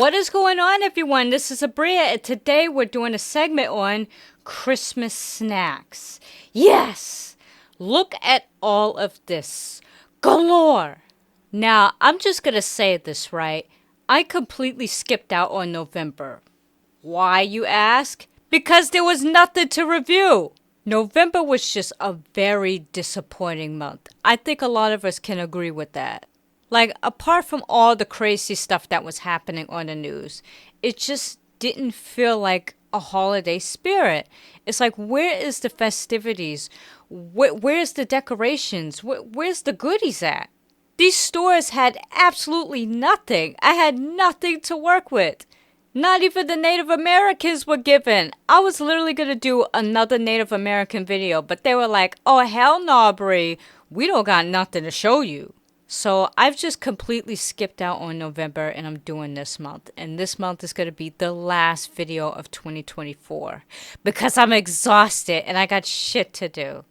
What is going on, everyone? This is Abria, and today we're doing a segment on Christmas snacks. Yes! Look at all of this. Galore! Now, I'm just gonna say this, right? I completely skipped out on November. Why, you ask? Because there was nothing to review. November was just a very disappointing month. I think a lot of us can agree with that. Like, apart from all the crazy stuff that was happening on the news, it just didn't feel like a holiday spirit. It's like, where is the festivities? Where's the decorations? Where's the goodies at? These stores had absolutely nothing. I had nothing to work with. Not even the Native Americans were given. I was literally going to do another Native American video, but they were like, oh, hell no, Brie. We don't got nothing to show you. So I've just completely skipped out on November, and I'm doing this month. And this month is going to be the last video of 2024 because I'm exhausted and I got shit to do.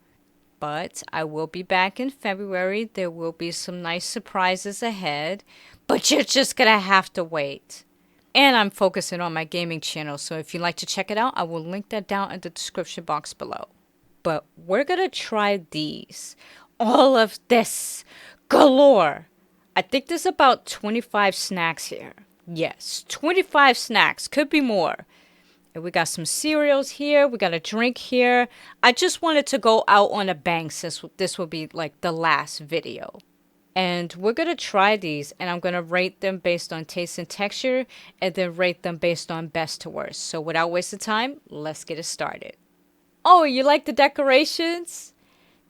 But I will be back in February. There will be some nice surprises ahead, but you're just going to have to wait. And I'm focusing on my gaming channel, so if you'd like to check it out, I will link that down in the description box below. But we're going to try these. All of this. Galore. I think there's about 25 snacks here. Yes, 25 snacks. Could be more. And we got some cereals here. We got a drink here. I just wanted to go out on a bang since this will be like the last video. And we're going to try these, and I'm going to rate them based on taste and texture, and then rate them based on best to worst. So without wasting time, let's get it started. Oh, you like the decorations?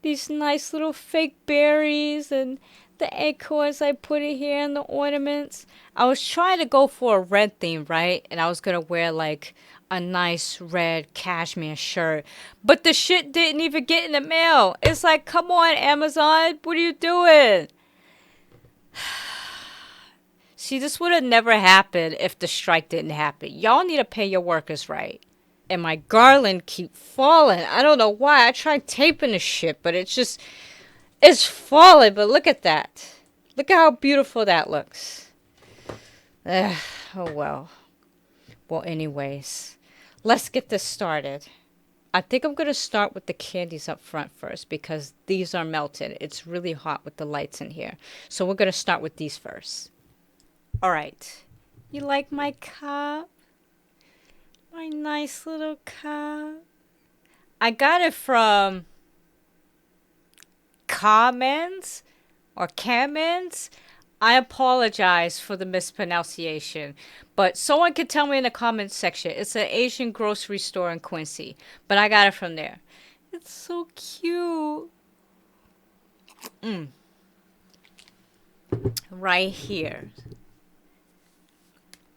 These nice little fake berries and the acorns I put in here and the ornaments. I was trying to go for a red theme, right? And I was going to wear like a nice red cashmere shirt. But the shit didn't even get in the mail. It's like, come on, Amazon. What are you doing? See, this would have never happened if the strike didn't happen. Y'all need to pay your workers right. And my garland keep falling. I don't know why. I tried taping the shit, but it's falling. But look at that. Look at how beautiful that looks. Oh, well. Well, anyways. Let's get this started. I think I'm going to start with the candies up front first because these are melted. It's really hot with the lights in here. So we're going to start with these first. All right. You like my cup? My nice little cup. I got it from Comments or Comments. I apologize for the mispronunciation, but someone could tell me in the comments section. It's an Asian grocery store in Quincy, but I got it from there. It's so cute. Right here.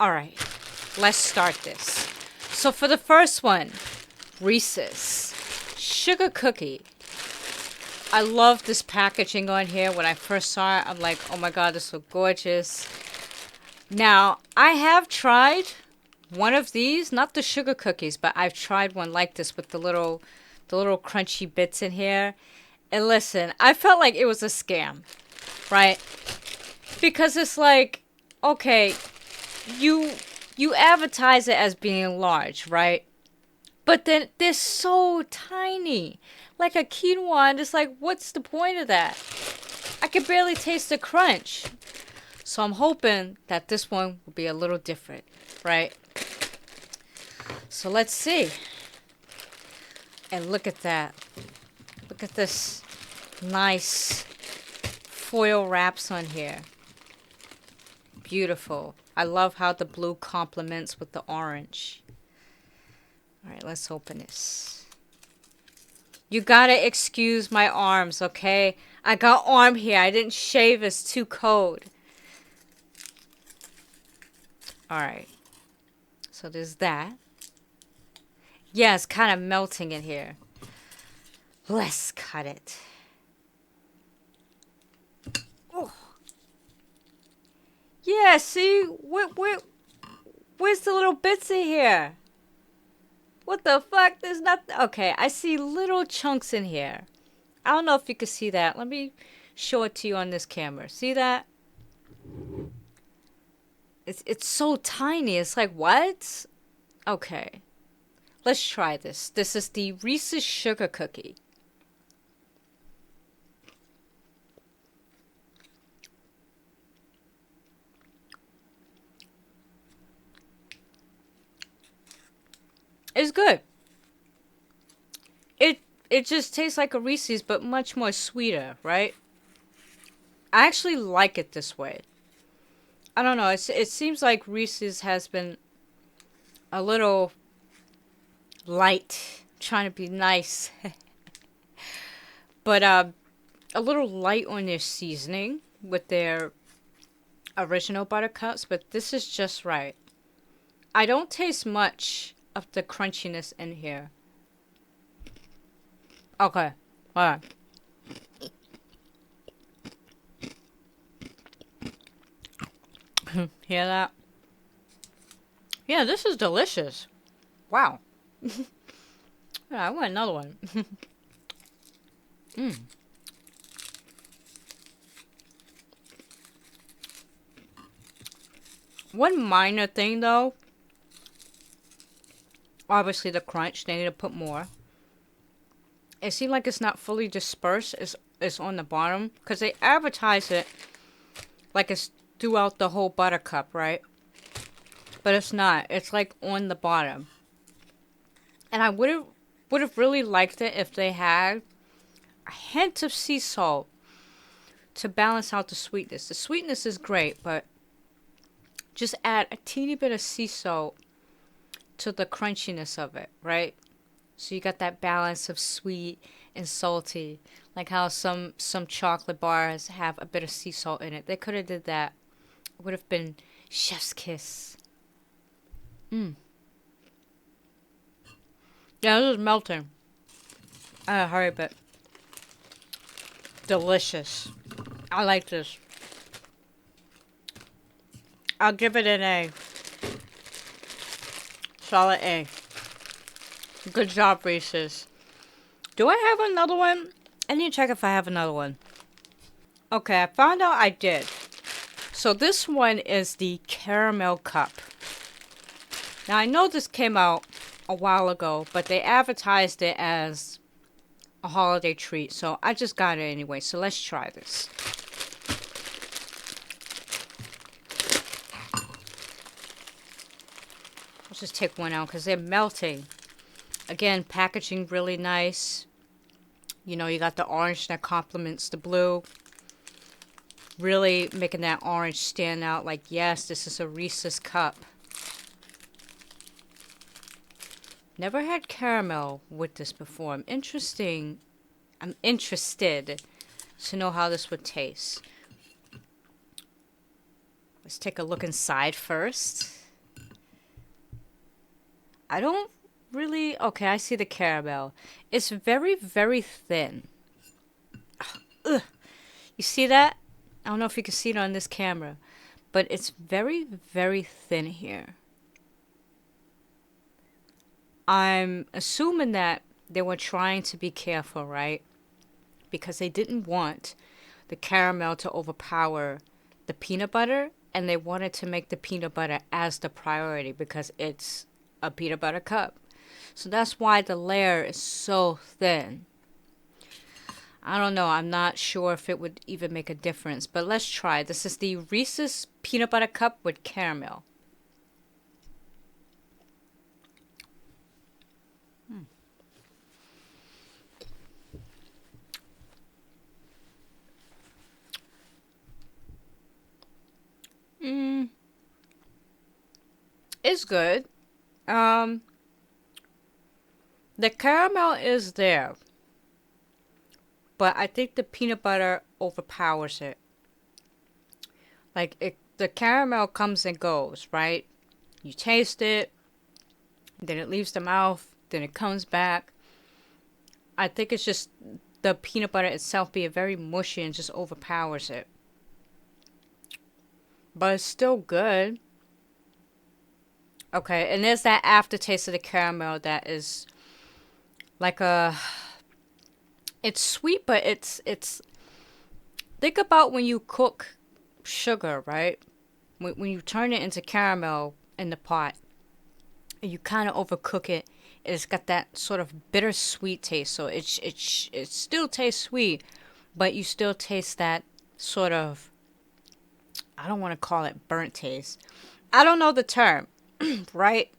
All right, let's start this. So for the first one, Reese's Sugar Cookie. I love this packaging on here. When I first saw it, I'm like, oh my god, this looks gorgeous. Now, I have tried one of these, not the sugar cookies, but I've tried one like this with the little crunchy bits in here. And listen, I felt like it was a scam, right? Because it's like, okay, you advertise it as being large, right? But then they're so tiny. Like a quinoa, and it's like, what's the point of that? I can barely taste the crunch. So I'm hoping that this one will be a little different, right? So let's see. And look at that. Look at this nice foil wraps on here. Beautiful. I love how the blue complements with the orange. All right, let's open this. You gotta excuse my arms, okay? I got arm hair. I didn't shave. It's too cold. Alright. So there's that. Yeah, it's kind of melting in here. Let's cut it. Oh. Yeah, see? Where's the little bits in here? What the fuck? There's nothing. Okay, I see little chunks in here. I don't know if you can see that. Let me show it to you on this camera. See that? It's so tiny. It's like, what? Okay. Let's try this. This is the Reese's Sugar Cookie. It's good. It just tastes like a Reese's, but much more sweeter, right? I actually like it this way. I don't know. It seems like Reese's has been a little light, trying to be nice, but a little light on their seasoning with their original buttercups. But this is just right. I don't taste much of the crunchiness in here. Okay, alright. Hear that? Yeah, this is delicious. Wow. Yeah, I want another one. Mm. One minor thing though, obviously the crunch, they need to put more. It seems like it's not fully dispersed. It's on the bottom. Because they advertise it like it's throughout the whole buttercup, right? But it's not. It's like on the bottom. And I would have really liked it if they had a hint of sea salt to balance out the sweetness. The sweetness is great, but just add a teeny bit of sea salt to the crunchiness of it, right? So you got that balance of sweet and salty, like how some chocolate bars have a bit of sea salt in it. They could have did that. It would have been chef's kiss. Yeah, this is melting. I gotta hurry a bit. Delicious. I like this. I'll give it an A. Solid A. Good job, Reese's. Do I have another one? I need to check if I have another one. Okay, I found out I did. So this one is the caramel cup. Now I know this came out a while ago, but they advertised it as a holiday treat, so I just got it anyway. So let's try this. Let's just take one out because they're melting. Again, packaging really nice. You know, you got the orange that complements the blue. Really making that orange stand out like, yes, this is a Reese's cup. Never had caramel with this before. I'm interested to know how this would taste. Let's take a look inside first. I don't really... Okay, I see the caramel. It's very, very thin. Ugh. You see that? I don't know if you can see it on this camera, but it's very, very thin here. I'm assuming that they were trying to be careful, right? Because they didn't want the caramel to overpower the peanut butter, and they wanted to make the peanut butter as the priority because it's a peanut butter cup. So that's why the layer is so thin. I don't know. I'm not sure if it would even make a difference, but let's try. This is the Reese's peanut butter cup with caramel. It's good. The caramel is there, but I think the peanut butter overpowers it. Like, the caramel comes and goes, right? You taste it, then it leaves the mouth, then it comes back. I think it's just the peanut butter itself being very mushy and just overpowers it. But it's still good. Okay, and there's that aftertaste of the caramel that is like it's sweet, but it's think about when you cook sugar, right? when you turn it into caramel in the pot, and you kind of overcook it, it's got that sort of bittersweet taste. So it still tastes sweet, but you still taste that sort of, I don't want to call it burnt taste. I don't know the term, right?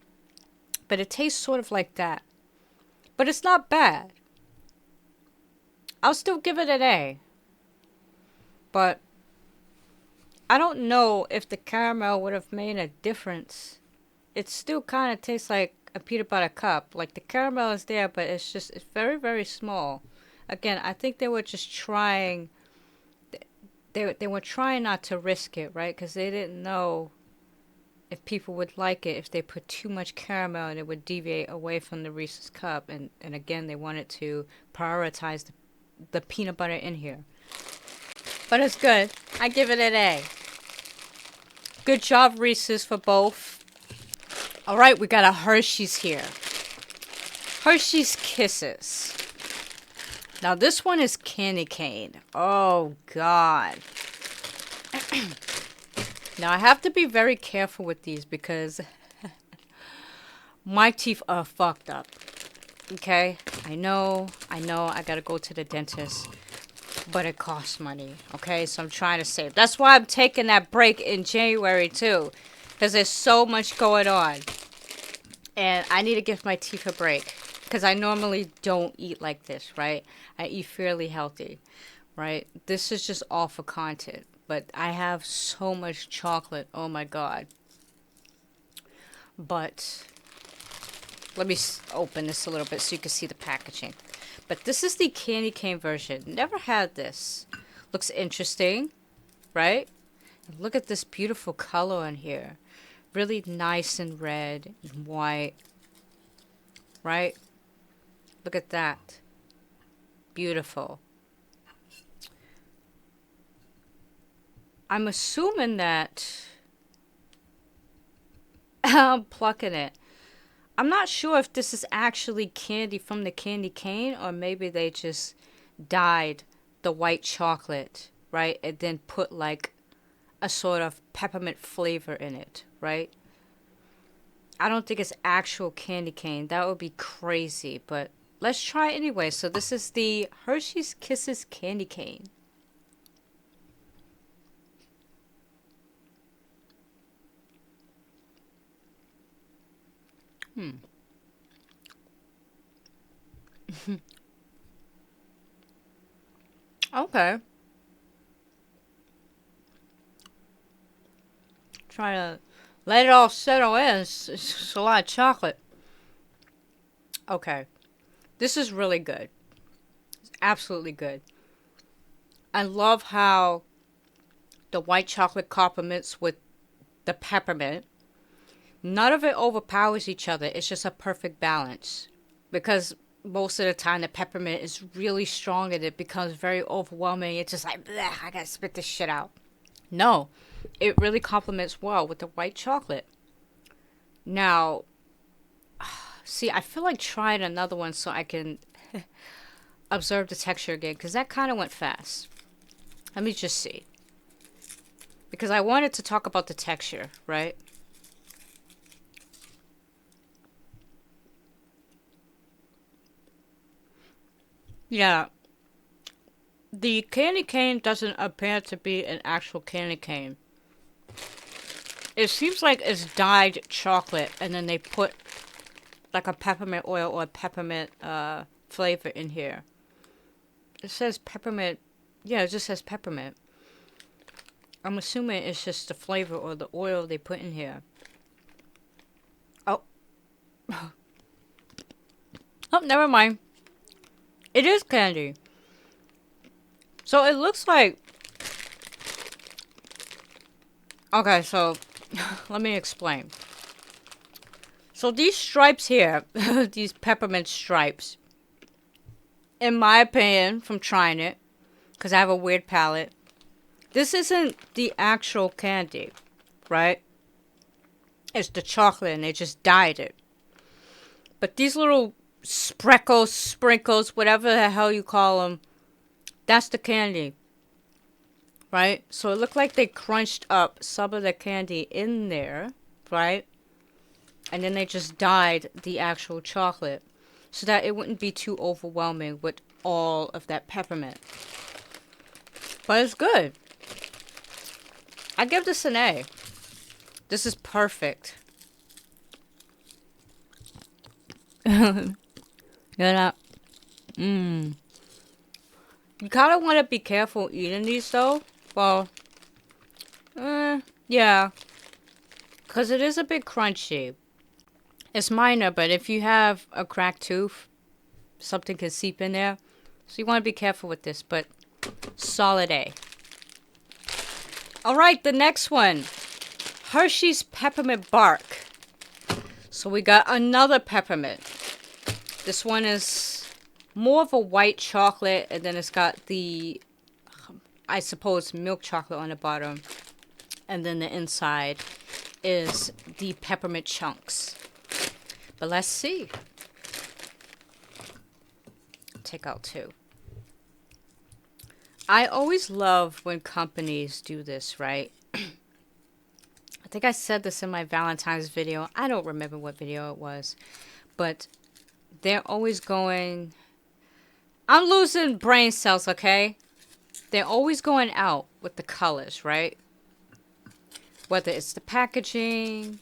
But it tastes sort of like that. But it's not bad. I'll still give it an A. But I don't know if the caramel would have made a difference. It still kind of tastes like a peanut butter cup. Like the caramel is there, but it's very, very small. Again, I think they were just trying, they were trying not to risk it, right? Because they didn't know if people would like it if they put too much caramel and it would deviate away from the Reese's cup. And again, they wanted to prioritize the peanut butter in here. But it's good. I give it an A. Good job, Reese's, for both. All right, we got a Hershey's here. Hershey's Kisses. Now, this one is candy cane. Oh, God. Now, I have to be very careful with these because my teeth are fucked up. Okay? I know, I gotta go to the dentist. But it costs money, okay? So I'm trying to save. That's why I'm taking that break in January, too. Because there's so much going on. And I need to give my teeth a break. Because I normally don't eat like this, right? I eat fairly healthy, right? This is just all for content. But I have so much chocolate. Oh, my God. But let me open this a little bit so you can see the packaging. But this is the candy cane version. Never had this. Looks interesting, right? Look at this beautiful color in here. Really nice and red and white, right? Look at that. Beautiful. I'm assuming that I'm plucking it. I'm not sure if this is actually candy from the candy cane or maybe they just dyed the white chocolate, right? And then put like a sort of peppermint flavor in it, right? I don't think it's actual candy cane. That would be crazy, but let's try it anyway. So this is the Hershey's Kisses candy cane. Okay. Try to let it all settle in. It's a lot of chocolate. Okay. This is really good. It's absolutely good. I love how the white chocolate complements with the peppermint. None of it overpowers each other. It's just a perfect balance. Because most of the time the peppermint is really strong and it becomes very overwhelming. It's just like, bleh, I gotta spit this shit out. No, it really complements well with the white chocolate. Now, see, I feel like trying another one so I can observe the texture again. Because that kind of went fast. Let me just see. Because I wanted to talk about the texture, right? Yeah, the candy cane doesn't appear to be an actual candy cane. It seems like it's dyed chocolate and then they put like a peppermint oil or a peppermint flavor in here. It says peppermint. Yeah, it just says peppermint. I'm assuming it's just the flavor or the oil they put in here. Oh. Oh, never mind. It is candy. So it looks like... Okay, so let me explain. So these stripes here, these peppermint stripes, in my opinion, from trying it, because I have a weird palate, this isn't the actual candy, right? It's the chocolate and they just dyed it. But these little sprinkles, whatever the hell you call them, that's the candy, right? So it looked like they crunched up some of the candy in there, right? And then they just dyed the actual chocolate so that it wouldn't be too overwhelming with all of that peppermint. But it's good. I give this an A. This is perfect. You know, you kind of want to be careful eating these though. Well, yeah, because it is a bit crunchy. It's minor, but if you have a cracked tooth, something can seep in there. So you want to be careful with this, but solid A. All right, the next one. Hershey's Peppermint Bark. So we got another peppermint. This one is more of a white chocolate, and then it's got the, I suppose, milk chocolate on the bottom. And then the inside is the peppermint chunks. But let's see. Take out two. I always love when companies do this, right? I think I said this in my Valentine's video. I don't remember what video it was. But they're always going... I'm losing brain cells, okay? They're always going out with the colors, right? Whether it's the packaging,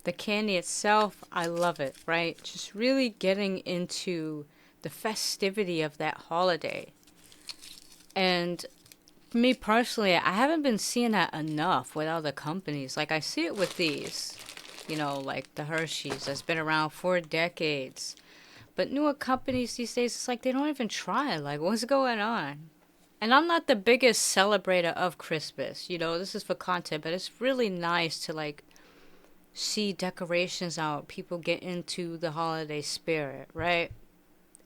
the candy itself, I love it, right? Just really getting into the festivity of that holiday. And me personally, I haven't been seeing that enough with other companies. Like, I see it with these, you know, like the Hershey's that's been around for decades. But newer companies these days, it's like they don't even try. Like, what's going on? And I'm not the biggest celebrator of Christmas. You know, this is for content, but it's really nice to, like, see decorations out. People get into the holiday spirit, right?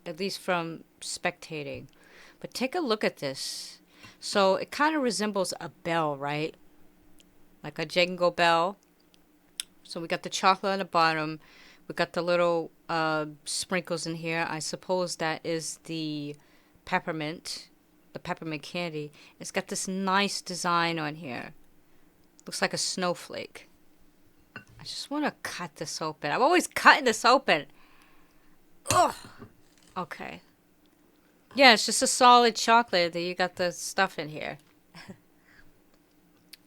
At least from spectating. But take a look at this. So it kind of resembles a bell, right? Like a jingle bell. So we got the chocolate on the bottom. We got the little sprinkles in here. I suppose that is the peppermint candy. It's got this nice design on here. Looks like a snowflake. I just want to cut this open. I'm always cutting this open. Ugh. Okay. Yeah, it's just a solid chocolate that you got the stuff in here.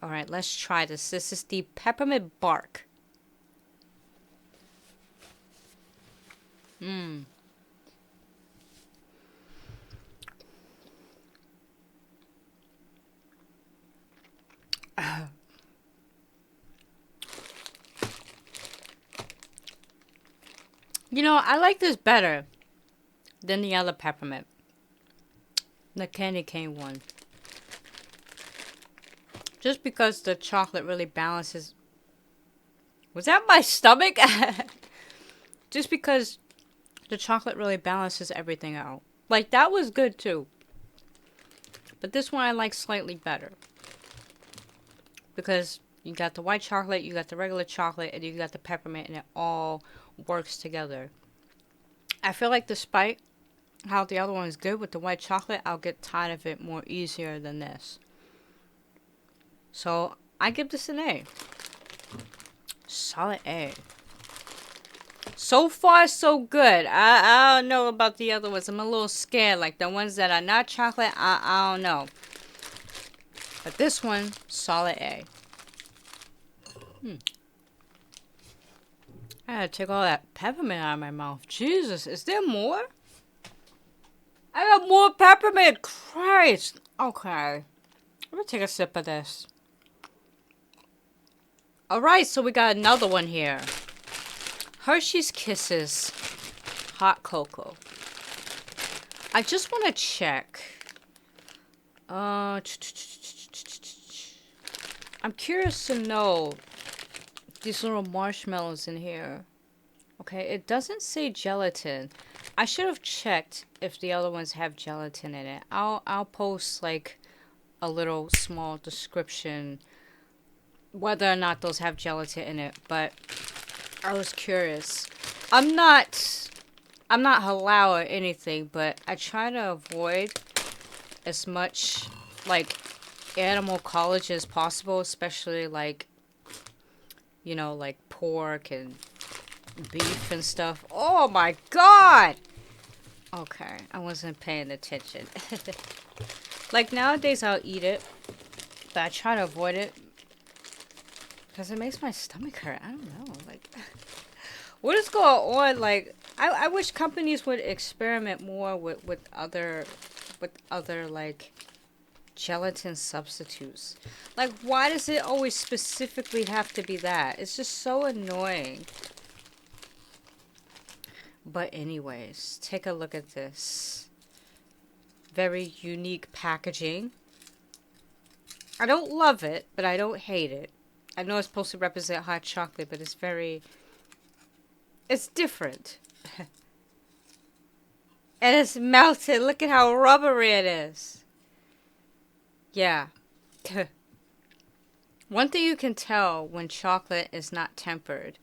All right, let's try this. This is the peppermint bark. You know, I like this better than the other peppermint. The candy cane one. Just because the chocolate really balances... Was that my stomach? Just because the chocolate really balances everything out. Like, that was good too. But this one I like slightly better. Because you got the white chocolate, you got the regular chocolate, and you got the peppermint, and it all works together. I feel like despite how the other one is good with the white chocolate, I'll get tired of it more easier than this. So I give this an A. Solid A. So far, so good. I don't know about the other ones. I'm a little scared. Like the ones that are not chocolate, I don't know. But this one, solid A. I gotta take all that peppermint out of my mouth. Jesus, is there more? I got more peppermint. Christ. Okay. I'm gonna take a sip of this. Alright, so we got another one here. Hershey's Kisses Hot Cocoa. I just want to check. I'm curious to know these little marshmallows in here. Okay, it doesn't say gelatin. I should have checked if the other ones have gelatin in it. I'll post like a little small description whether or not those have gelatin in it, but I was curious. I'm not halal or anything, but I try to avoid as much like animal collagen as possible, especially like, you know, like pork and beef and stuff. Oh my god! Okay, I wasn't paying attention. Like nowadays I'll eat it, but I try to avoid it because it makes my stomach hurt. I don't know. Like, what is going on? Like, I wish companies would experiment more with other like gelatin substitutes. Like, why does it always specifically have to be that? It's just so annoying. But anyways, take a look at this. Very unique packaging. I don't love it, but I don't hate it. I know it's supposed to represent hot chocolate, but it's different. And it's melted. Look at how rubbery it is. Yeah. One thing you can tell when chocolate is not tempered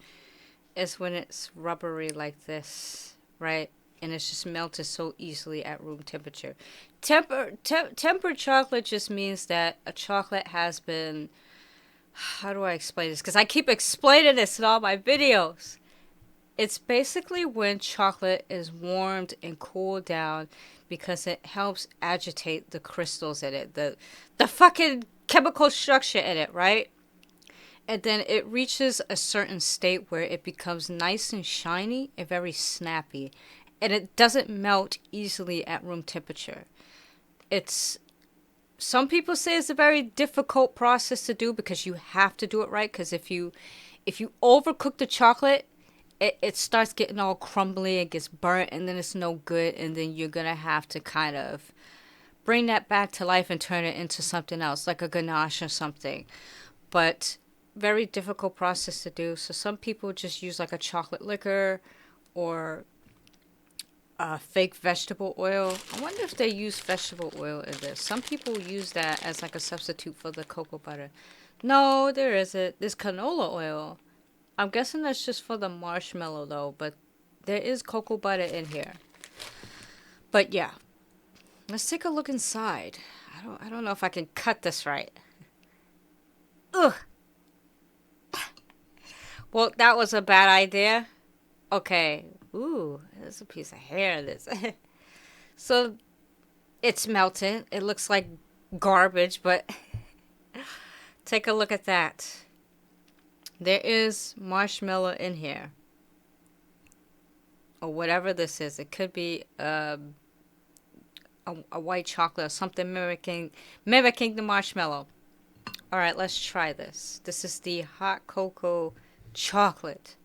is when it's rubbery like this, right? And it's just melted so easily at room temperature. Tempered chocolate just means that a chocolate has been... How do I explain this? Because I keep explaining this in all my videos. It's basically when chocolate is warmed and cooled down because it helps agitate the crystals in it. The fucking chemical structure in it, right? And then it reaches a certain state where it becomes nice and shiny and very snappy. And it doesn't melt easily at room temperature. Some people say it's a very difficult process to do because you have to do it right. Because if you overcook the chocolate, it starts getting all crumbly, it gets burnt, and then it's no good. And then you're going to have to kind of bring that back to life and turn it into something else, like a ganache or something. But very difficult process to do. So some people just use like a chocolate liquor or fake vegetable oil. I wonder if they use vegetable oil in this. Some people use that as like a substitute for the cocoa butter. No, there isn't. There's canola oil. I'm guessing that's just for the marshmallow though, but there is cocoa butter in here. But yeah, let's take a look inside. I don't know if I can cut this right. Ugh. Well, that was a bad idea. Okay. Ooh, there's a piece of hair in this. So, it's melting. It looks like garbage, but take a look at that. There is marshmallow in here. Or whatever this is. It could be a white chocolate or something mimicking the marshmallow. Alright, let's try this. This is the hot cocoa chocolate.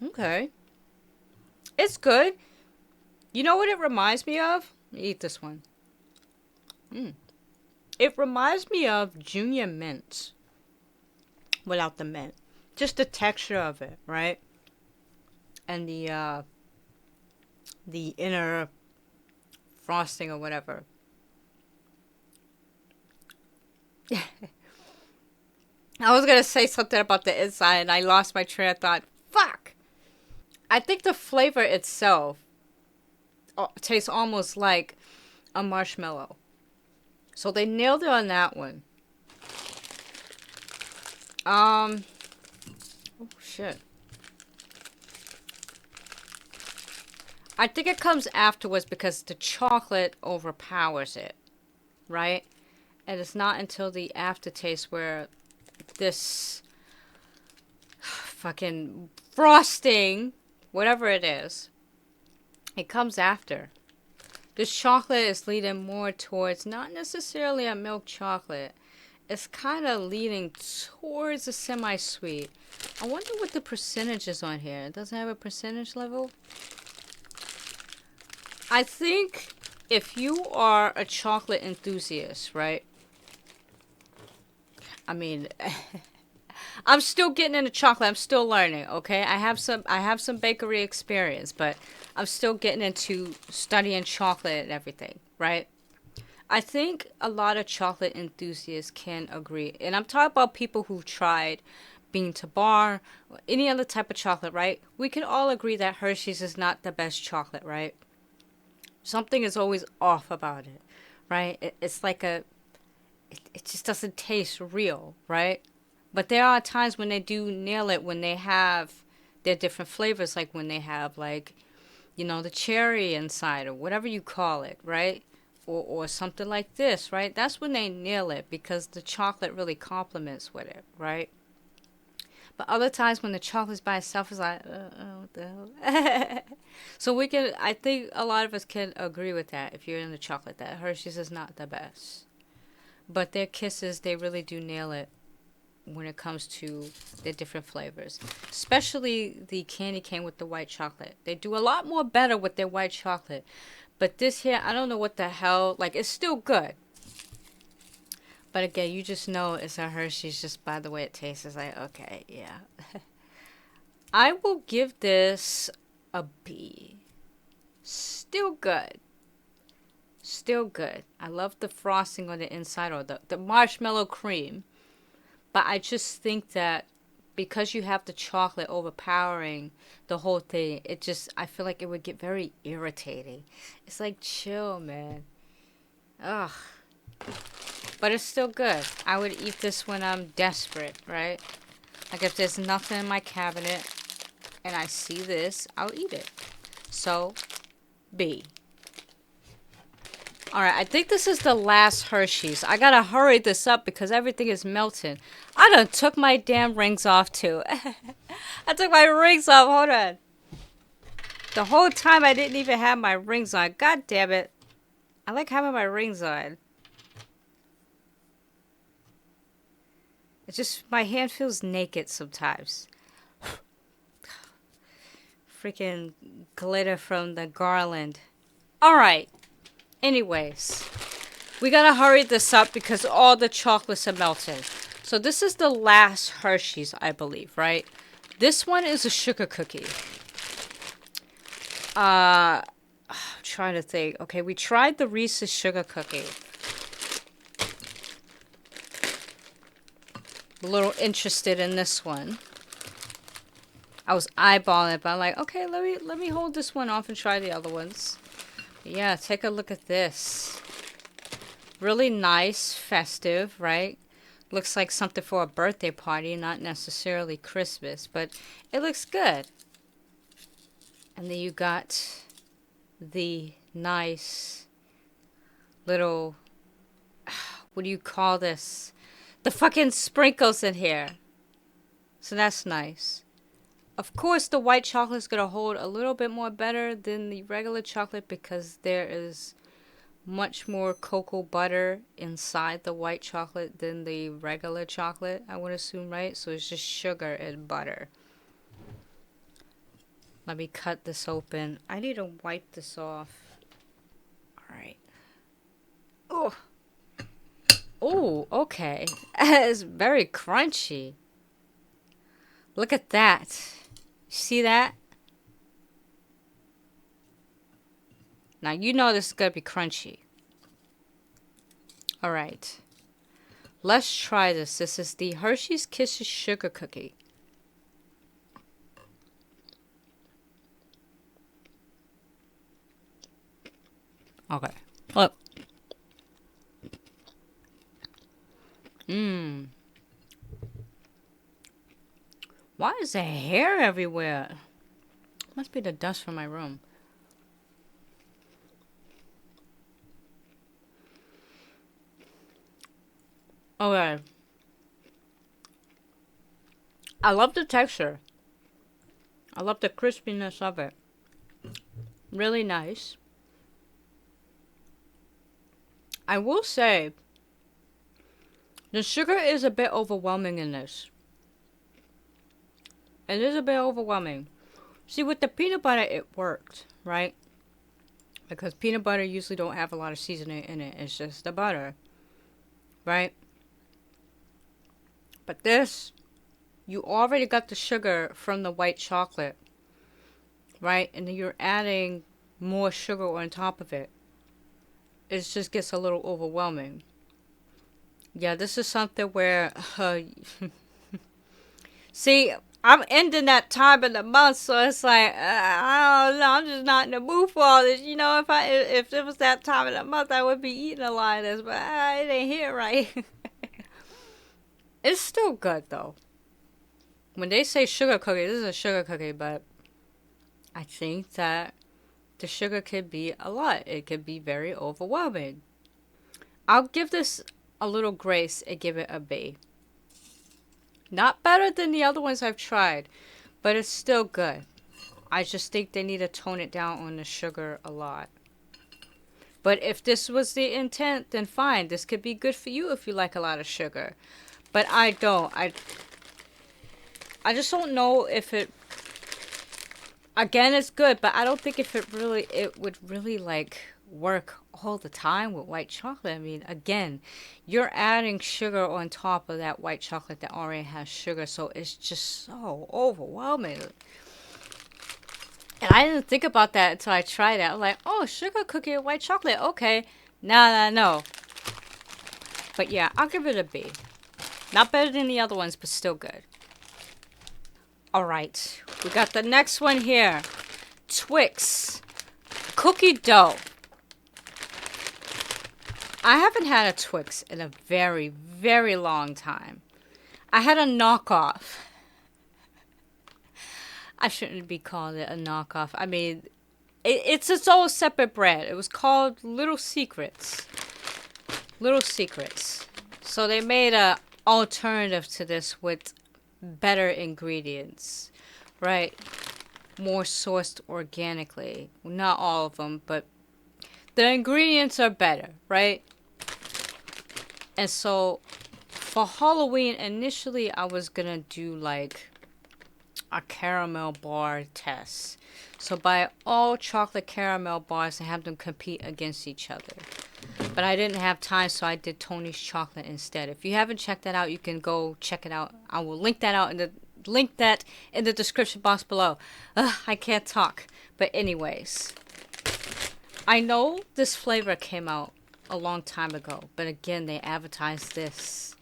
Okay. It's good. You know what it reminds me of? Let me eat this one. It reminds me of Junior Mints. Without the mint. Just the texture of it, right? And the inner frosting or whatever. I was going to say something about the inside and I lost my train of thought. Fuck! I think the flavor itself tastes almost like a marshmallow. So they nailed it on that one. Oh shit. I think it comes afterwards because the chocolate overpowers it, right? And it's not until the aftertaste where this fucking frosting, whatever it is, it comes after. This chocolate is leading more towards not necessarily a milk chocolate. It's kind of leaning towards a semi-sweet. I wonder what the percentage is on here. It doesn't have a percentage level. I think if you are a chocolate enthusiast, right? I mean, I'm still getting into chocolate. I'm still learning, okay? I have some bakery experience, but I'm still getting into studying chocolate and everything, right? I think a lot of chocolate enthusiasts can agree. And I'm talking about people who've tried bean to bar or any other type of chocolate, right? We can all agree that Hershey's is not the best chocolate, right? Something is always off about it, right? It's like it just doesn't taste real, right? But there are times when they do nail it when they have their different flavors, like when they have like, the cherry inside or whatever you call it, right? Or something like this, right? That's when they nail it because the chocolate really complements with it, right? But other times when the chocolate's by itself is like, what the hell? So I think a lot of us can agree with that if you're into chocolate, that Hershey's is not the best. But their kisses, they really do nail it when it comes to their different flavors. Especially the candy cane with the white chocolate. They do a lot more better with their white chocolate. But this here, I don't know what the hell. Like, it's still good. But again, you just know it's a Hershey's just by the way it tastes. It's like, okay, yeah. I will give this a B. Still good. Still good. I love the frosting on the inside or the marshmallow cream. But I just think that because you have the chocolate overpowering the whole thing, I feel like it would get very irritating. It's like, chill, man. Ugh. But it's still good. I would eat this when I'm desperate, right? Like if there's nothing in my cabinet and I see this, I'll eat it. So, B. Alright, I think this is the last Hershey's. I gotta hurry this up because everything is melting. I done took my damn rings off too. I took my rings off. Hold on. The whole time I didn't even have my rings on. God damn it. I like having my rings on. It's just, my hand feels naked sometimes. Freaking glitter from the garland. Alright. Anyways. We gotta hurry this up because all the chocolates are melting. So this is the last Hershey's, I believe, right? This one is a sugar cookie. I'm trying to think. Okay, we tried the Reese's sugar cookie. A little interested in this one. I was eyeballing it, but I'm like, okay, let me hold this one off and try the other ones. Yeah, take a look at this. Really nice, festive, right? Looks like something for a birthday party, not necessarily Christmas, but it looks good. And then you got the nice little, what do you call this? The fucking sprinkles in here. So that's nice. Of course, the white chocolate is going to hold a little bit more better than the regular chocolate because there is much more cocoa butter inside the white chocolate than the regular chocolate, I would assume, right? So it's just sugar and butter. Let me cut this open. I need to wipe this off. Alright. Oh. Oh, okay. It's very crunchy. Look at that. See that? Now you know this is going to be crunchy. Alright. Let's try this. This is the Hershey's Kisses Sugar Cookie. Okay. Look. Mmm. Why is there hair everywhere? Must be the dust from my room. Okay. I love the texture. I love the crispiness of it. Really nice. I will say, the sugar is a bit overwhelming in this. It is a bit overwhelming. See, with the peanut butter, it worked, right? Because peanut butter usually don't have a lot of seasoning in it. It's just the butter, right? But this, you already got the sugar from the white chocolate, right? And then you're adding more sugar on top of it. it just gets a little overwhelming. Yeah, this is something where, see, I'm ending that time of the month, so it's like I don't know. I'm just not in the mood for all this. You know, if it was that time of the month, I would be eating a lot of this, but it ain't here, right? It's still good though. When they say sugar cookie, this is a sugar cookie, but I think that the sugar could be a lot. It could be very overwhelming. I'll give this a little grace and give it a B. Not better than the other ones I've tried, but it's still good. I just think they need to tone it down on the sugar a lot. But if this was the intent, then fine. This could be good for you if you like a lot of sugar. But I don't. I just don't know if it. Again, it's good, but I don't think if it would really like work all the time with white chocolate. I mean, again, you're adding sugar on top of that white chocolate that already has sugar, so it's just so overwhelming. And I didn't think about that until I tried it. I'm like, oh, sugar cookie and white chocolate. Okay. No. But yeah, I'll give it a B. Not better than the other ones, but still good. Alright. We got the next one here. Twix. Cookie dough. I haven't had a Twix in a very, very long time. I had a knockoff. I shouldn't be calling it a knockoff. I mean, it's its own separate brand. It was called Little Secrets. Little Secrets. So they made a alternative to this with better ingredients, right? More sourced organically. Not all of them, but the ingredients are better, right? And so for Halloween, initially I was gonna do like a caramel bar test. So buy all chocolate caramel bars and have them compete against each other. But I didn't have time, so I did Tony's chocolate instead. If you haven't checked that out, you can go check it out. I will link that in the description box below. I can't talk. But anyways, I know this flavor came out a long time ago, but again, they advertised this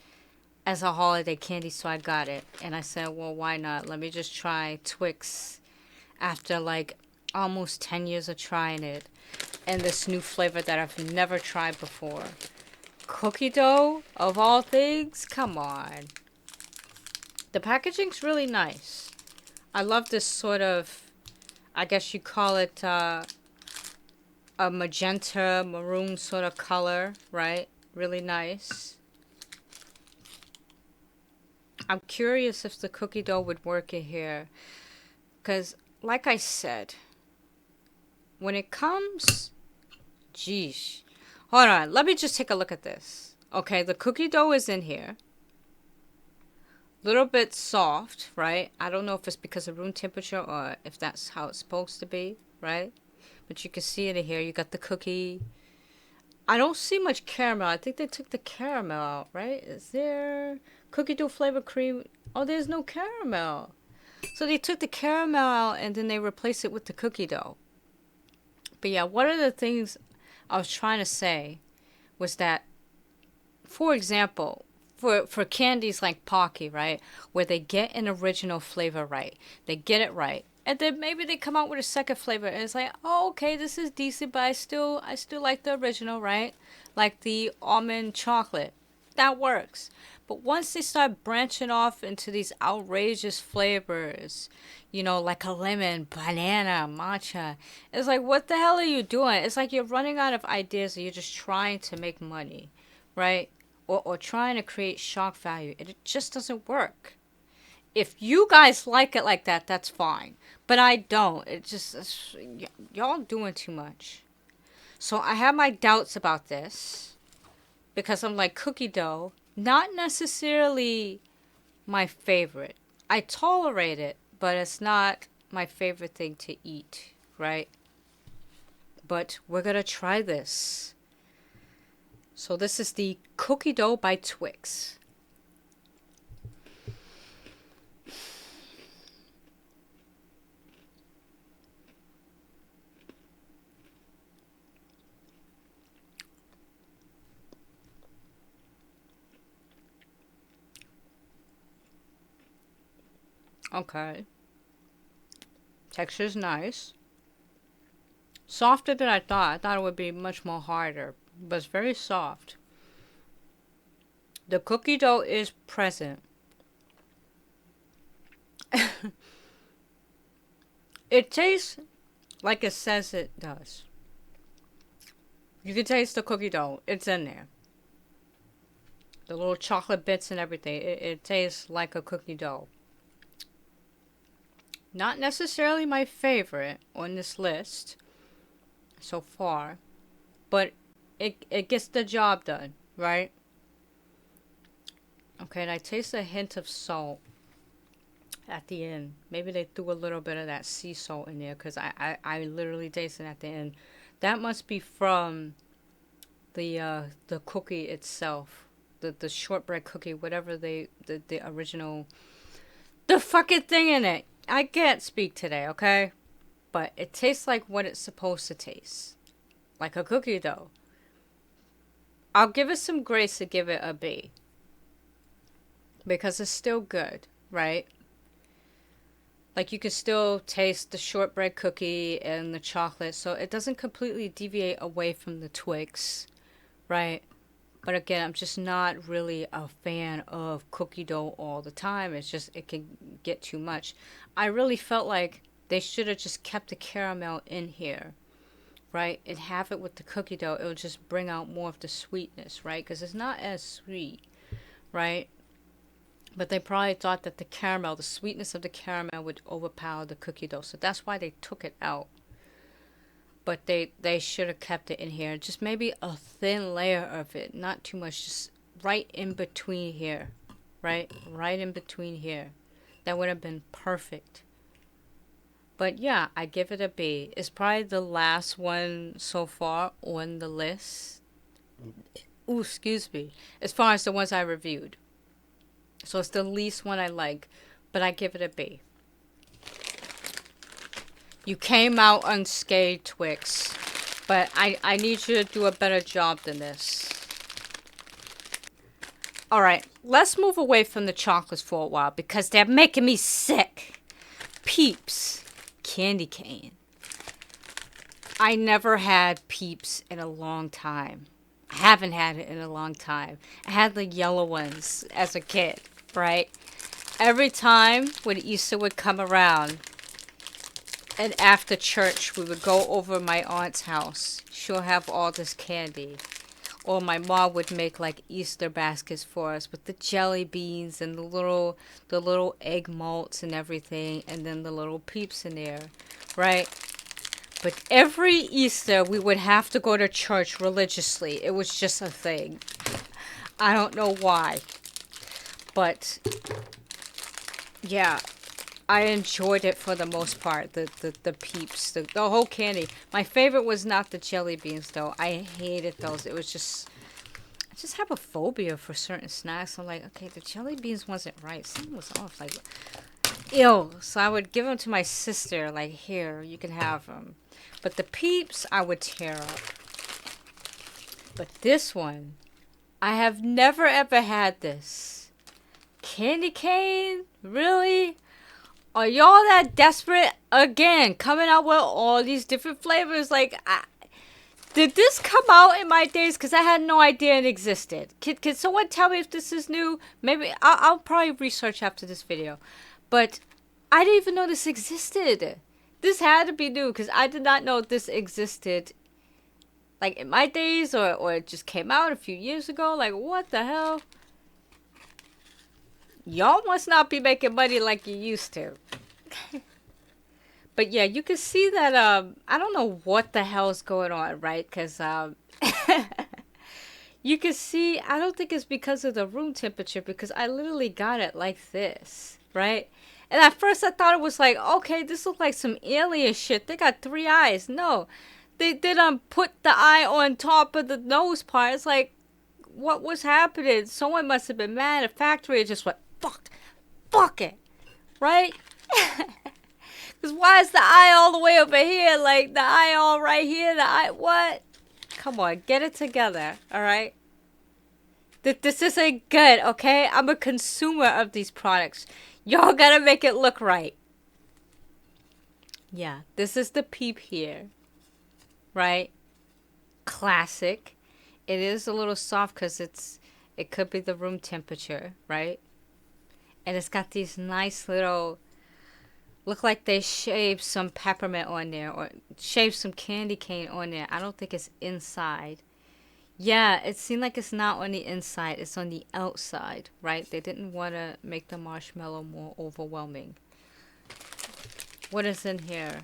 as a holiday candy, so I got it. And I said, well, why not? Let me just try Twix after like almost 10 years of trying it. And this new flavor that I've never tried before. Cookie dough, of all things? Come on. The packaging's really nice. I love this sort of, I guess you call it a magenta, maroon sort of color, right? Really nice. I'm curious if the cookie dough would work in here. Because, like I said, when it comes... Geesh. Hold on. Let me just take a look at this. Okay, the cookie dough is in here. Little bit soft, right? I don't know if it's because of room temperature or if that's how it's supposed to be, right? But you can see it in here. You got the cookie. I don't see much caramel. I think they took the caramel out, right? Is there cookie dough flavor cream? Oh, there's no caramel. So they took the caramel out and then they replaced it with the cookie dough. But yeah, one of the things I was trying to say was that, for example, for candies like Pocky, right, where they get an original flavor right, they get it right, and then maybe they come out with a second flavor, and it's like, oh, okay, this is decent, but I still like the original, right? Like the almond chocolate, that works. But once they start branching off into these outrageous flavors, you know, like a lemon, banana, matcha, it's like, what the hell are you doing? It's like you're running out of ideas and you're just trying to make money, right? Or trying to create shock value. It just doesn't work. If you guys like it like that, that's fine. But I don't. Y'all doing too much. So I have my doubts about this. Because I'm like, cookie dough, not necessarily my favorite. I tolerate it, but it's not my favorite thing to eat, right? But we're going to try this. So this is the cookie dough by Twix. Okay. Texture's nice. Softer than I thought. I thought it would be much more harder. But it's very soft. The cookie dough is present. It tastes like it says it does. You can taste the cookie dough. It's in there. The little chocolate bits and everything. It tastes like a cookie dough. Not necessarily my favorite on this list so far. But it gets the job done, right? Okay, and I taste a hint of salt at the end. Maybe they threw a little bit of that sea salt in there, because I literally tasted it at the end. That must be from the cookie itself. The shortbread cookie, whatever the original, the fucking thing in it. I can't speak today, okay? But it tastes like what it's supposed to taste. Like a cookie dough. I'll give it some grace to give it a B. Because it's still good, right? Like, you can still taste the shortbread cookie and the chocolate, so it doesn't completely deviate away from the Twix, right? But again, I'm just not really a fan of cookie dough all the time. It's just, it can get too much. I really felt like they should have just kept the caramel in here, right? And have it with the cookie dough. It will just bring out more of the sweetness, right? Because it's not as sweet, right? But they probably thought that the caramel, the sweetness of the caramel would overpower the cookie dough. So that's why they took it out. But they should have kept it in here. Just maybe a thin layer of it. Not too much. Just right in between here. Right? Right in between here. That would have been perfect. But yeah, I give it a B. It's probably the last one so far on the list. Ooh, excuse me. As far as the ones I reviewed. So it's the least one I like, but I give it a B. You came out unscathed, Twix, but I need you to do a better job than this. Alright, let's move away from the chocolates for a while because they're making me sick. Peeps candy cane. I never had Peeps in a long time. I haven't had it in a long time. I had the yellow ones as a kid, right? Every time when Easter would come around, and after church, we would go over my aunt's house. She'll have all this candy. Or my mom would make like Easter baskets for us with the jelly beans and the little egg malts and everything, and then the little Peeps in there, right? But every Easter, we would have to go to church religiously. It was just a thing. I don't know why. But, yeah, I enjoyed it for the most part. The Peeps, the whole candy. My favorite was not the jelly beans, though. I hated those. It was just... I just have a phobia for certain snacks. I'm like, okay, the jelly beans wasn't right. Something was off. Like, ew. So I would give them to my sister. Like, here, you can have them. But the Peeps, I would tear up. But this one, I have never ever had this. Candy cane? Really? Are y'all that desperate? Again, coming out with all these different flavors. Like, did this come out in my days? Because I had no idea it existed. Can someone tell me if this is new? Maybe, I'll probably research after this video. But I didn't even know this existed. This had to be new because I did not know this existed, like, in my days, or it just came out a few years ago. Like, what the hell? Y'all must not be making money like you used to. But yeah, you can see that, I don't know what the hell is going on, right? Because, you can see, I don't think it's because of the room temperature, because I literally got it like this, right? And at first I thought it was like, okay, this looks like some alien shit. They got 3 eyes. No. They didn't put the eye on top of the nose part. It's like, what was happening? Someone must have been mad at factory and just went, fuck it. Right? Because why is the eye all the way over here? Like, the eye all right here? The eye, what? Come on, get it together. Alright? This isn't good, okay? I'm a consumer of these products. Y'all gotta make it look right. Yeah, this is the peep here, right? Classic. It is a little soft because it could be the room temperature, right? And it's got these nice little, look like they shaved some peppermint on there or shaved some candy cane on there. I don't think it's inside. Yeah, it seemed like it's not on the inside, it's on the outside, right? They didn't want to make the marshmallow more overwhelming. What is in here?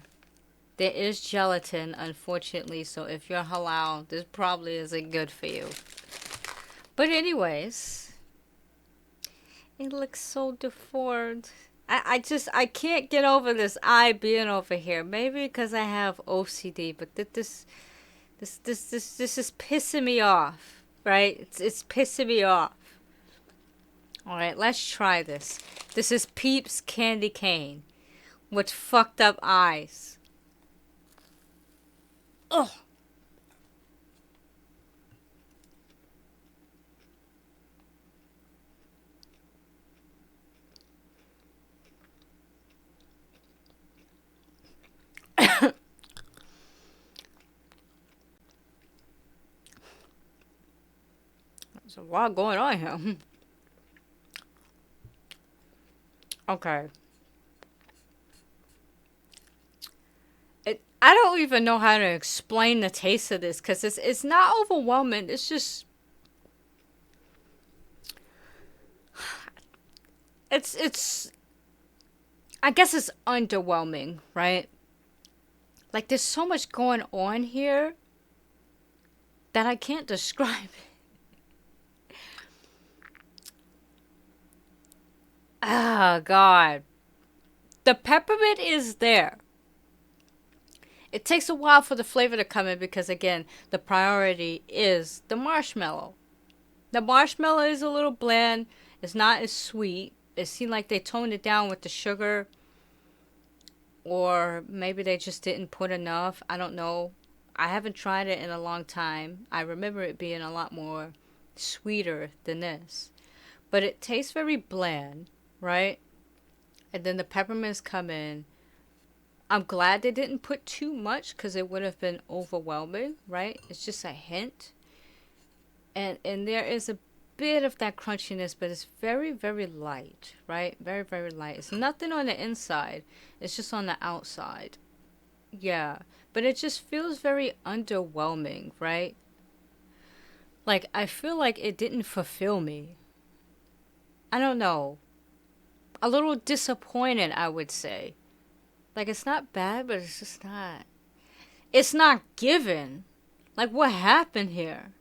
There is gelatin, unfortunately, so if you're halal, this probably isn't good for you. But anyways, it looks so deformed. I can't get over this eye being over here. Maybe because I have OCD, but this is pissing me off, right? It's pissing me off. All right, let's try this. This is Peeps candy cane with fucked up eyes. Ugh. There's a lot going on here. Okay. I don't even know how to explain the taste of this because it's not overwhelming. It's just it's I guess it's underwhelming, right? Like there's so much going on here that I can't describe it. Oh God. The peppermint is there. It takes a while for the flavor to come in because, again, the priority is the marshmallow. The marshmallow is a little bland. It's not as sweet. It seemed like they toned it down with the sugar. Or maybe they just didn't put enough. I don't know. I haven't tried it in a long time. I remember it being a lot more sweeter than this. But it tastes very bland, right? And then the peppermints come in. I'm glad they didn't put too much because it would have been overwhelming, right? It's just a hint. And there is a bit of that crunchiness, but it's very, very light, right? Very, very light. It's nothing on the inside. It's just on the outside. Yeah. But it just feels very underwhelming, right? Like, I feel like it didn't fulfill me. I don't know. A little disappointed, I would say. Like, it's not bad, but it's just not. It's not given. Like, what happened here?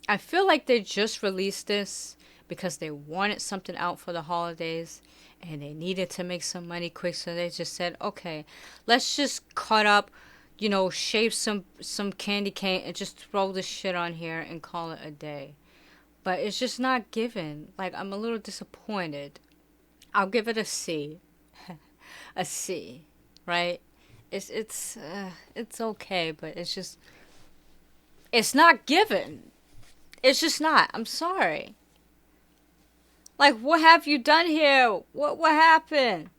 I feel like they just released this because they wanted something out for the holidays and they needed to make some money quick. So they just said, okay, let's just cut up, shave some candy cane and just throw this shit on here and call it a day. But it's just not given. Like, I'm a little disappointed. I'll give it a C. A C. Right? It's okay, but it's not given. It's just not. I'm sorry. Like, what have you done here? What happened?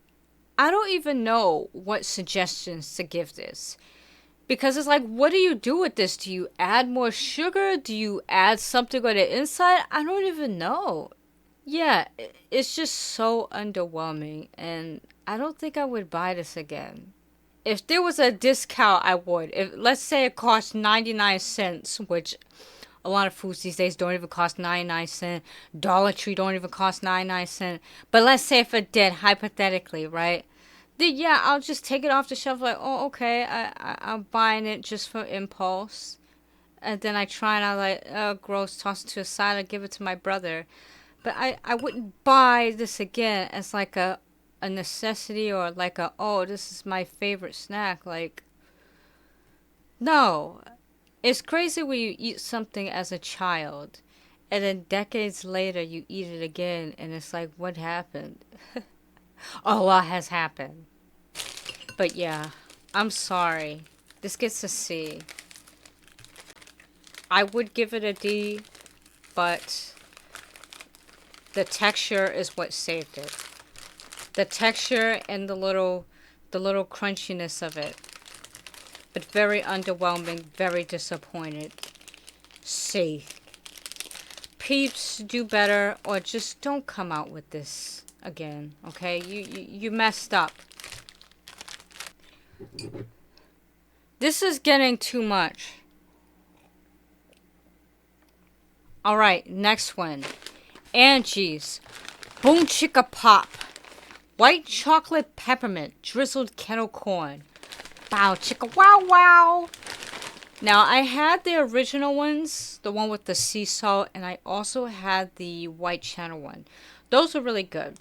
I don't even know what suggestions to give this. Because it's like, what do you do with this? Do you add more sugar? Do you add something on the inside? I don't even know. Yeah, it's just so underwhelming, and I don't think I would buy this again. If there was a discount, I would. If let's say it cost 99 cents, which a lot of foods these days don't even cost 99 cents. Dollar Tree don't even cost 99 cents. But let's say if it did, hypothetically, right? Then yeah, I'll just take it off the shelf like, oh, okay, I'm buying it just for impulse. And then I try and I like, oh, gross, toss it to the side, I give it to my brother. But I wouldn't buy this again as like a necessity or like oh, this is my favorite snack. Like, no. It's crazy when you eat something as a child and then decades later you eat it again and it's like, what happened? A lot has happened. But yeah, I'm sorry. This gets a C. I would give it a D, but the texture is what saved it. The texture and the little crunchiness of it. But very underwhelming, very disappointed. C. Peeps, do better, or just don't come out with this again, okay? You messed up. This is getting too much. Alright, next one. Angie's Boom Chicka Pop. White chocolate peppermint drizzled kettle corn. Bow chicka wow wow. Now I had the original ones, the one with the sea salt, and I also had the white channel one. Those are really good.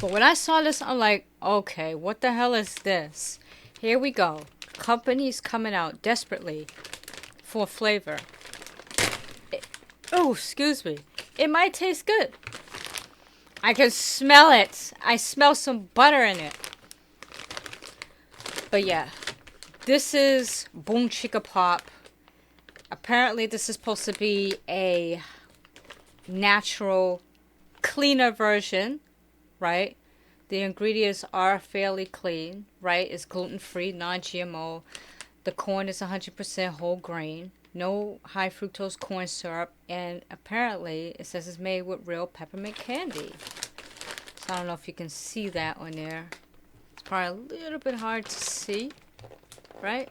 But when I saw this, I'm like, okay, what the hell is this? Here we go. Companies coming out desperately for flavor. Oh, excuse me. It might taste good. I can smell it. I smell some butter in it. But yeah, this is Boom Chicka Pop. Apparently this is supposed to be a natural, cleaner version, right? The ingredients are fairly clean, right? It's gluten-free, non-GMO. The corn is 100% whole grain. No high fructose corn syrup. And apparently it says it's made with real peppermint candy. So I don't know if you can see that on there. It's probably a little bit hard to see, right?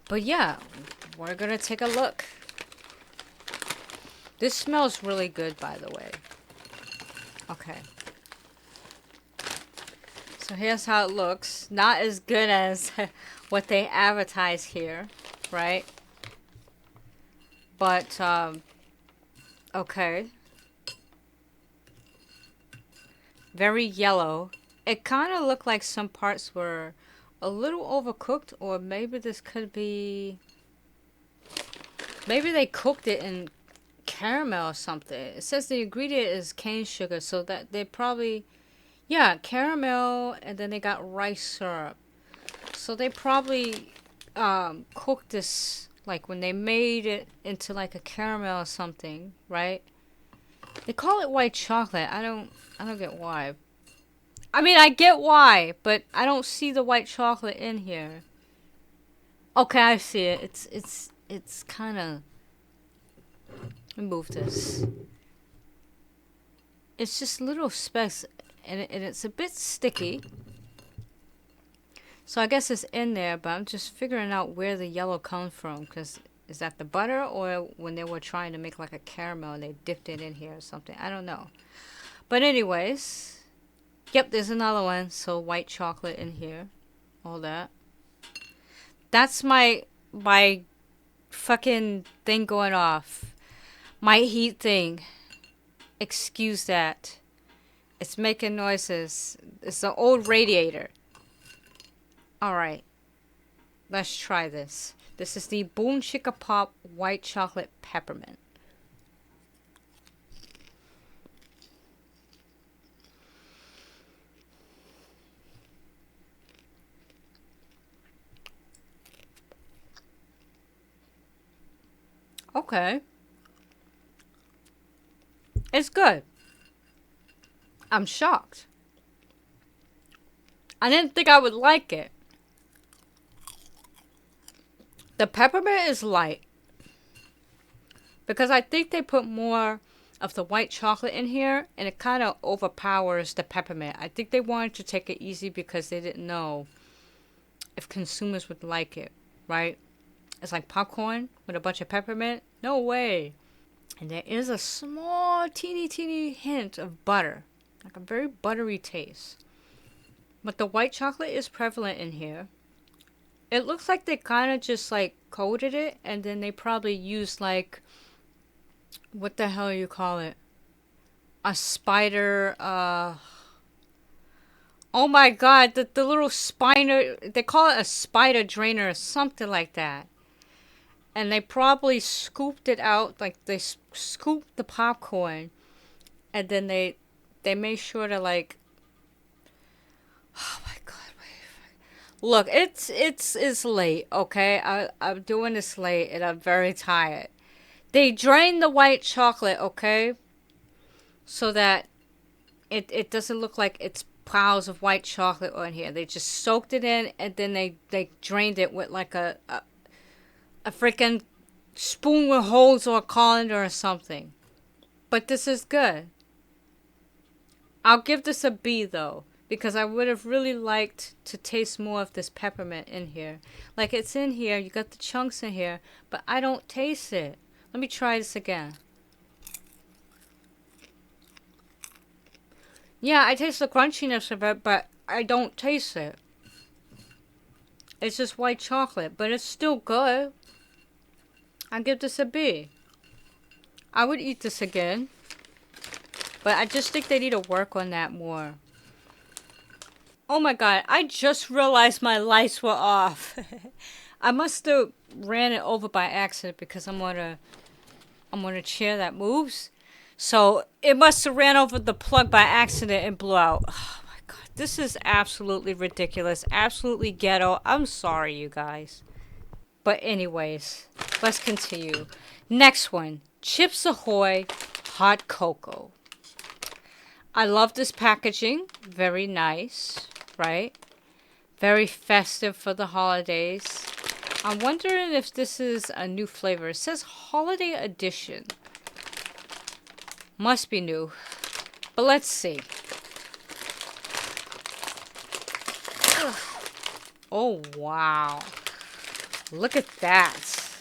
But yeah, we're gonna take a look. This smells really good, by the way. Okay. So here's how it looks. Not as good as what they advertise here, right? But, okay. Very yellow. It kind of looked like some parts were a little overcooked, or maybe this could be... Maybe they cooked it in caramel or something. It says the ingredient is cane sugar, so that they probably... Yeah, caramel, and then they got rice syrup. So they probably cooked this, like when they made it into like a caramel or something, right? They call it white chocolate. I don't get why. I mean, I get why, but I don't see the white chocolate in here. Okay, I see it. It's kind of... Let me move this. It's just little specks, and it's a bit sticky. So I guess it's in there, but I'm just figuring out where the yellow comes from. Because is that the butter, or when they were trying to make like a caramel and they dipped it in here or something? I don't know. But anyways, yep, there's another one. So white chocolate in here, all that. That's my fucking thing going off. My heat thing. Excuse that. It's making noises. It's an old radiator. Alright. Let's try this. This is the Boom Chicka Pop White Chocolate Peppermint. Okay. It's good. I'm shocked. I didn't think I would like it. The peppermint is light. Because I think they put more of the white chocolate in here, and it kind of overpowers the peppermint. I think they wanted to take it easy because they didn't know if consumers would like it, right? It's like popcorn with a bunch of peppermint. No way. And there is a small, teeny hint of butter. Like a very buttery taste. But the white chocolate is prevalent in here. It looks like they kind of just like coated it, and then they probably used like, what the hell you call it? A spider, oh my god, the little spider, they call it a spider drainer or something like that. And they probably scooped it out, like they scooped the popcorn, and then they made sure to like, oh my god, wait. Look, it's late, okay? I'm doing this late and I'm very tired. They drained the white chocolate, okay? So that It doesn't look like it's piles of white chocolate on here. They just soaked it in and then they drained it with like a freaking spoon with holes or a colander or something. But this is good. I'll give this a B though, because I would have really liked to taste more of this peppermint in here. Like it's in here, you got the chunks in here, but I don't taste it. Let me try this again. Yeah, I taste the crunchiness of it, but I don't taste it. It's just white chocolate, but it's still good. I give this a B. I would eat this again. But I just think they need to work on that more. Oh my god, I just realized my lights were off. I must have ran it over by accident because I'm on a chair that moves. So it must have ran over the plug by accident and blew out. Oh my god, this is absolutely ridiculous. Absolutely ghetto. I'm sorry, you guys. But anyways, let's continue. Next one, Chips Ahoy Hot Cocoa. I love this packaging. Very nice, right? Very festive for the holidays. I'm wondering if this is a new flavor. It says Holiday Edition. Must be new. But let's see. Oh, wow. Look at that.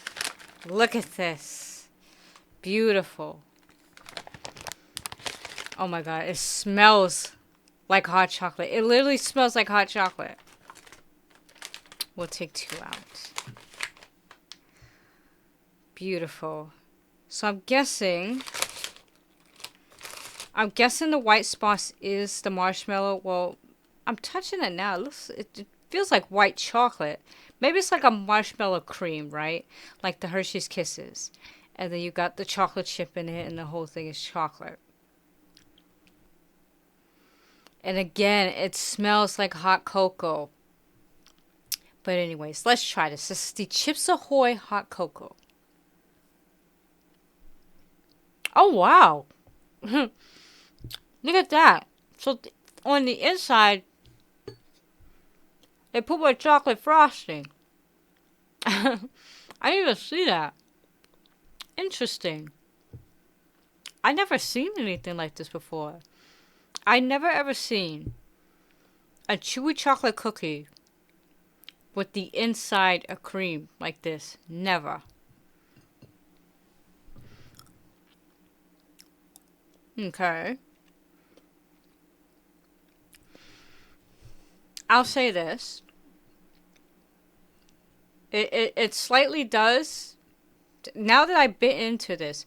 Look at this. Beautiful. Oh my god, it smells like hot chocolate. It literally smells like hot chocolate. We'll take 2 out. Beautiful. So I'm guessing the white spot is the marshmallow. Well, I'm touching it now. It feels like white chocolate. Maybe it's like a marshmallow cream, right? Like the Hershey's Kisses. And then you got the chocolate chip in it and the whole thing is chocolate. And again, it smells like hot cocoa. But anyways, let's try this. This is the Chips Ahoy Hot Cocoa. Oh, wow. Look at that. So on the inside, they put my chocolate frosting. I didn't even see that. Interesting. I never seen anything like this before. I never ever seen a chewy chocolate cookie with the inside a cream like this. Never. Okay. I'll say this. It slightly does. Now that I bit into this,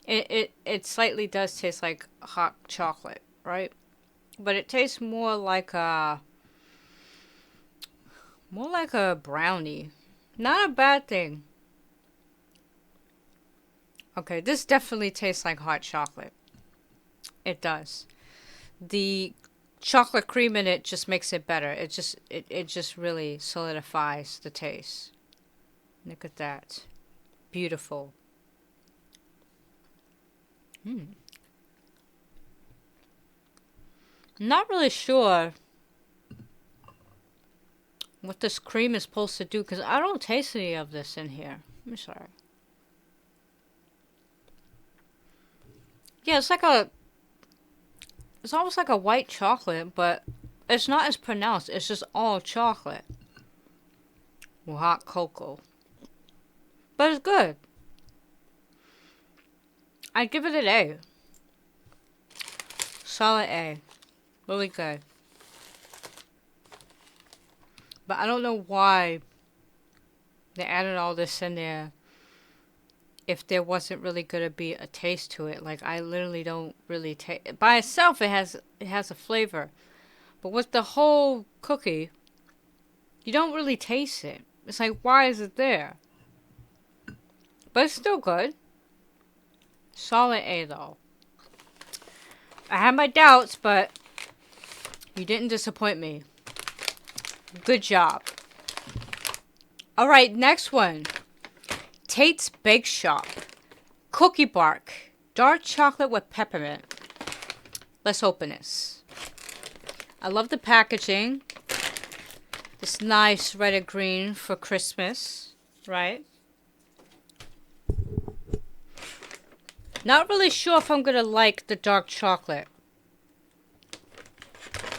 it slightly does taste like hot chocolate, right? But it tastes more like a brownie. Not a bad thing. Okay, this definitely tastes like hot chocolate. It does. The chocolate cream in it just makes it better. It just really solidifies the taste. Look at that. Beautiful. Not really sure what this cream is supposed to do because I don't taste any of this in here. I'm sorry. Yeah, it's almost like a white chocolate, but it's not as pronounced. It's just all chocolate with hot cocoa. But it's good. I'd give it an A. Solid A. Really good. But I don't know why they added all this in there if there wasn't really going to be a taste to it. Like, I literally don't really taste... By itself, it has a flavor. But with the whole cookie, you don't really taste it. It's like, why is it there? But it's still good. Solid A, though. I had my doubts, but you didn't disappoint me. Good job. Alright, next one. Tate's Bakeshop. Cookie Bark. Dark chocolate with peppermint. Let's open this. I love the packaging. It's nice red and green for Christmas, right? Not really sure if I'm going to like the dark chocolate.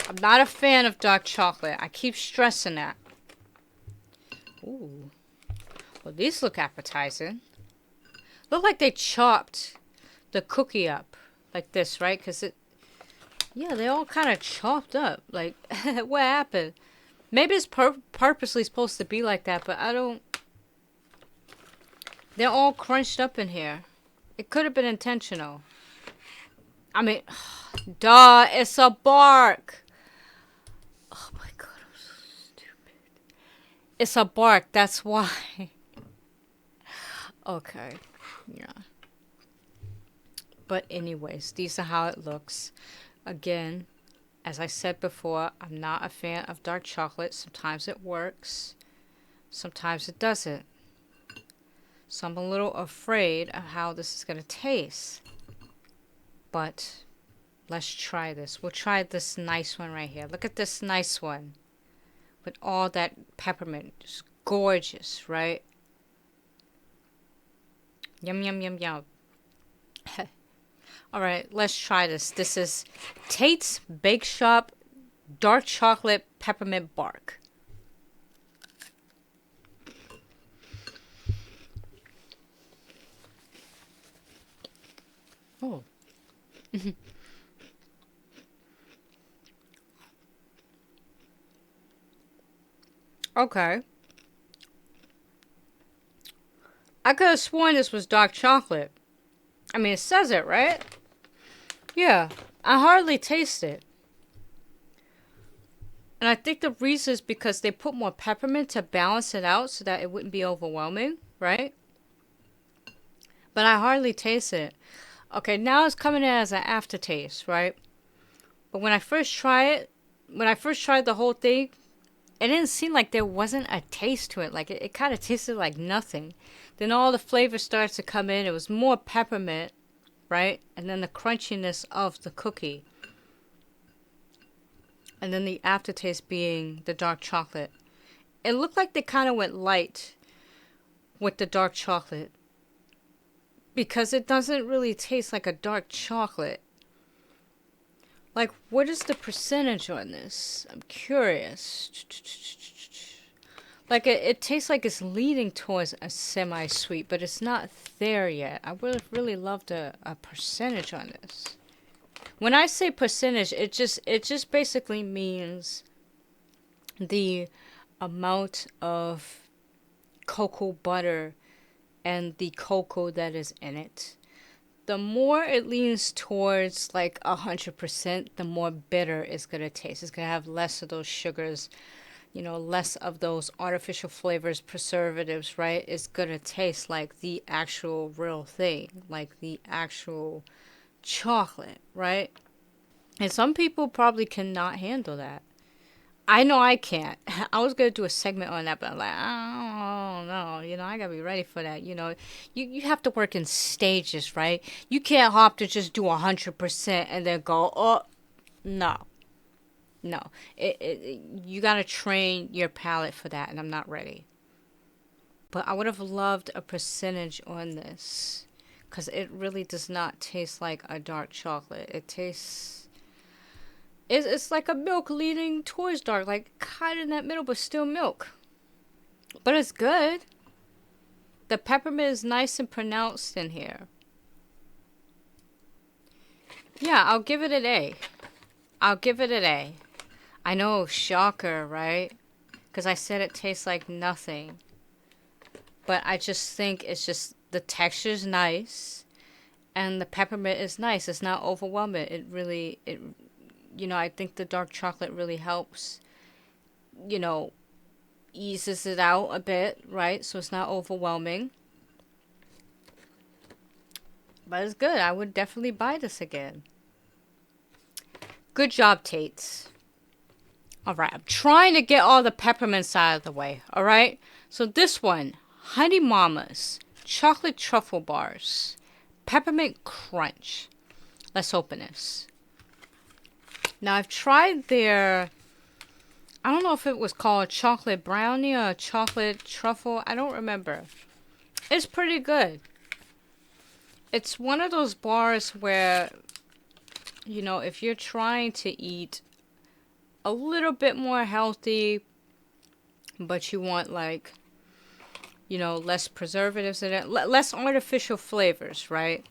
I'm not a fan of dark chocolate. I keep stressing that. Ooh. Well, these look appetizing. Look like they chopped the cookie up like this, right? Because it... Yeah, they all kind of chopped up. Like, what happened? Maybe it's purposely supposed to be like that, but I don't... They're all crunched up in here. It could have been intentional. I mean, duh, it's a bark. Oh my god, I'm so stupid. It's a bark, that's why. Okay, yeah. But anyways, these are how it looks. Again, as I said before, I'm not a fan of dark chocolate. Sometimes it works. Sometimes it doesn't. So I'm a little afraid of how this is going to taste. But let's try this. We'll try this nice one right here. Look at this nice one. With all that peppermint. It's gorgeous, right? Yum, yum, yum, yum. Alright, let's try this. This is Tate's Bakeshop Dark Chocolate Peppermint Bark. Oh. Okay. I could have sworn this was dark chocolate. I mean, it says it, right? Yeah. I hardly taste it. And I think the reason is because they put more peppermint to balance it out so that it wouldn't be overwhelming, right? But I hardly taste it. Okay, now it's coming in as an aftertaste, right? But when I first tried the whole thing, it didn't seem like there wasn't a taste to it. Like, it kind of tasted like nothing. Then all the flavor starts to come in. It was more peppermint, right? And then the crunchiness of the cookie. And then the aftertaste being the dark chocolate. It looked like they kind of went light with the dark chocolate. Because it doesn't really taste like a dark chocolate. Like, what is the percentage on this? I'm curious. Like, it tastes like it's leaning towards a semi-sweet, but it's not there yet. I would have really loved a percentage on this. When I say percentage, it just basically means the amount of cocoa butter and the cocoa that is in it. The more it leans towards like 100%, the more bitter it's going to taste. It's going to have less of those sugars, you know, less of those artificial flavors, preservatives, right? It's going to taste like the actual real thing, like the actual chocolate, right? And some people probably cannot handle that. I know I can't. I was going to do a segment on that, but I'm like, I don't know. You know, I got to be ready for that. You know, you have to work in stages, right? You can't hop to just do 100% and then go, oh, no. No. You got to train your palate for that, and I'm not ready. But I would have loved a percentage on this because it really does not taste like a dark chocolate. It tastes... It's like a milk leaning towards dark, like kind of in that middle, but still milk. But it's good. The peppermint is nice and pronounced in here. Yeah, I'll give it an A. I'll give it an A. I know, shocker, right? Because I said it tastes like nothing. But I just think it's just, the texture's nice. And the peppermint is nice. It's not overwhelming. You know, I think the dark chocolate really helps, you know, eases it out a bit, right? So it's not overwhelming. But it's good. I would definitely buy this again. Good job, Tates. Alright, I'm trying to get all the peppermints out of the way, alright? So this one, Honey Mama's Chocolate Truffle Bars. Peppermint Crunch. Let's open this. Now, I've tried their, I don't know if it was called chocolate brownie or chocolate truffle. I don't remember. It's pretty good. It's one of those bars where, you know, if you're trying to eat a little bit more healthy, but you want like, you know, less preservatives in it, less artificial flavors, right?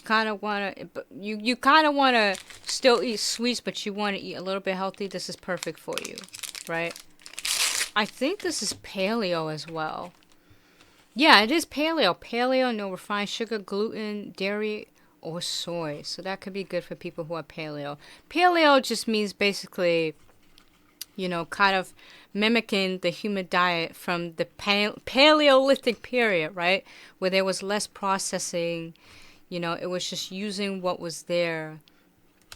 Kind of want to, you kind of want to still eat sweets, but you want to eat a little bit healthy. This is perfect for you, right? I think this is paleo as well. Yeah, it is paleo. Paleo, no refined sugar, gluten, dairy, or soy. So that could be good for people who are paleo. Paleo just means basically, you know, kind of mimicking the human diet from the Paleolithic period, right? Where there was less processing. You know, it was just using what was there.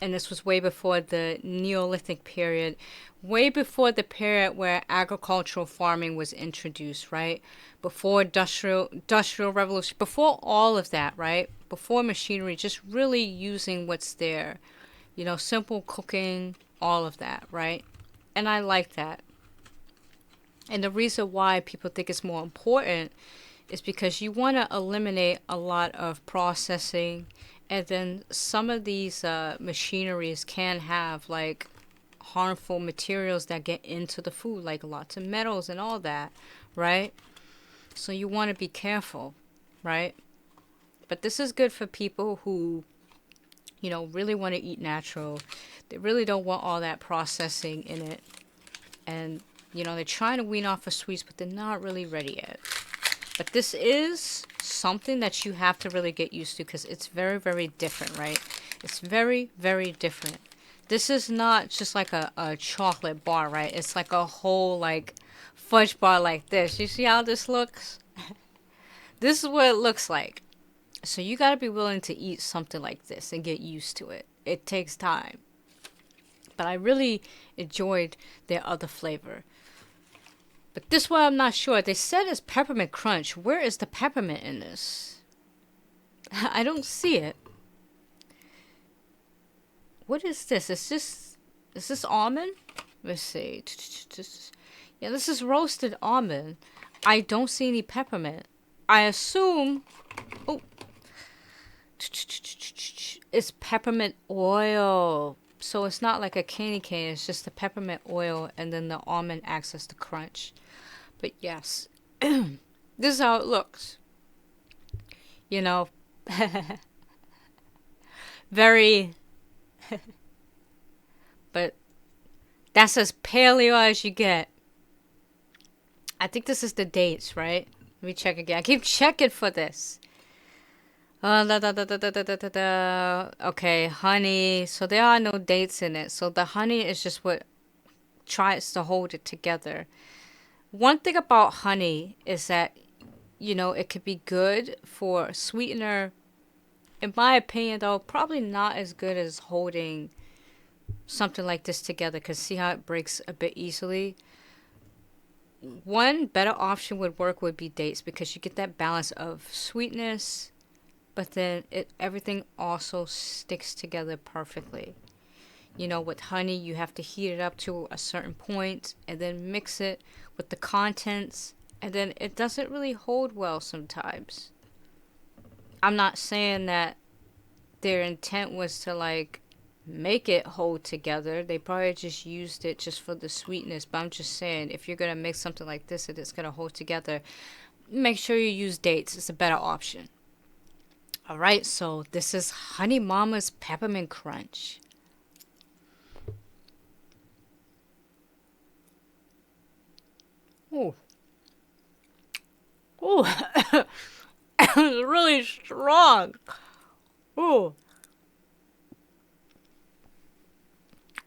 And this was way before the Neolithic period. Way before the period where agricultural farming was introduced, right? Before industrial revolution. Before all of that, right? Before machinery. Just really using what's there. You know, simple cooking. All of that, right? And I like that. And the reason why people think it's more important is because you want to eliminate a lot of processing, and then some of these machineries can have like harmful materials that get into the food, like lots of metals and all that, right? So you want to be careful, right? But this is good for people who, you know, really want to eat natural. They really don't want all that processing in it. And, you know, they're trying to wean off of sweets, but they're not really ready yet. But this is something that you have to really get used to because it's very, very different, right? It's very, very different. This is not just like a chocolate bar, right? It's like a whole, like, fudge bar like this. You see how this looks? This is what it looks like. So you got to be willing to eat something like this and get used to it. It takes time. But I really enjoyed their other flavor. But this one I'm not sure. They said it's peppermint crunch. Where is the peppermint in this? I don't see it. What is this? Is this almond? Let's see. Yeah, this is roasted almond. I don't see any peppermint. I assume... Oh. It's peppermint oil. So it's not like a candy cane. It's just the peppermint oil, and then the almond acts as the crunch. But yes, this is how it looks. You know, very, but that's as paleo as you get. I think this is the dates, right? Let me check again. I keep checking for this. Okay, honey. So there are no dates in it. So the honey is just what tries to hold it together. One thing about honey is that, you know, it could be good for sweetener. In my opinion, though, probably not as good as holding something like this together. Because see how it breaks a bit easily? One better option would be dates because you get that balance of sweetness, but then everything also sticks together perfectly. You know, with honey, you have to heat it up to a certain point and then mix it with the contents, and then it doesn't really hold well sometimes. I'm not saying that their intent was to like make it hold together. They probably just used it just for the sweetness, but I'm just saying if you're going to make something like this and it's going to hold together, make sure you use dates. It's a better option. Alright, so this is Honey Mama's Peppermint Crunch. Ooh. Ooh. It's really strong. Ooh.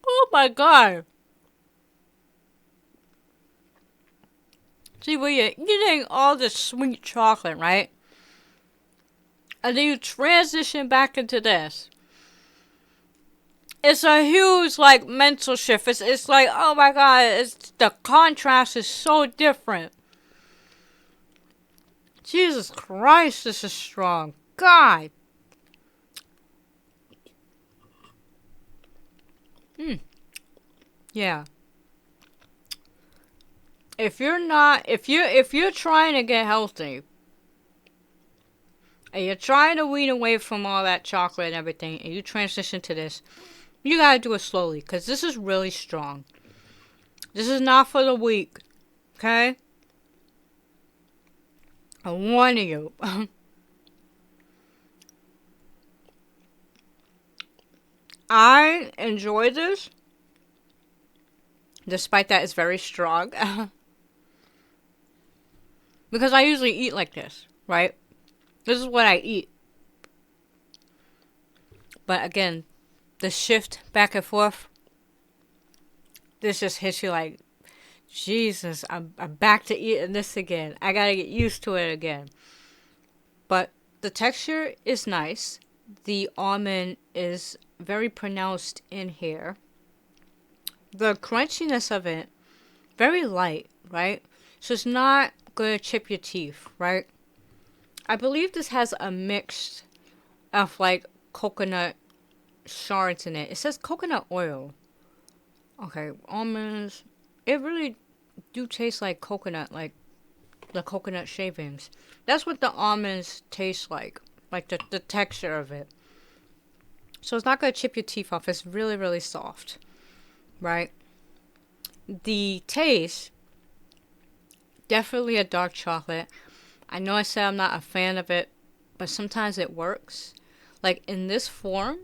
Oh my god. See, when you're eating all this sweet chocolate, right? And then you transition back into this. It's a huge, like, mental shift. It's like, oh my god, the contrast is so different. Jesus Christ, this is strong. God. Yeah. If you're trying to get healthy and you're trying to wean away from all that chocolate and everything, and you transition to this, you gotta do it slowly, because this is really strong. This is not for the weak, okay? I'm warning you. I enjoy this, despite that it's very strong. Because I usually eat like this, right? This is what I eat. But again, the shift back and forth, this just hits you like, Jesus, I'm back to eating this again. I gotta get used to it again. But the texture is nice. The almond is very pronounced in here. The crunchiness of it, very light, right? So it's not gonna chip your teeth, right? I believe this has a mix of like coconut shards in it. It says coconut oil. Okay, almonds. It really do taste like coconut, like the coconut shavings. That's what the almonds taste like the texture of it. So it's not going to chip your teeth off. It's really, really soft, right? The taste, definitely a dark chocolate. I know I said I'm not a fan of it, but sometimes it works. Like in this form,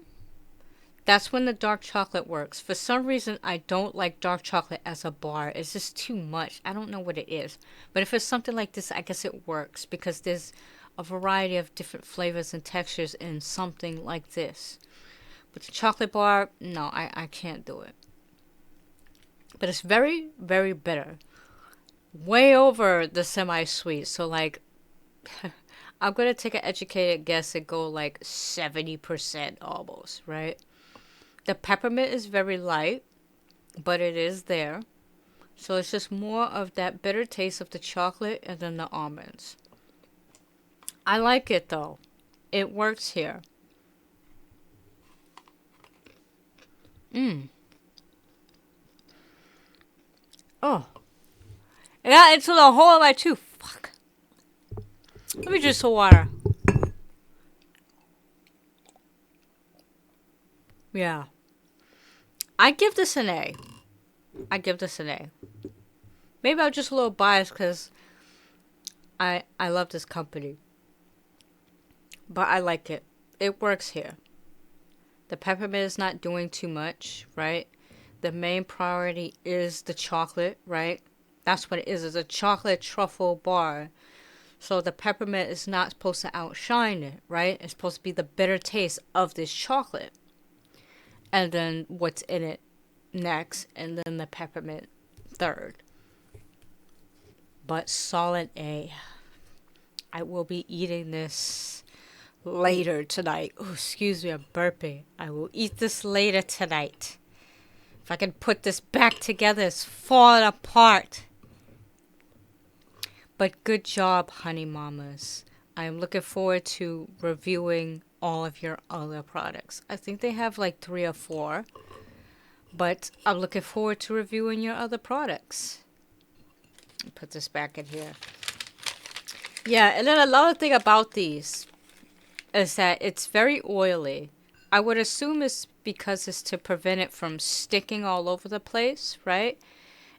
that's when the dark chocolate works. For some reason, I don't like dark chocolate as a bar. It's just too much. I don't know what it is. But if it's something like this, I guess it works because there's a variety of different flavors and textures in something like this. But the chocolate bar, no, I can't do it. But it's very, very bitter. Way over the semi-sweet. So like, I'm going to take an educated guess and go like 70% almost, right? The peppermint is very light, but it is there. So it's just more of that bitter taste of the chocolate and then the almonds. I like it though. It works here. Oh. It got into the hole of my tooth. Fuck. Let me drink some water. Yeah. I give this an A. Maybe I'm just a little biased because I love this company. But I like it. It works here. The peppermint is not doing too much, right? The main priority is the chocolate, right? That's what it is. It's a chocolate truffle bar. So the peppermint is not supposed to outshine it, right? It's supposed to be the bitter taste of this chocolate. And then what's in it next, and then the peppermint third. But solid A. I will be eating this later tonight. Oh, excuse me, I'm burping. I will eat this later tonight. If I can put this back together, it's falling apart. But good job, honey mamas. I am looking forward to reviewing all of your other products. I think they have like 3 or 4. But I'm looking forward to reviewing your other products. Put this back in here. Yeah, and then another thing about these is that it's very oily. I would assume it's because it's to prevent it from sticking all over the place, right?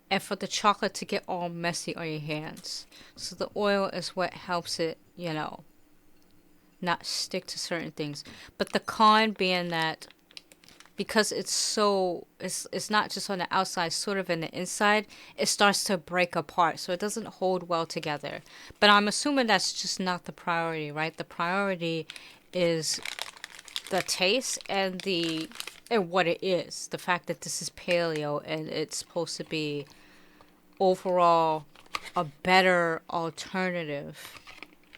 And for the chocolate to get all messy on your hands. So the oil is what helps it, not stick to certain things. But the con being that because it's not just on the outside, sort of in the inside, it starts to break apart. So it doesn't hold well together. But I'm assuming that's just not the priority, right? The priority is the taste and what it is. The fact that this is paleo and it's supposed to be overall a better alternative,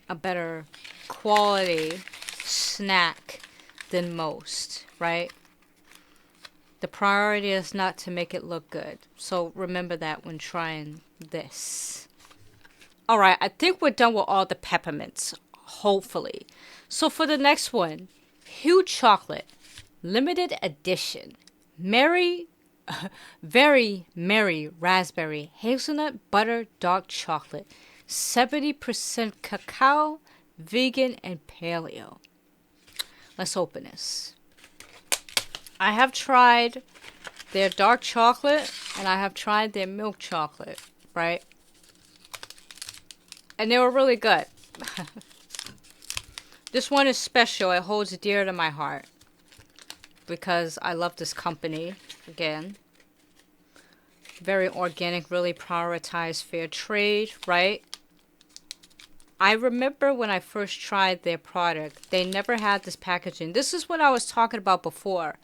a better quality snack than most, right? The priority is not to make it look good. So remember that when trying this. Alright, I think we're done with all the peppermints. Hopefully. So for the next one, huge chocolate, limited edition, Merry Very Merry Raspberry Hazelnut Butter Dark Chocolate. 70% cacao, vegan, and paleo. Let's open this. I have tried their dark chocolate and I have tried their milk chocolate, right? And they were really good. This one is special. It holds dear to my heart because I love this company. Again, very organic, really prioritize fair trade, right? I remember when I first tried their product, they never had this packaging. This is what I was talking about before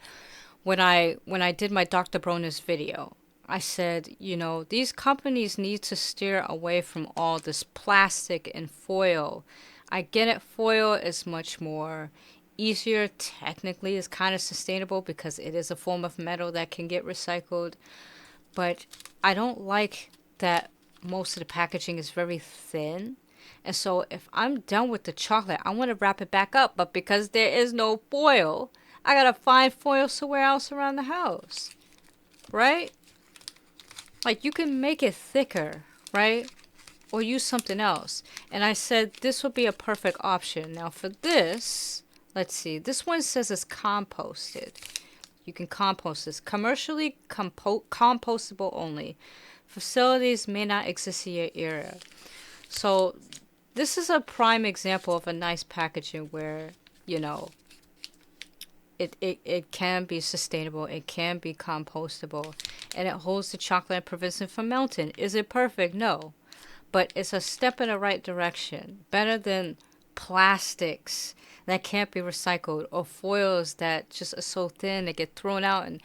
when I did my Dr. Bronner's video. I said, you know, these companies need to steer away from all this plastic and foil. I get it, foil is much more easier. Technically, it's kind of sustainable because it is a form of metal that can get recycled. But I don't like that most of the packaging is very thin. And so if I'm done with the chocolate, I want to wrap it back up. But because there is no foil, I got to find foil somewhere else around the house. Right? Like you can make it thicker, right? Or use something else. And I said this would be a perfect option. Now for this, let's see. This one says it's composted. You can compost this. Commercially compostable only. Facilities may not exist in your area. So this is a prime example of a nice packaging where, you know, it can be sustainable. It can be compostable. And it holds the chocolate and prevents it from melting. Is it perfect? No. But it's a step in the right direction. Better than plastics that can't be recycled or foils that just are so thin they get thrown out. And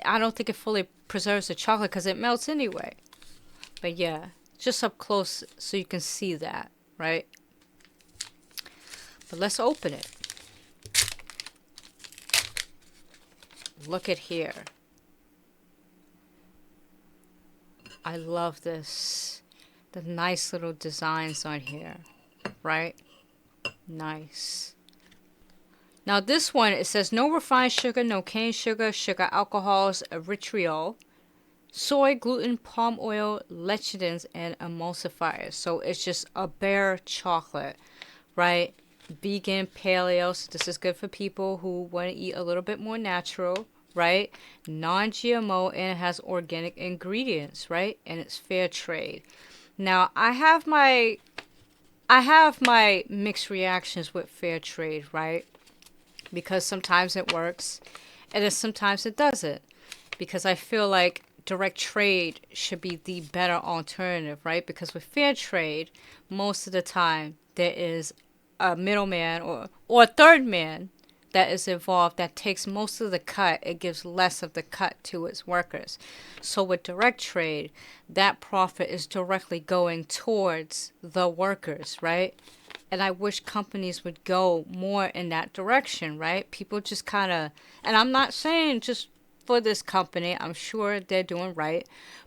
I don't think it fully preserves the chocolate because it melts anyway. But yeah, just up close so you can see that, right? But let's open it. Look at here. I love this. The nice little designs on here, right? Nice. Now this one, it says no refined sugar, no cane sugar, sugar alcohols, erythritol, soy, gluten, palm oil, lecithins, and emulsifiers. So it's just a bare chocolate, right? Vegan, paleo. So this is good for people who want to eat a little bit more natural, right? Non-GMO, and it has organic ingredients, right? And it's fair trade. Now I have my mixed reactions with fair trade, right? Because sometimes it works and then sometimes it doesn't. Because I feel like direct trade should be the better alternative, right? Because with fair trade, most of the time there is a middleman or a third man that is involved that takes most of the cut. It gives less of the cut to its workers. So with direct trade, that profit is directly going towards the workers, right? And I wish companies would go more in that direction, right? People just kind of, and I'm not saying just for this company, I'm sure they're doing right.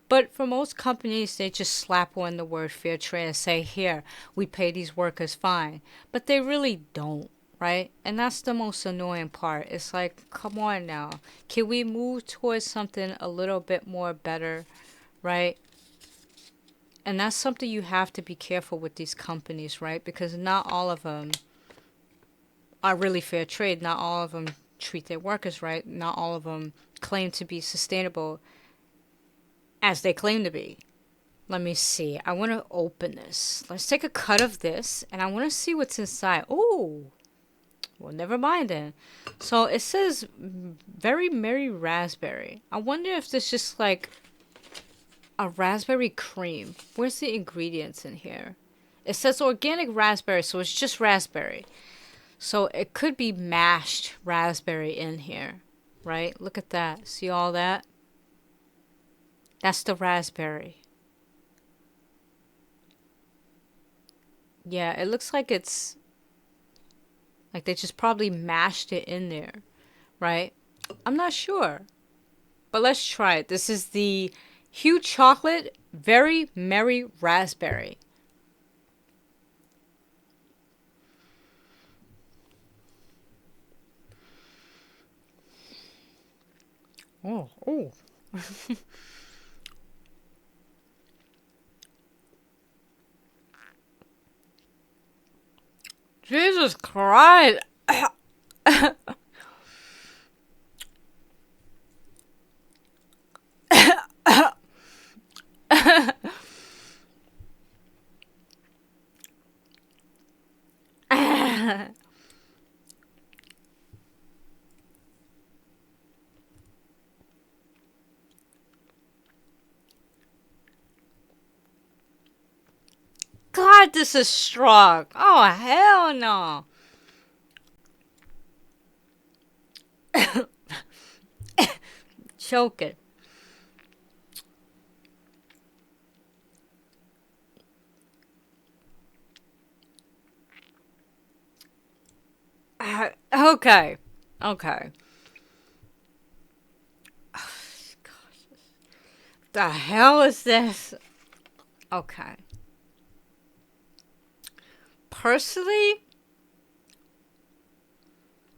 But for most companies, they just slap on the word fair trade and say, here, we pay these workers fine. But they really don't, right? And that's the most annoying part. It's like, come on now. Can we move towards something a little bit more better, right? And that's something you have to be careful with these companies, right? Because not all of them are really fair trade. Not all of them treat their workers right. Not all of them claim to be sustainable as they claim to be. Let me see. I want to open this. Let's take a cut of this, and I want to see what's inside. Oh, well, never mind then. So it says Very Merry Raspberry. I wonder if this is just like a raspberry cream. Where's the ingredients in here? It says organic raspberry, so it's just raspberry. So it could be mashed raspberry in here, right? Look at that. See all that? That's the raspberry. Yeah, it looks like it's like they just probably mashed it in there, right? I'm not sure. But let's try it. This is the Hue Chocolate Very Merry Raspberry. Oh. Jesus Christ. God, this is strong. Oh, hell no. Choke it. Okay. Okay. The hell is this? Okay. Personally,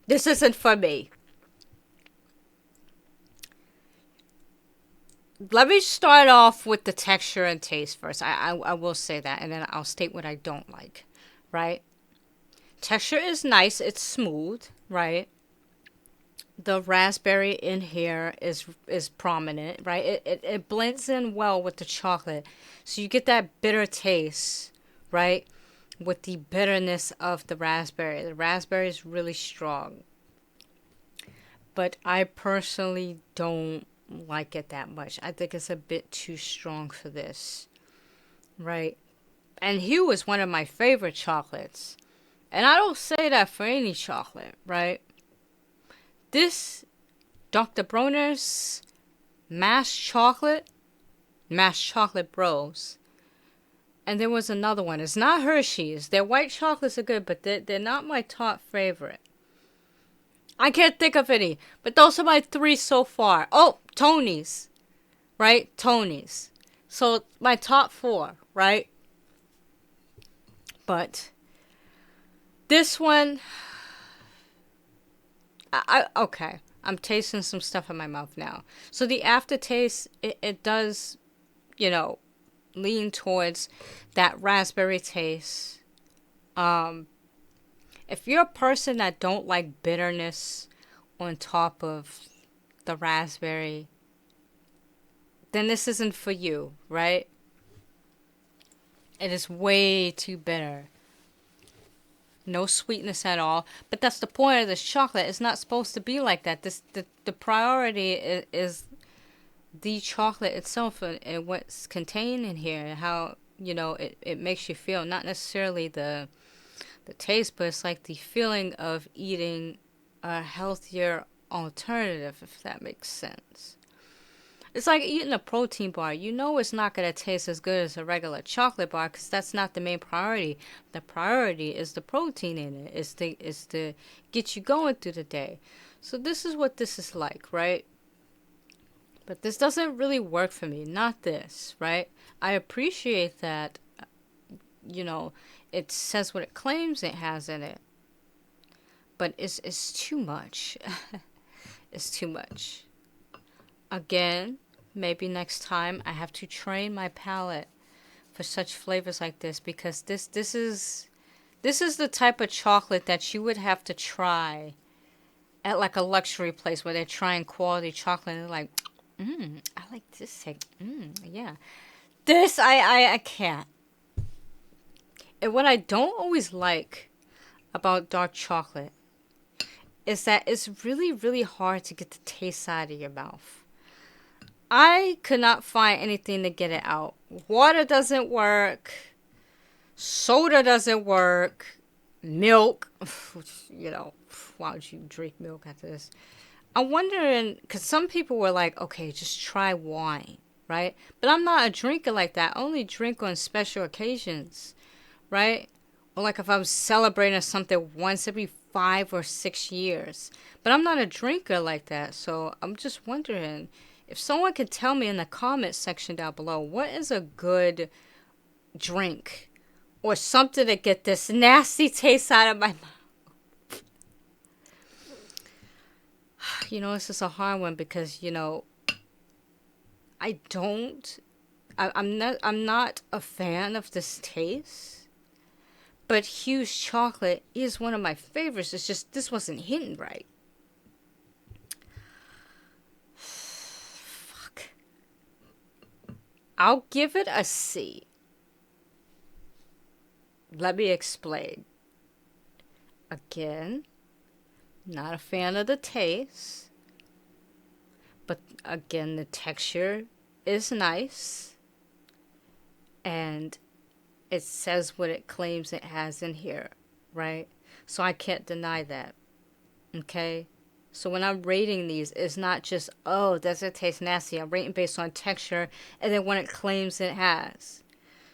this isn't for me. Let me start off with the texture and taste first. I will say that, and then I'll state what I don't like, right? Texture is nice. It's smooth, right? The raspberry in here is prominent, right? It blends in well with the chocolate. So you get that bitter taste, right? With the bitterness of the raspberry. The raspberry is really strong. But I personally don't like it that much. I think it's a bit too strong for this, right? And Hue is one of my favorite chocolates. And I don't say that for any chocolate, right? This Dr. Bronner's Mass Chocolate Bros. And there was another one. It's not Hershey's. Their white chocolates are good, but they're not my top favorite. I can't think of any, but those are my three so far. Oh, Tony's, right? Tony's. So my top four, right? But this one, okay. I'm tasting some stuff in my mouth now. So the aftertaste, it does, lean towards that raspberry taste. If you're a person that don't like bitterness on top of the raspberry, then this isn't for you, right? It is way too bitter. No sweetness at all. But that's the point of this chocolate. It's not supposed to be like that. The priority is the chocolate itself and what's contained in here and how, it makes you feel. Not necessarily the taste, but it's like the feeling of eating a healthier alternative, if that makes sense. It's like eating a protein bar. You know it's not going to taste as good as a regular chocolate bar because that's not the main priority. The priority is the protein in it. It's to get you going through the day. So this is what this is like, right? But this doesn't really work for me. Not this, right? I appreciate that, it says what it claims it has in it. But it's too much. It's too much. Again, maybe next time I have to train my palate for such flavors like this because this is the type of chocolate that you would have to try at like a luxury place where they're trying quality chocolate and they're like, I like this. Yeah. This I can't. And what I don't always like about dark chocolate is that it's really, really hard to get the taste out of your mouth. I could not find anything to get it out. Water doesn't work. Soda doesn't work. Milk. Why would you drink milk after this? I'm wondering, because some people were like, okay, just try wine, right? But I'm not a drinker like that. I only drink on special occasions, right? Or like if I'm celebrating something once every 5 or 6 years. But I'm not a drinker like that. So I'm just wondering if someone could tell me in the comment section down below, what is a good drink or something to get this nasty taste out of my mouth? This is a hard one because, I don't. I'm not a fan of this taste. But Hugh's chocolate is one of my favorites. It's just this wasn't hitting right. Fuck. I'll give it a C. Let me explain. Again, not a fan of the taste. But again, the texture is nice. And it says what it claims it has in here, right? So I can't deny that. Okay? So when I'm rating these, it's not just, oh, does it taste nasty? I'm rating based on texture and then what it claims it has.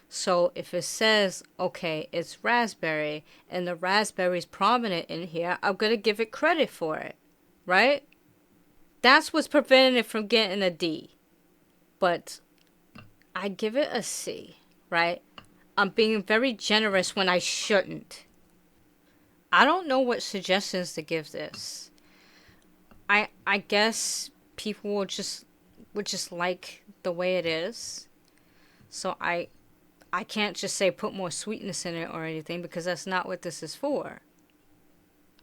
So if it says, okay, it's raspberry and the raspberry's prominent in here, I'm going to give it credit for it, right? That's what's preventing it from getting a D. But I give it a C, right? I'm being very generous when I shouldn't. I don't know what suggestions to give this. I guess people would just like the way it is. So I can't just say put more sweetness in it or anything because that's not what this is for.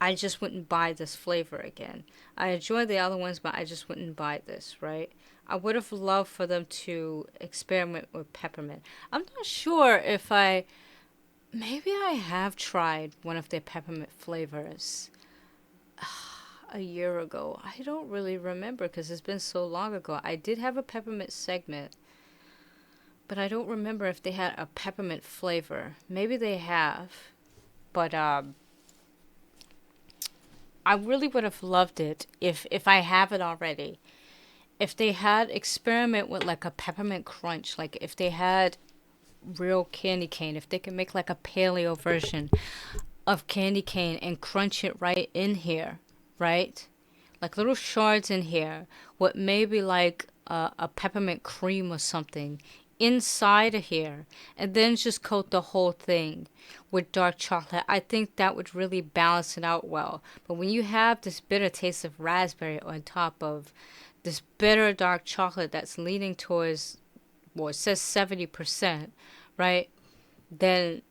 I just wouldn't buy this flavor again. I enjoy the other ones, but I just wouldn't buy this, right? I would have loved for them to experiment with peppermint. I'm not sure if maybe I have tried one of their peppermint flavors a year ago. I don't really remember because it's been so long ago. I did have a peppermint segment, but I don't remember if they had a peppermint flavor. Maybe they have, but I really would have loved it if I have it already. If they had experiment with like a peppermint crunch, like if they had real candy cane, if they can make like a paleo version of candy cane and crunch it right in here, right? Like little shards in here, what maybe like a peppermint cream or something inside of here, and then just coat the whole thing with dark chocolate. I think that would really balance it out well. But when you have this bitter taste of raspberry on top of this bitter dark chocolate that's leaning towards, well, it says 70%, right? Then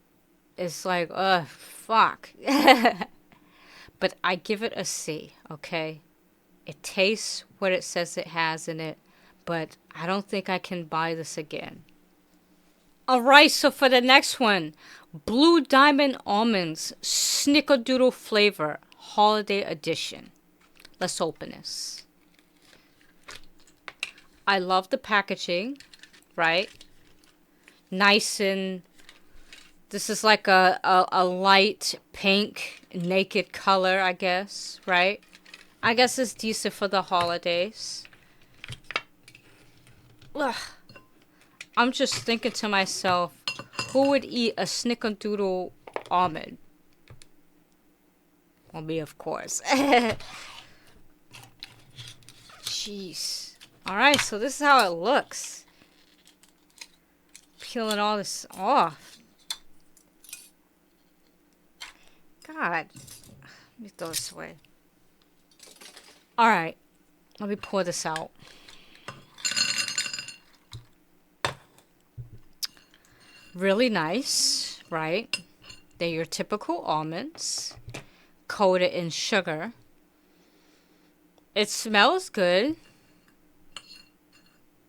it's like, fuck. But I give it a C, okay? It tastes what it says it has in it, but I don't think I can buy this again. Alright, so for the next one, Blue Diamond Almonds Snickerdoodle Flavor Holiday Edition. Let's open this. I love the packaging, right? Nice and this is like a light pink naked color, I guess, right? I guess it's decent for the holidays. Ugh. I'm just thinking to myself, who would eat a Snickerdoodle almond? Well, me, of course. Jeez. Alright, so this is how it looks. Peeling all this off. God. Let me throw this away. Alright. Let me pour this out. Really nice, right? They're your typical almonds. Coated in sugar. It smells good.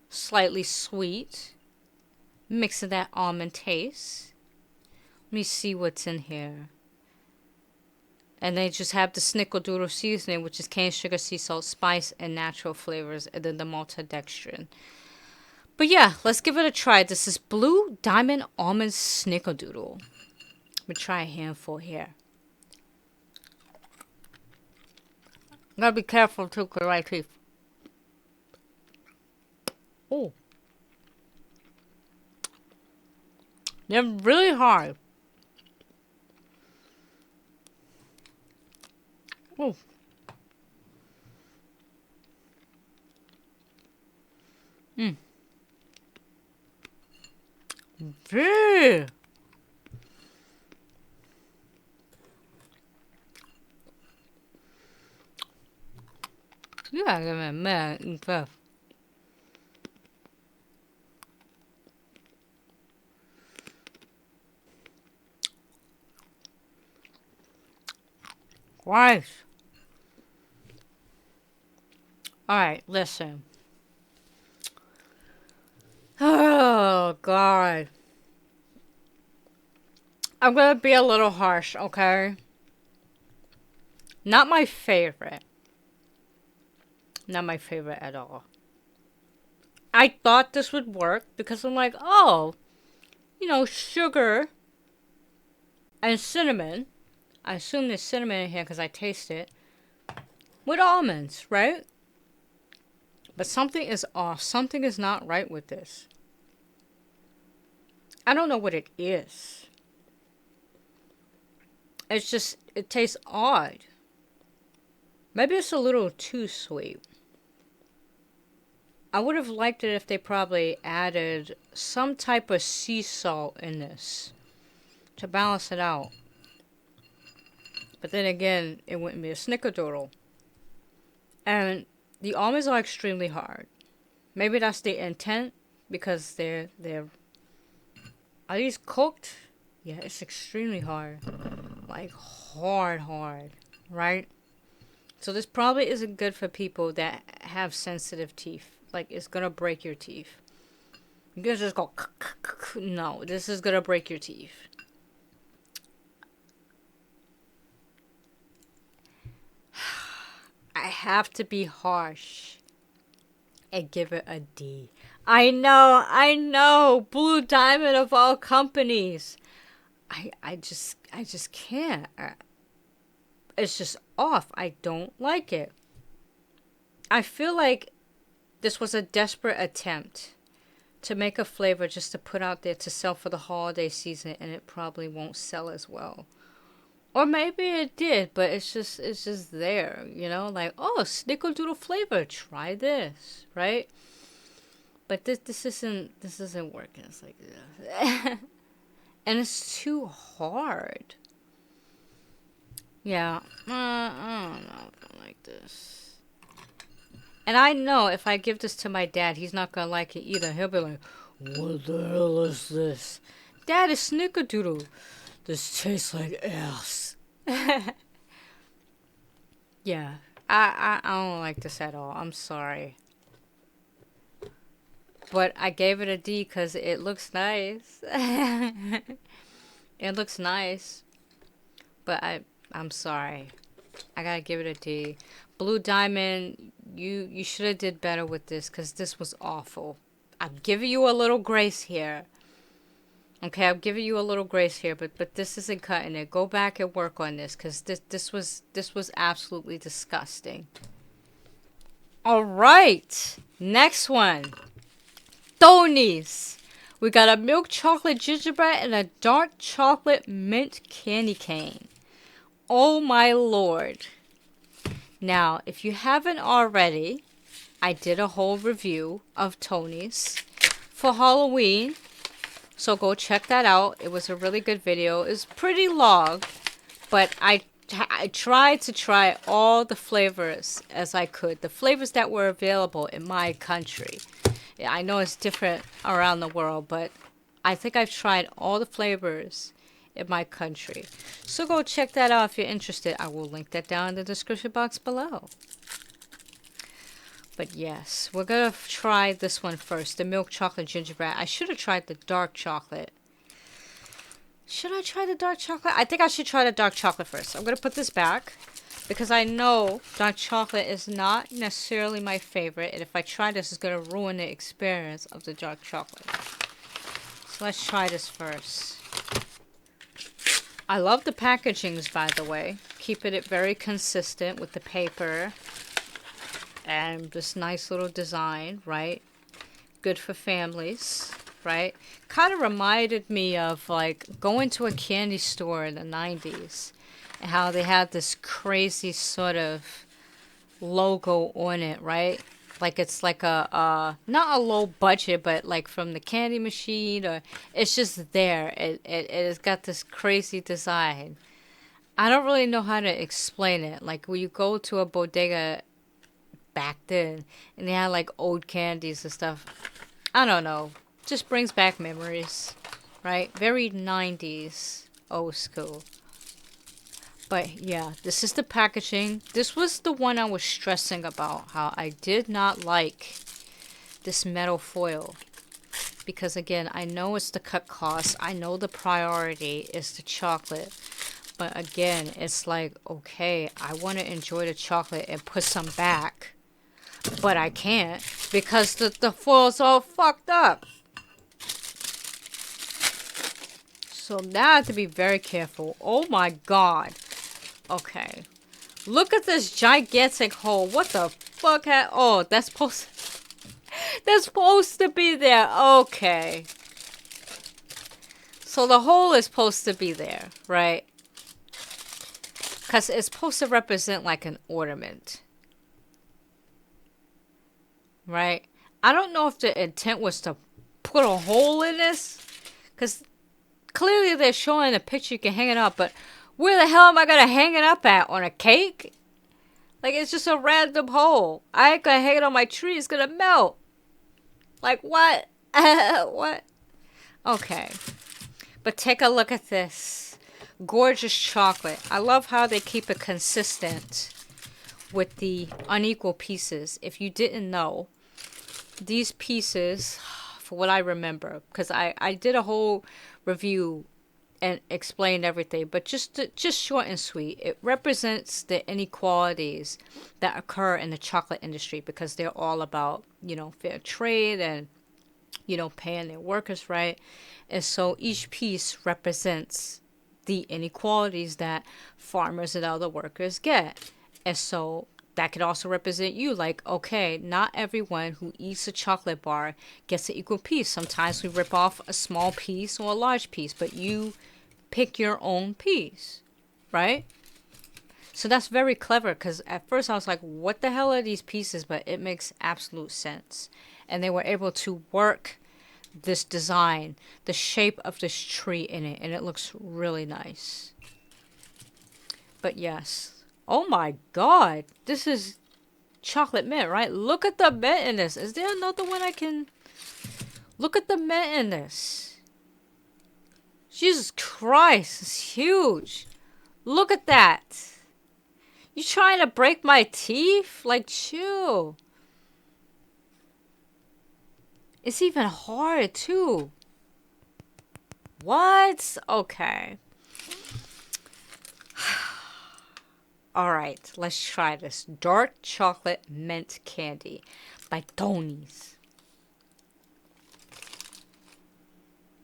Slightly sweet. Mix of that almond taste. Let me see what's in here. And they just have the Snickerdoodle seasoning, which is cane sugar, sea salt, spice, and natural flavors, and then the maltodextrin. But yeah, let's give it a try. This is Blue Diamond Almond Snickerdoodle. Let me try a handful here. Gotta be careful too, cause my teeth. Oh. They're really hard. Oh. Yeah. You gotta give me a minute and stuff. Christ. Alright, listen. Oh, God. I'm gonna be a little harsh, okay? Not my favorite. Not my favorite at all. I thought this would work because I'm like, oh, you know, sugar and cinnamon. I assume there's cinnamon in here because I taste it. With almonds, right? But something is off. Something is not right with this. I don't know what it is. It's just, it tastes odd. Maybe it's a little too sweet. I would have liked it if they probably added some type of sea salt in this to balance it out. But then again, it wouldn't be a Snickerdoodle. And the almonds are extremely hard. Maybe that's the intent because they're are these cooked? Yeah, it's extremely hard. Like hard, right? So this probably isn't good for people that have sensitive teeth. Like, it's gonna break your teeth. You guys just go, no, this is gonna break your teeth. I have to be harsh and give it a D. I know, Blue Diamond of all companies. I just can't. It's just off. I don't like it. I feel like this was a desperate attempt to make a flavor just to put out there to sell for the holiday season, and it probably won't sell as well. Or maybe it did, but it's just there, you know, like, oh, Snickerdoodle flavor, try this, right? But this isn't working. It's like, ugh. And it's too hard. Yeah, I don't know if I like this. And I know if I give this to my dad, he's not gonna like it either. He'll be like, what the hell is this? Dad, it's Snickerdoodle. This tastes like ass. Yeah, I don't like this at all. I'm sorry. But I gave it a D because it looks nice. It looks nice. But I'm sorry. I gotta give it a D. Blue Diamond, you should have did better with this because this was awful. I'm giving you a little grace here. Okay, I'm giving you a little grace here, but this isn't cutting it. Go back and work on this because this was absolutely disgusting. All right, next one. Tony's. We got a milk chocolate gingerbread and a dark chocolate mint candy cane. Oh my lord. Now, if you haven't already, I did a whole review of Tony's for Halloween. So go check that out. It was a really good video. It's pretty long, but I tried to try all the flavors as I could. The flavors that were available in my country. I know it's different around the world, but I think I've tried all the flavors in my country. So go check that out if you're interested. I will link that down in the description box below. But yes, we're going to try this one first. The milk chocolate gingerbread. I should have tried the dark chocolate. Should I try the dark chocolate? I think I should try the dark chocolate first. I'm going to put this back because I know dark chocolate is not necessarily my favorite. And if I try this, it's going to ruin the experience of the dark chocolate. So let's try this first. I love the packagings, by the way. Keeping it very consistent with the paper. And this nice little design, right? Good for families, right? Kind of reminded me of like going to a candy store in the 90s. And how they had this crazy sort of logo on it, right? Like it's like a not a low budget, but like from the candy machine, or it's just there. It has got this crazy design. I don't really know how to explain it. Like when you go to a bodega back then, and they had like old candies and stuff. I don't know. Just brings back memories, right? Very 90s, old school. But yeah, this is the packaging. This was the one I was stressing about, how I did not like this metal foil. Because again, I know it's the cut cost. I know the priority is the chocolate. But again, it's like, okay, I want to enjoy the chocolate and put some back. But I can't because the foil's all fucked up. So now I have to be very careful. Oh my god. Okay. Look at this gigantic hole. What the fuck? Oh, that's supposed to be there. Okay. So the hole is supposed to be there, right? Because it's supposed to represent like an ornament. Right? I don't know if the intent was to put a hole in this. Because clearly they're showing a picture you can hang it up. But where the hell am I going to hang it up at? On a cake? Like, it's just a random hole. I ain't going to hang it on my tree. It's going to melt. Like, what? What? Okay. But take a look at this. Gorgeous chocolate. I love how they keep it consistent with the unequal pieces. If you didn't know, these pieces, for what I remember, because I did a whole review and explained everything, but just short and sweet, it represents the inequalities that occur in the chocolate industry, because they're all about, fair trade and, paying their workers right. And so each piece represents the inequalities that farmers and other workers get. And so that could also represent you. Like, okay, not everyone who eats a chocolate bar gets an equal piece. Sometimes we rip off a small piece or a large piece, but you pick your own piece, right? So that's very clever, because at first I was like, what the hell are these pieces? But it makes absolute sense. And they were able to work this design, the shape of this tree in it, and it looks really nice. But yes. Oh my god, this is chocolate mint, right? Look at the mint in this. Is there another one I can... Look at the mint in this. Jesus Christ, it's huge. Look at that. You trying to break my teeth? Like, chill. It's even hard, too. What? Okay. Alright, let's try this. Dark chocolate mint candy by Tony's.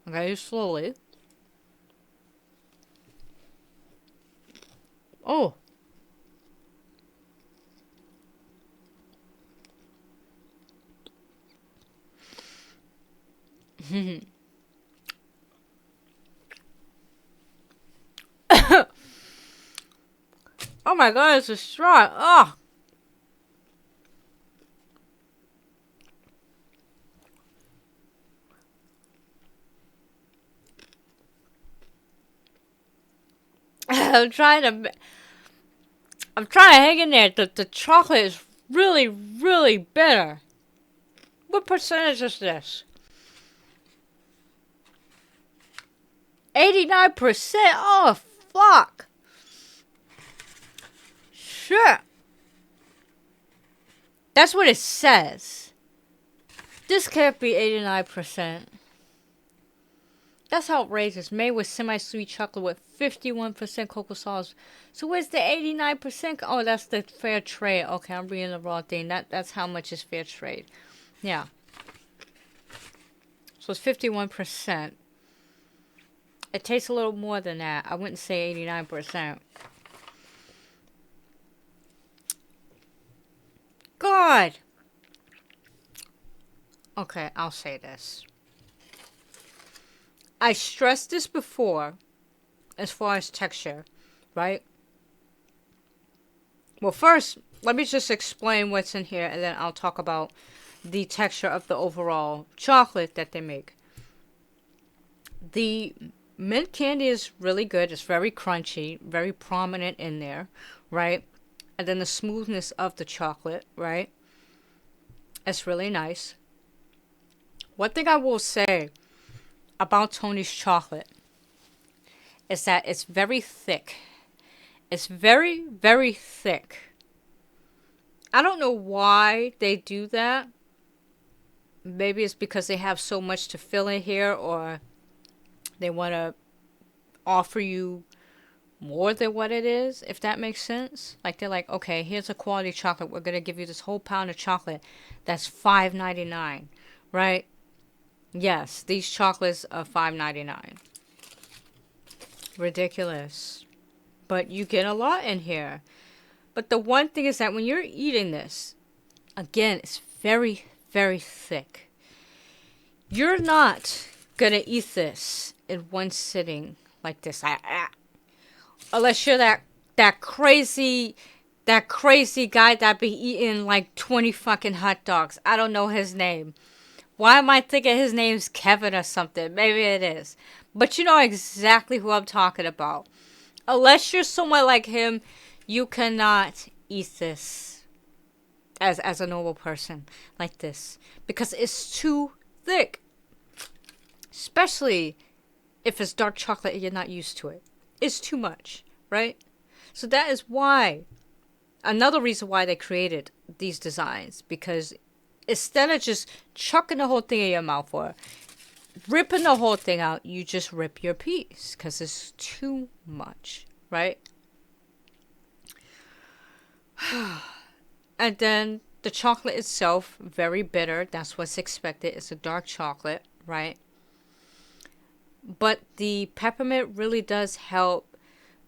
Okay, slowly. Oh. Oh my god, it's a straw. Oh. I'm trying to hang in there. The chocolate is really, really bitter. What percentage is this? 89%? Oh, fuck. Shit. That's what it says. This can't be 89%. That's outrageous. Made with semi-sweet chocolate with 51% cocoa sauce. So where's the 89%? Oh, that's the fair trade. Okay, I'm reading the wrong thing. That's how much is fair trade. Yeah. So it's 51%. It tastes a little more than that. I wouldn't say 89%. God. Okay, I'll say this. I stressed this before as far as texture, right? Well, first, let me just explain what's in here, and then I'll talk about the texture of the overall chocolate that they make. The mint candy is really good. It's very crunchy, very prominent in there, right? And then the smoothness of the chocolate, right? It's really nice. One thing I will say about Tony's chocolate is that it's very thick. It's very, very thick. I don't know why they do that. Maybe it's because they have so much to fill in here, or they want to offer you more than what it is, if that makes sense. Like, they're like, okay, here's a quality chocolate. We're going to give you this whole pound of chocolate that's $5.99, right? Yes, these chocolates are $5.99. Ridiculous. But you get a lot in here. But the one thing is that when you're eating this, again, it's very, very thick. You're not going to eat this in one sitting like this. Unless you're that crazy guy that be eating like 20 fucking hot dogs. I don't know his name. Why am I thinking his name's Kevin or something? Maybe it is. But you know exactly who I'm talking about. Unless you're someone like him, you cannot eat this as a normal person like this. Because it's too thick. Especially if it's dark chocolate and you're not used to it. It's too much, right? So that is why, another reason why they created these designs. Because instead of just chucking the whole thing in your mouth or ripping the whole thing out, you just rip your piece. Because it's too much, right? And then the chocolate itself, very bitter. That's what's expected. It's a dark chocolate, right? But the peppermint really does help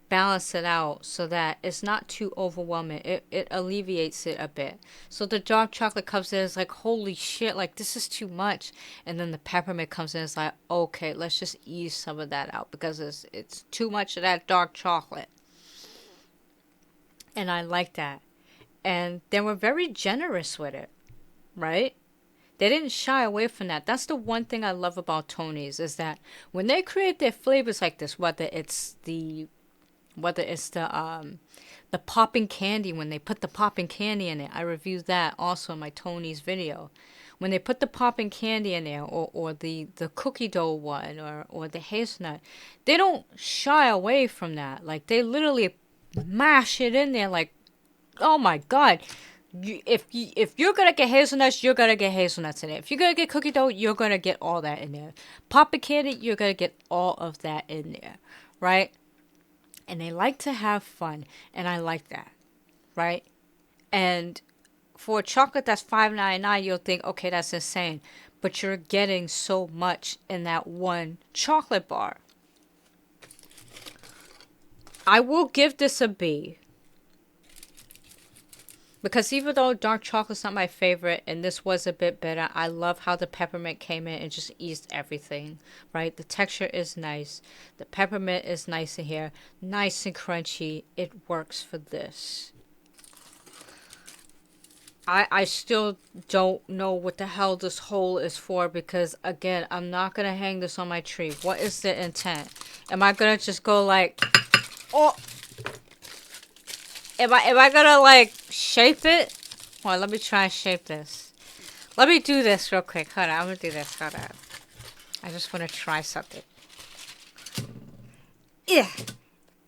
balance it out so that it's not too overwhelming. It alleviates it a bit. So the dark chocolate comes in, it's like, holy shit, like this is too much. And then the peppermint comes in, it's like, okay, let's just ease some of that out because it's too much of that dark chocolate. And I like that. And they were very generous with it, right? They didn't shy away from that. That's the one thing I love about Tony's, is that when they create their flavors like this, whether it's the popping candy, when they put the popping candy in it, I reviewed that also in my Tony's video. When they put the popping candy in there, or the cookie dough one, or the hazelnut, they don't shy away from that. Like, they literally mash it in there like, oh my god. If you're gonna get hazelnuts, you're gonna get hazelnuts in it. If you're gonna get cookie dough, you're gonna get all that in there. Popping candy, you're gonna get all of that in there, right? And they like to have fun, and I like that, right? And for a chocolate that's $5.99, you'll think, okay, that's insane. But you're getting so much in that one chocolate bar. I will give this a B. Because even though dark chocolate's not my favorite, and this was a bit bitter, I love how the peppermint came in and just eased everything, right? The texture is nice. The peppermint is nice in here. Nice and crunchy. It works for this. I still don't know what the hell this hole is for, because, again, I'm not going to hang this on my tree. What is the intent? Am I going to just go like, oh... Am I gonna, like, shape it? Well, let me try and shape this. Let me do this real quick. Hold on, I'm gonna do this. Hold on. I just want to try something. Ugh.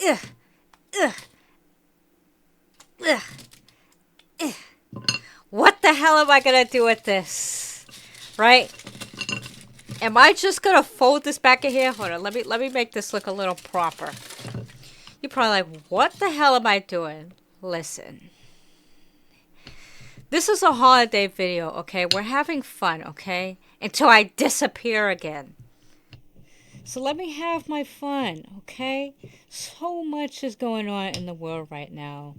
Ugh. Ugh. Ugh. Ugh. What the hell am I gonna do with this? Right? Am I just gonna fold this back in here? Hold on, let me make this look a little proper. You're probably like, what the hell am I doing? Listen. This is a holiday video, okay? We're having fun, okay? Until I disappear again. So let me have my fun, okay? So much is going on in the world right now.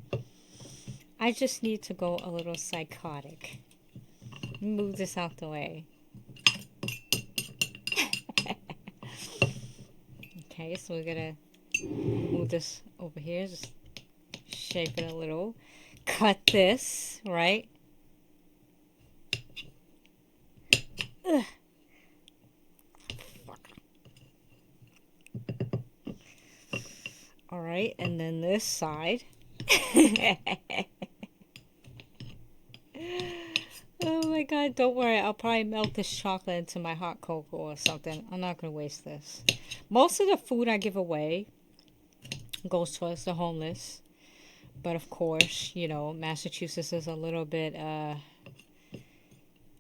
I just need to go a little psychotic. Move this out the way. Okay, so we're gonna move this over here, just shape it a little. Cut this, right? Ugh. All right, and then this side. Oh my god, don't worry. I'll probably melt this chocolate into my hot cocoa or something. I'm not going to waste this. Most of the food I give away goes towards the homeless. But of course, you know, Massachusetts is a little bit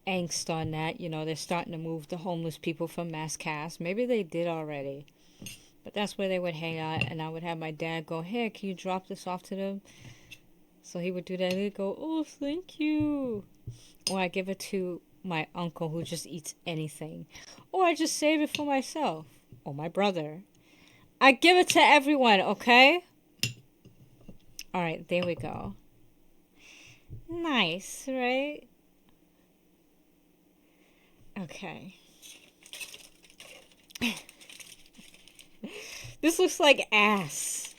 angst on that. You know, they're starting to move the homeless people from Mass Cast. Maybe they did already. But that's where they would hang out, and I would have my dad go, "Here, can you drop this off to them?" So he would do that, and he'd go, "Oh, thank you." Or I give it to my uncle who just eats anything. Or I just save it for myself. Or my brother. I give it to everyone, okay? Alright, there we go. Nice, right? Okay. This looks like ass.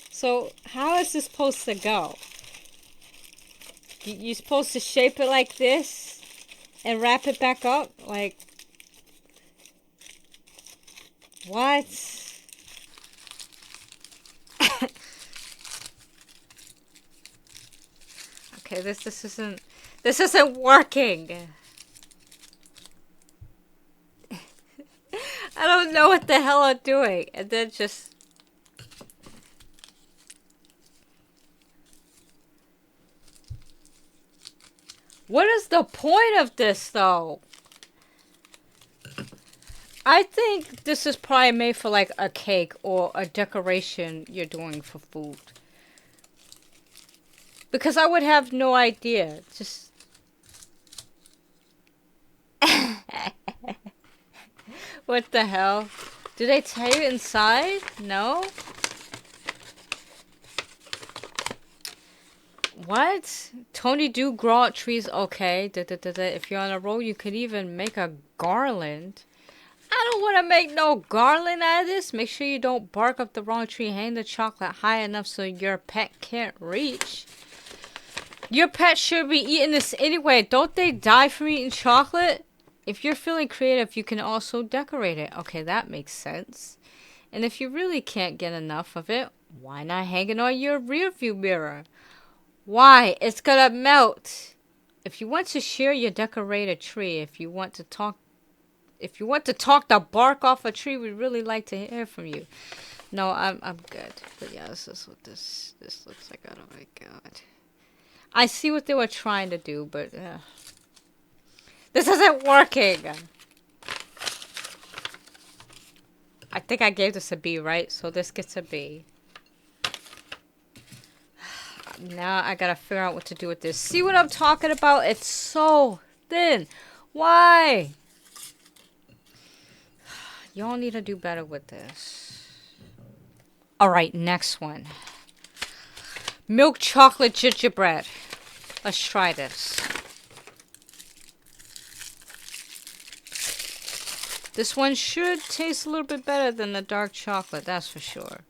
So, how is this supposed to go? You're supposed to shape it like this and wrap it back up? Like, what? Okay, this isn't working. I don't know what the hell I'm doing. And then just... What is the point of this, though? I think this is probably made for, like, a cake or a decoration you're doing for food. Because I would have no idea. Just... What the hell? Do they tell you inside? No? What? Tony do grow out trees? Okay. If you're on a roll, you could even make a garland. I don't want to make no garland out of this. Make sure you don't bark up the wrong tree. Hang the chocolate high enough so your pet can't reach. Your pet should be eating this anyway. Don't they die from eating chocolate? If you're feeling creative, you can also decorate it. Okay, that makes sense. And if you really can't get enough of it, why not hang it on your rearview mirror? Why? It's gonna melt. If you want to share your decorated tree, if you want to talk the bark off a tree, we'd really like to hear from you. No, I'm good. But yeah, this is what this looks like. Oh my god. I see what they were trying to do, but this isn't working. I think I gave this a B, right? So this gets a B. Now I gotta figure out what to do with this. See what I'm talking about? It's so thin. Why? Y'all need to do better with this. Alright, next one. Milk chocolate gingerbread. Let's try this. This one should taste a little bit better than the dark chocolate, that's for sure.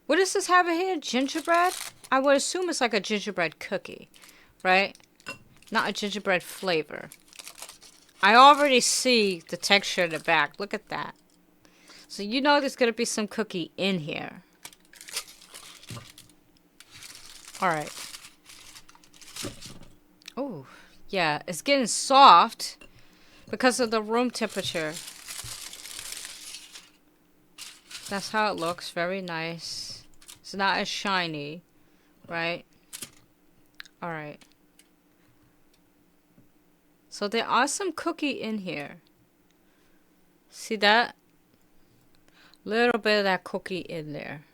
What does this have in here? Gingerbread? I would assume it's like a gingerbread cookie, right? Not a gingerbread flavor. I already see the texture in the back. Look at that. So you know there's going to be some cookie in here. Alright. Oh, yeah. It's getting soft because of the room temperature. That's how it looks. Very nice. It's not as shiny, right? Alright. So there are some cookie in here. See that? Little bit of that cookie in there.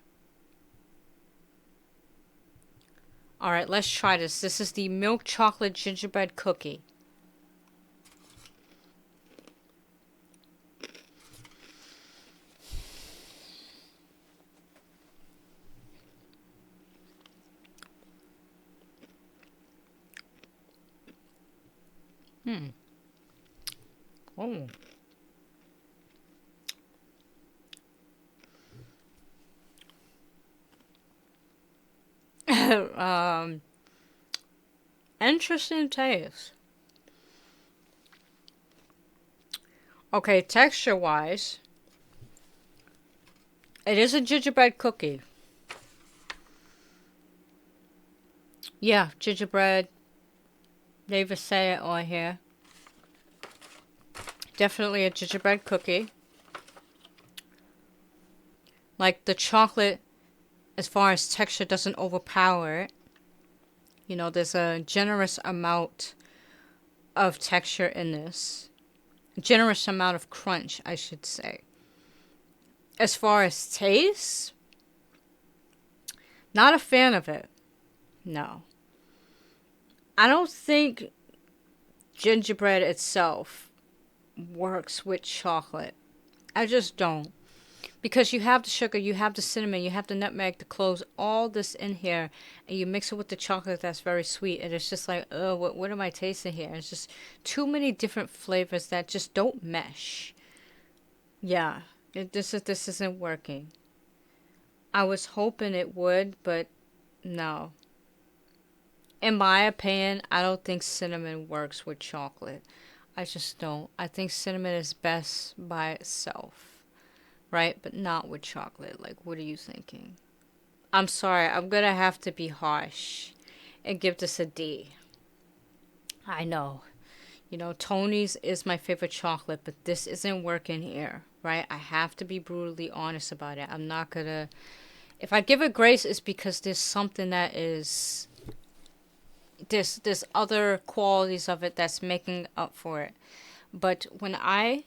Alright, let's try this. This is the milk chocolate gingerbread cookie. Oh. Interesting taste. Okay, texture-wise, it is a gingerbread cookie. Yeah, gingerbread. They even say it on here. Definitely a gingerbread cookie. Like the chocolate as far as texture doesn't overpower it. You know, there's a generous amount of texture in this. Generous amount of crunch, I should say. As far as taste, not a fan of it. No. I don't think gingerbread itself works with chocolate. I just don't. Because you have the sugar, you have the cinnamon, you have the nutmeg, the cloves, all this in here, and you mix it with the chocolate that's very sweet, and it's just like, oh, what am I tasting here? It's just too many different flavors that just don't mesh. Yeah, this isn't working. I was hoping it would, but no. In my opinion, I don't think cinnamon works with chocolate. I just don't. I think cinnamon is best by itself. Right? But not with chocolate. Like, what are you thinking? I'm sorry. I'm going to have to be harsh and give this a D. I know. You know, Tony's is my favorite chocolate, but this isn't working here. Right? I have to be brutally honest about it. I'm not going to... If I give it grace, it's because there's something that is... There's other qualities of it that's making up for it. But when I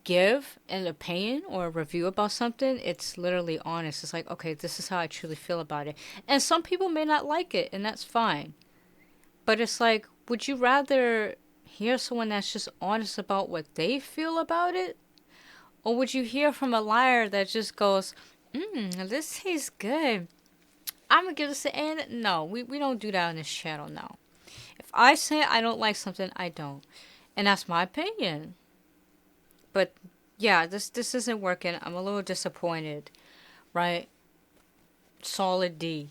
give an opinion or a review about something, it's literally honest. It's like, okay, this is how I truly feel about it. And some people may not like it, and that's fine. But it's like, would you rather hear someone that's just honest about what they feel about it? Or would you hear from a liar that just goes, this tastes good, I'm going to give this an A? No, we don't do that on this channel, no. If I say I don't like something, I don't. And that's my opinion. But yeah, this isn't working. I'm a little disappointed, right? Solid D.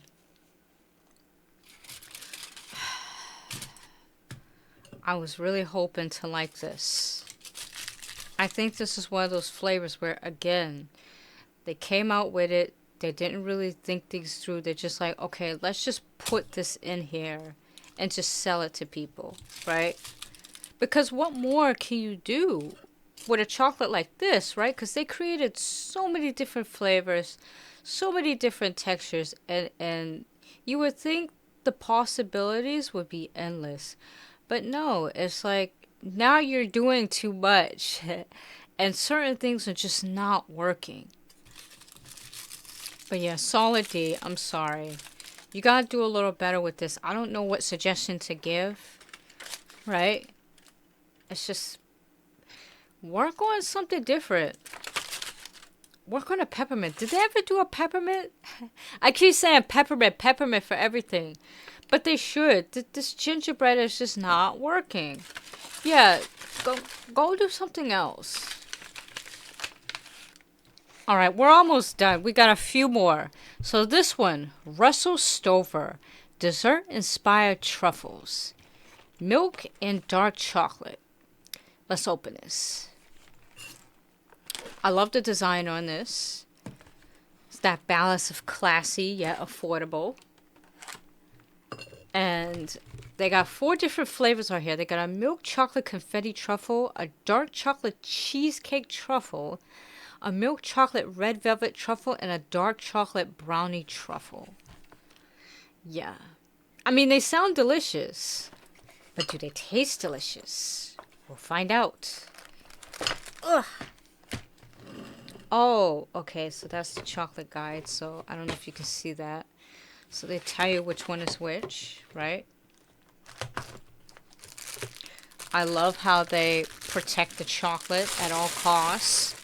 I was really hoping to like this. I think this is one of those flavors where, again, they came out with it. They didn't really think things through. They're just like, okay, let's just put this in here and just sell it to people, right? Because what more can you do with a chocolate like this, right? Because they created so many different flavors, so many different textures, and you would think the possibilities would be endless. But no, it's like now you're doing too much and certain things are just not working. But yeah, solid D. I'm sorry. You gotta do a little better with this. I don't know what suggestion to give, right? It's just work on something different. Work on a peppermint. Did they ever do a peppermint? I keep saying peppermint for everything. But they should. This gingerbread is just not working. Yeah, go do something else. Alright, we're almost done. We got a few more. So this one, Russell Stover, dessert-inspired truffles. Milk and dark chocolate. Let's open this. I love the design on this. It's that balance of classy yet affordable. And they got 4 different flavors on here. They got a milk chocolate confetti truffle, a dark chocolate cheesecake truffle, a milk chocolate red velvet truffle, and a dark chocolate brownie truffle. Yeah. I mean, they sound delicious. But do they taste delicious? We'll find out. Ugh. Oh, okay. So that's the chocolate guide. So I don't know if you can see that. So they tell you which one is which, right? I love how they protect the chocolate at all costs.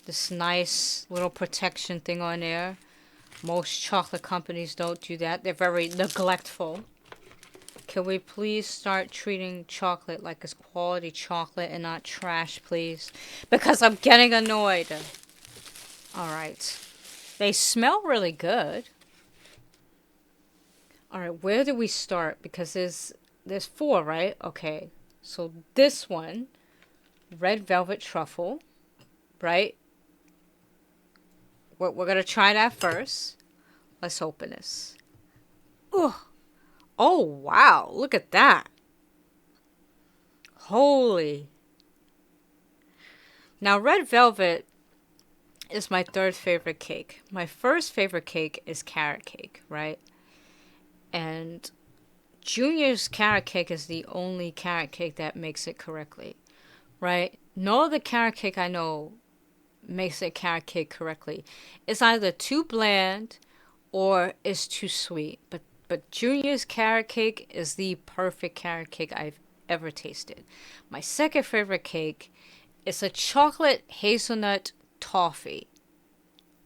This nice little protection thing on there. Most chocolate companies don't do that. They're very neglectful. Can we please start treating chocolate like it's quality chocolate and not trash, please? Because I'm getting annoyed. Alright. They smell really good. Alright, where do we start? Because there's 4, right? Okay. So this one, red velvet truffle, right? We're going to try that first. Let's open this. Ugh. Oh, wow. Look at that. Holy. Now, red velvet is my third favorite cake. My first favorite cake is carrot cake, right? And Junior's carrot cake is the only carrot cake that makes it correctly, right? No other carrot cake I know makes a carrot cake correctly. It's either too bland or it's too sweet. But Junior's carrot cake is the perfect carrot cake I've ever tasted. My second favorite cake is a chocolate hazelnut toffee.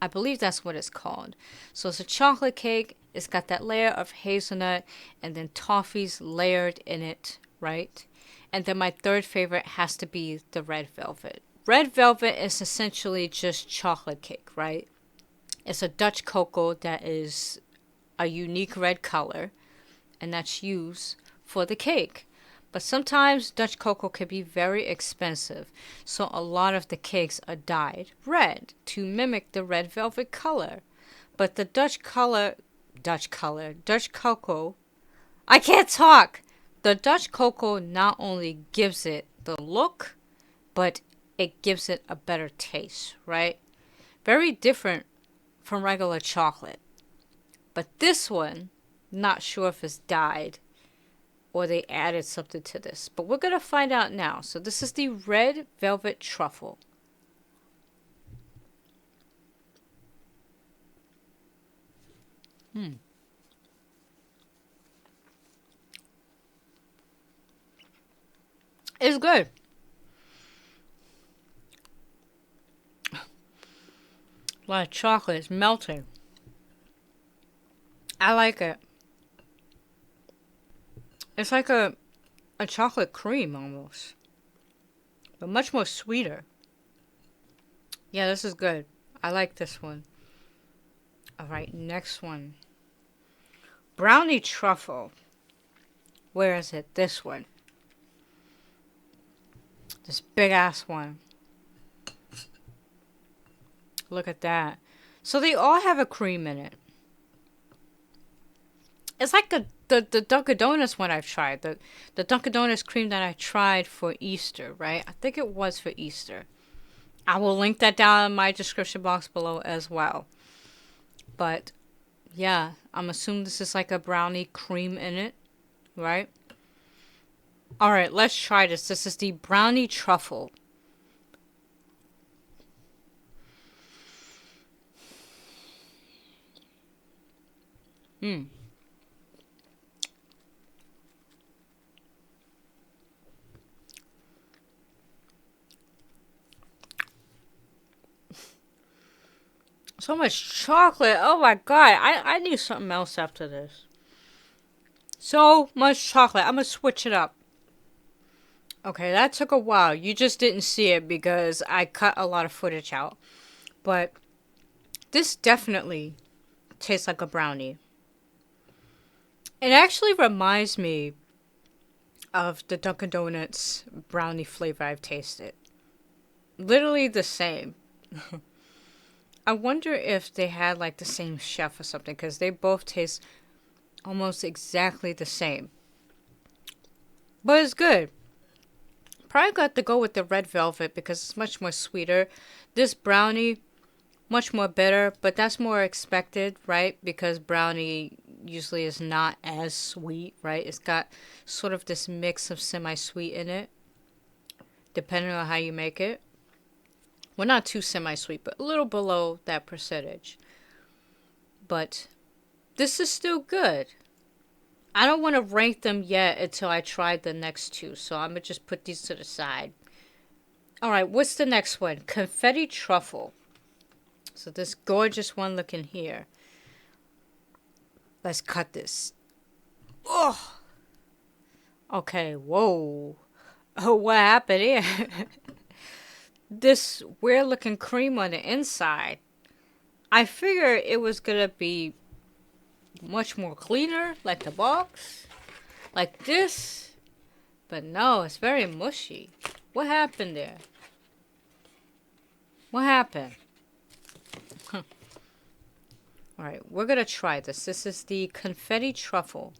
I believe that's what it's called. So it's a chocolate cake. It's got that layer of hazelnut and then toffees layered in it, right? And then my third favorite has to be the red velvet. Red velvet is essentially just chocolate cake, right? It's a Dutch cocoa that is a unique red color, and that's used for the cake. But sometimes Dutch cocoa can be very expensive, so a lot of the cakes are dyed red to mimic the red velvet color. But the Dutch cocoa, I can't talk! The Dutch cocoa not only gives it the look, but it gives it a better taste, right? Very different from regular chocolate. But this one, not sure if it's dyed or they added something to this. But we're going to find out now. So this is the red velvet truffle. It's good. A lot of chocolate. It's melting. I like it. It's like a chocolate cream almost. But much more sweeter. Yeah, this is good. I like this one. Alright, next one. Brownie truffle. Where is it? This one. This big ass one. Look at that. So they all have a cream in it. It's like the Dunkin' Donuts one I've tried. The Dunkin' Donuts cream that I tried for Easter, right? I think it was for Easter. I will link that down in my description box below as well. But yeah, I'm assuming this is like a brownie cream in it, right? Alright, let's try this. This is the brownie truffle. So much chocolate. Oh my god. I need something else after this. So much chocolate. I'm gonna switch it up. Okay, that took a while. You just didn't see it because I cut a lot of footage out. But this definitely tastes like a brownie. It actually reminds me of the Dunkin' Donuts brownie flavor I've tasted. Literally the same. I wonder if they had like the same chef or something because they both taste almost exactly the same. But it's good. Probably got to go with the red velvet because it's much more sweeter. This brownie, much more bitter, but that's more expected, right? Because brownie usually is not as sweet, right? It's got sort of this mix of semi-sweet in it, depending on how you make it. Well, not too semi-sweet, but a little below that percentage. But this is still good. I don't want to rank them yet until I try the next two, so I'm going to just put these to the side. Alright, what's the next one? Confetti truffle. So this gorgeous one looking here. Let's cut this. Oh! Okay, whoa. Oh, what happened here? This weird looking cream on the inside. I figured it was going to be much more cleaner, like the box. Like this. But no, it's very mushy. What happened there? What happened? Alright, we're gonna try this. This is the confetti truffle.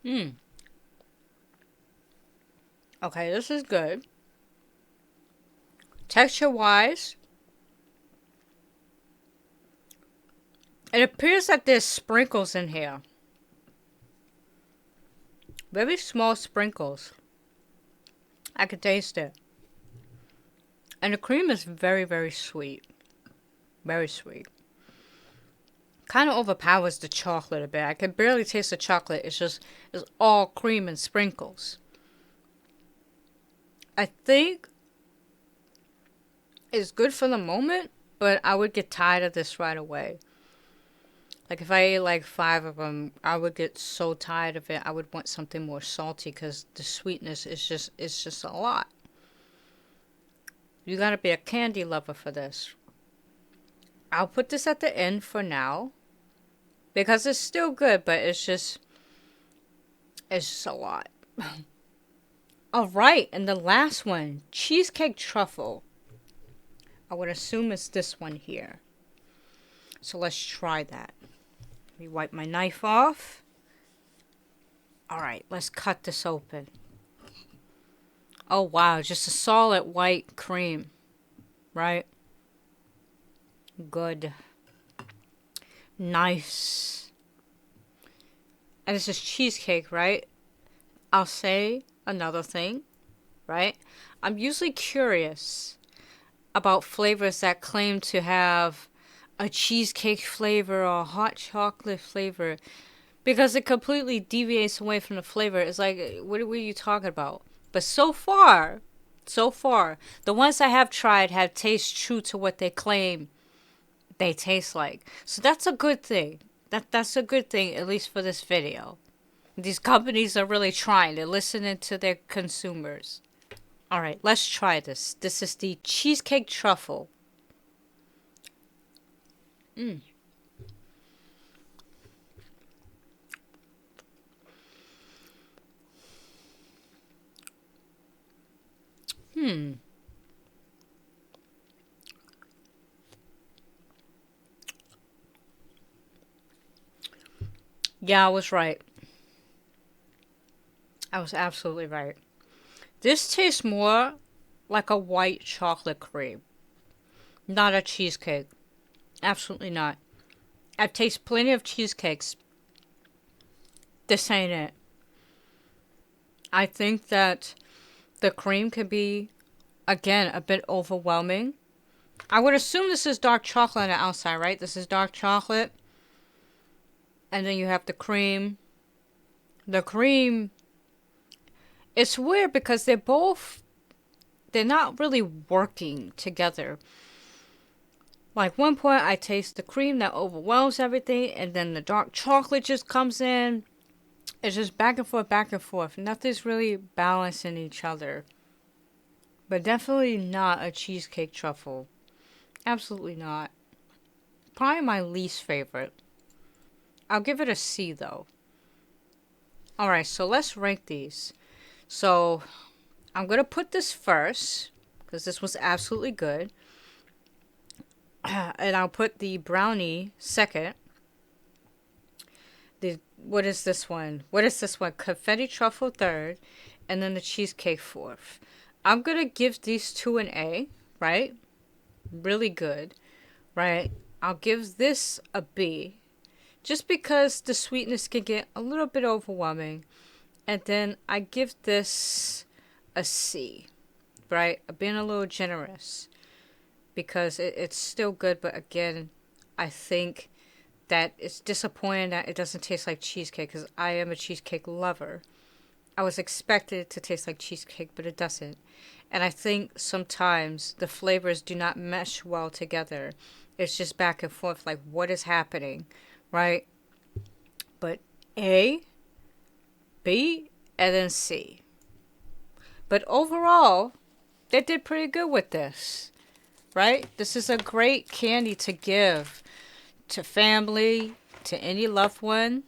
Hmm. Okay, this is good. Texture-wise, it appears that there's sprinkles in here. Very small sprinkles. I could taste it. And the cream is very, very sweet. Very sweet. Kind of overpowers the chocolate a bit. I can barely taste the chocolate. It's all cream and sprinkles. I think it's good for the moment, but I would get tired of this right away. Like if I ate like 5 of them, I would get so tired of it. I would want something more salty because the sweetness is just a lot. You gotta be a candy lover for this. I'll put this at the end for now because it's still good, but it's just a lot. All right, and the last one, cheesecake truffle. I would assume it's this one here. So let's try that. Let me wipe my knife off. All right, let's cut this open. Oh, wow, just a solid white cream, right? Good. Nice. And this is cheesecake, right? I'll say another thing, right? I'm usually curious about flavors that claim to have a cheesecake flavor or a hot chocolate flavor because it completely deviates away from the flavor. It's like, what are you talking about? But so far, the ones I have tried have tasted true to what they claim they taste like. So that's a good thing. That's a good thing, at least for this video. These companies are really trying. They're listening to their consumers. All right, let's try this. This is the cheesecake truffle. Mmm. Yeah, I was right. I was absolutely right. This tastes more like a white chocolate cream, not a cheesecake. Absolutely not. I've tasted plenty of cheesecakes. This ain't it. I think that the cream could be, again, a bit overwhelming. I would assume this is dark chocolate on the outside, right? This is dark chocolate. And then you have the cream. The cream, it's weird because they're not really working together. Like one point I taste the cream that overwhelms everything, and then the dark chocolate just comes in. It's just back and forth, back and forth. Nothing's really balancing each other. But definitely not a cheesecake truffle. Absolutely not. Probably my least favorite. I'll give it a C though. Alright, so let's rank these. So I'm going to put this first because this was absolutely good. And I'll put the brownie second. What is this one? Confetti truffle third. And then the cheesecake fourth. I'm going to give these two an A, right? Really good, right? I'll give this a B. Just because the sweetness can get a little bit overwhelming. And then I give this a C, right? I'm being a little generous. Because it's still good, but again, I think that it's disappointing that it doesn't taste like cheesecake because I am a cheesecake lover. I was expecting it to taste like cheesecake, but it doesn't. And I think sometimes the flavors do not mesh well together. It's just back and forth, like what is happening, right? But A, B, and then C. But overall, they did pretty good with this. Right? This is a great candy to give to family, to any loved one.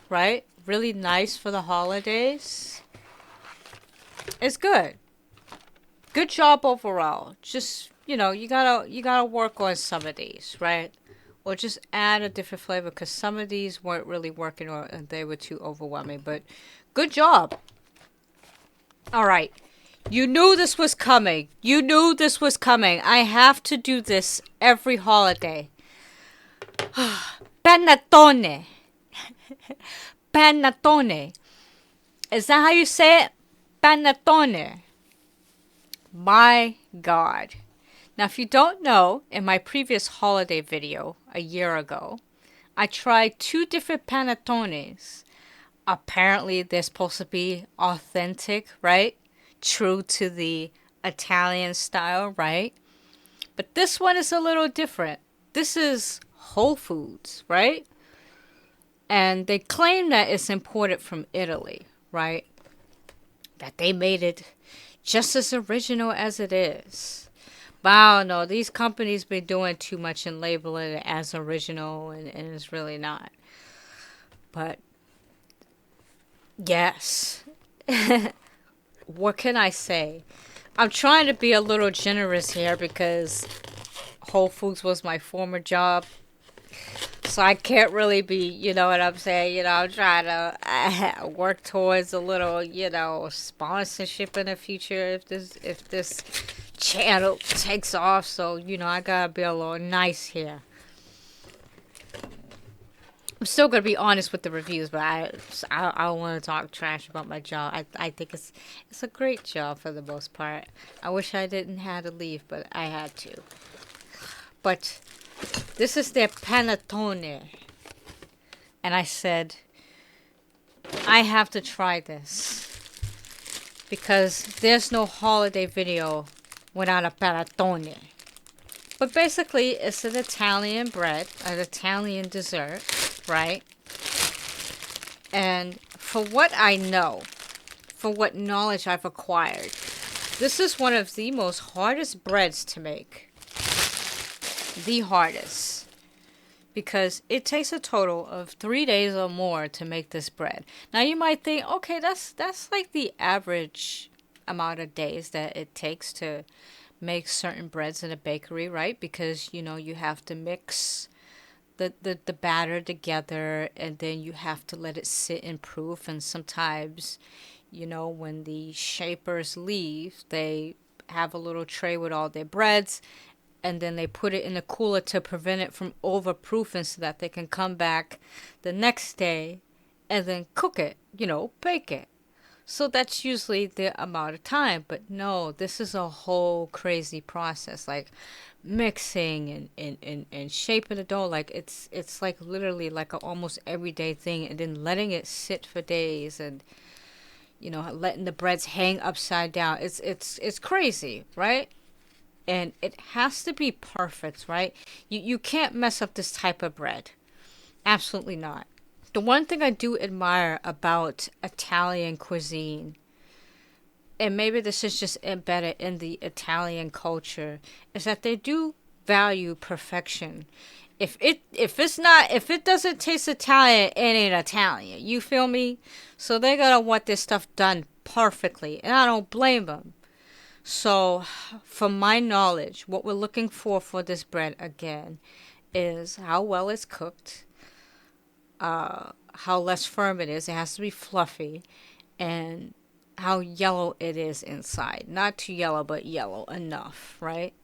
Right? Really nice for the holidays. It's good. Good job overall. Just, you gotta work on some of these, right? or just add a different flavor because some of these weren't really working or they were too overwhelming. But good job. All right. You knew this was coming. You knew this was coming. I have to do this every holiday. Panettone. Panettone. Is that how you say it? Panettone. My God. Now, if you don't know, in my previous holiday video a year ago, I tried 2 different panettones. Apparently, they're supposed to be authentic, right? True to the Italian style, right? But this one is a little different. This is Whole Foods, right? And they claim that it's imported from Italy, right? That they made it just as original as it is. But I don't know. These companies been doing too much and labeling it as original, and it's really not. But yes. What can I say? I'm trying to be a little generous here because Whole Foods was my former job. So I can't really be, you know what I'm saying? You know, I'm trying to work towards a little, you know, sponsorship in the future if this channel takes off. So, you know, I gotta be a little nice here. I'm still gonna be honest with the reviews, but I don't want to talk trash about my job. I think it's a great job for the most part. I wish I didn't have to leave, but I had to. But this is their panettone, and I said I have to try this because there's no holiday video without a panettone. But basically, it's an Italian bread, an Italian dessert, right? And for what I know, for what knowledge I've acquired, this is one of the most hardest breads to make. The hardest. Because it takes a total of 3 days or more to make this bread. Now you might think, okay, that's like the average amount of days that it takes to make certain breads in a bakery, right? Because, you know, you have to mix the batter together, and then you have to let it sit in proof. And sometimes, you know, when the shapers leave, they have a little tray with all their breads, and then they put it in the cooler to prevent it from overproofing so that they can come back the next day and then cook it, you know, bake it. So that's usually the amount of time. But no, this is a whole crazy process, like mixing and shaping the dough. Like it's like literally like an almost everyday thing, and then letting it sit for days, and you know, letting the breads hang upside down. It's crazy, right? And it has to be perfect, right? You can't mess up this type of bread. Absolutely not. The one thing I do admire about Italian cuisine, and maybe this is just embedded in the Italian culture, is that they do value perfection. If it doesn't taste Italian, it ain't Italian. You feel me? So they gotta want this stuff done perfectly, and I don't blame them. So, from my knowledge, what we're looking for this bread again is how well it's cooked, how less firm it is. It has to be fluffy, and how yellow it is inside. Not too yellow, but yellow enough, right?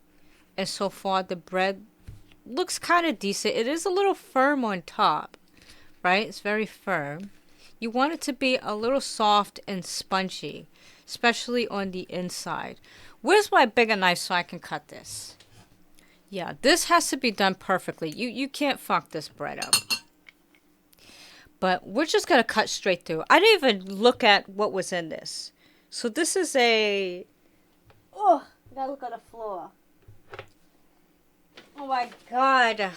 And so far, the bread looks kind of decent. It is a little firm on top, right? It's very firm. You want it to be a little soft and spongy, especially on the inside. Where's my bigger knife so I can cut this? Yeah, this has to be done perfectly. You can't fuck this bread up. But we're just going to cut straight through. I didn't even look at what was in this. So this is a... Oh, I gotta look at the floor. Oh my God.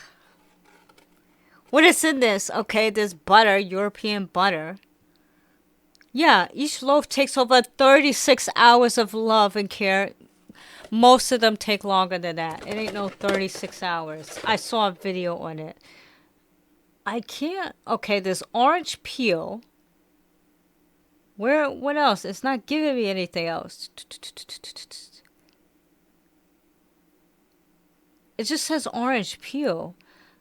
What is in this? Okay, there's butter, European butter. Yeah, each loaf takes over 36 hours of love and care. Most of them take longer than that. It ain't no 36 hours. I saw a video on it. I can't. Okay, there's orange peel. What else? It's not giving me anything else. It just says orange peel.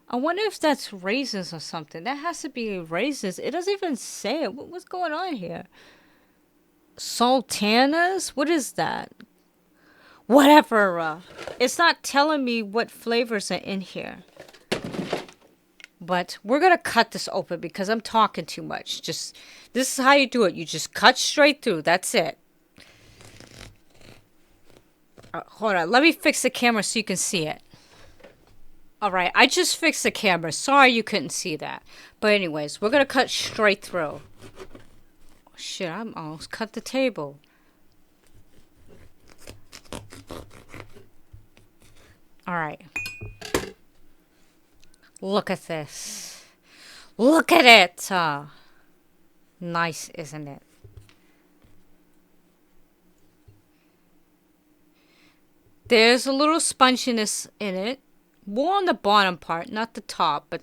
I wonder if that's raisins or something. That has to be raisins. It doesn't even say it. What's going on here? Sultanas? What is that? Whatever. It's not telling me what flavors are in here. But we're going to cut this open because I'm talking too much. Just, this is how you do it. You just cut straight through. That's it. Hold on. Let me fix the camera so you can see it. All right. I just fixed the camera. Sorry you couldn't see that. But anyways, we're going to cut straight through. Oh, shit, I almost cut the table. All right. Look at this. Look at it. Nice, isn't it? There's a little sponginess in it. More on the bottom part, not the top, but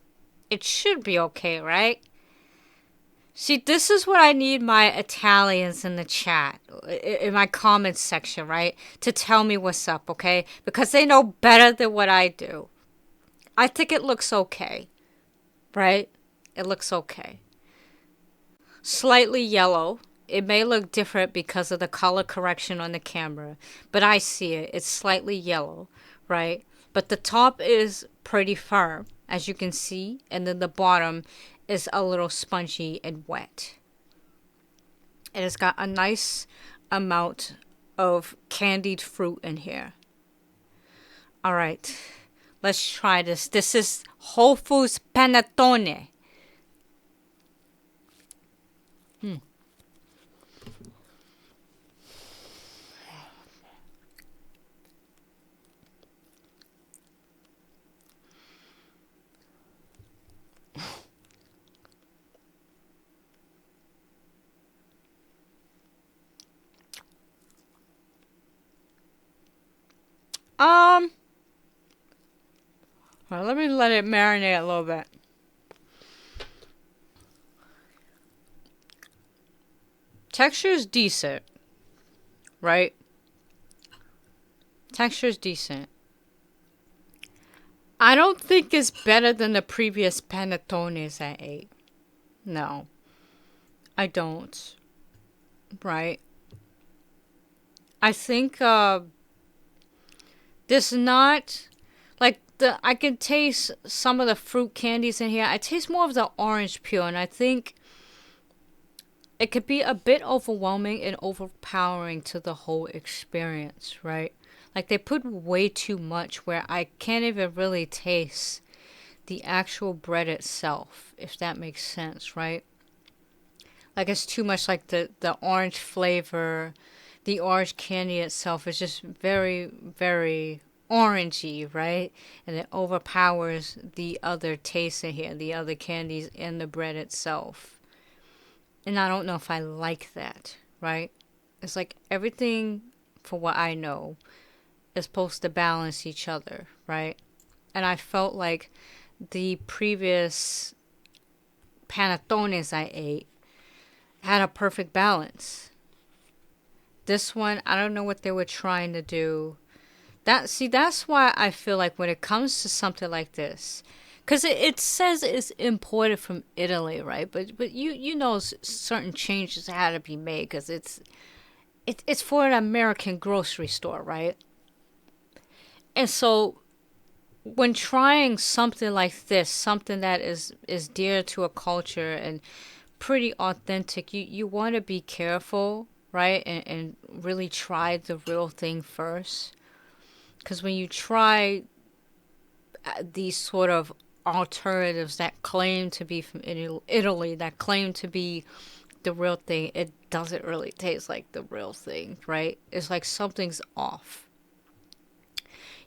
it should be okay, right? See, this is what I need my Italians in the chat, in my comments section, right? To tell me what's up, okay? Because they know better than what I do. I think it looks okay, right? It looks okay. Slightly yellow. It may look different because of the color correction on the camera, but I see it. It's slightly yellow, right? But the top is pretty firm, as you can see, and then the bottom is a little spongy and wet. It has got a nice amount of candied fruit in here. All right, let's try this. This is Whole Foods Panettone. Well, let me let it marinate a little bit. Texture is decent, right? Texture is decent. I don't think it's better than the previous panettones I ate. No, I don't. Right? I think there's not like I can taste some of the fruit candies in here. I taste more of the orange peel, and I think it could be a bit overwhelming and overpowering to the whole experience, right? Like they put way too much where I can't even really taste the actual bread itself, if that makes sense, right? Like it's too much like the orange flavor, the orange candy itself is just very, very orangey, right? And it overpowers the other tastes in here, the other candies in the bread itself. And I don't know if I like that, right? It's like everything, for what I know, is supposed to balance each other, right? And I felt like the previous panettones I ate had a perfect balance. This one, I don't know what they were trying to do. That's why I feel like when it comes to something like this, because it says it's imported from Italy, right? But you know certain changes had to be made because it's for an American grocery store, right? And so when trying something like this, something that is dear to a culture and pretty authentic, you want to be careful, right? And really try the real thing first. Because when you try these sort of alternatives that claim to be from Italy, that claim to be the real thing, it doesn't really taste like the real thing, right? It's like something's off.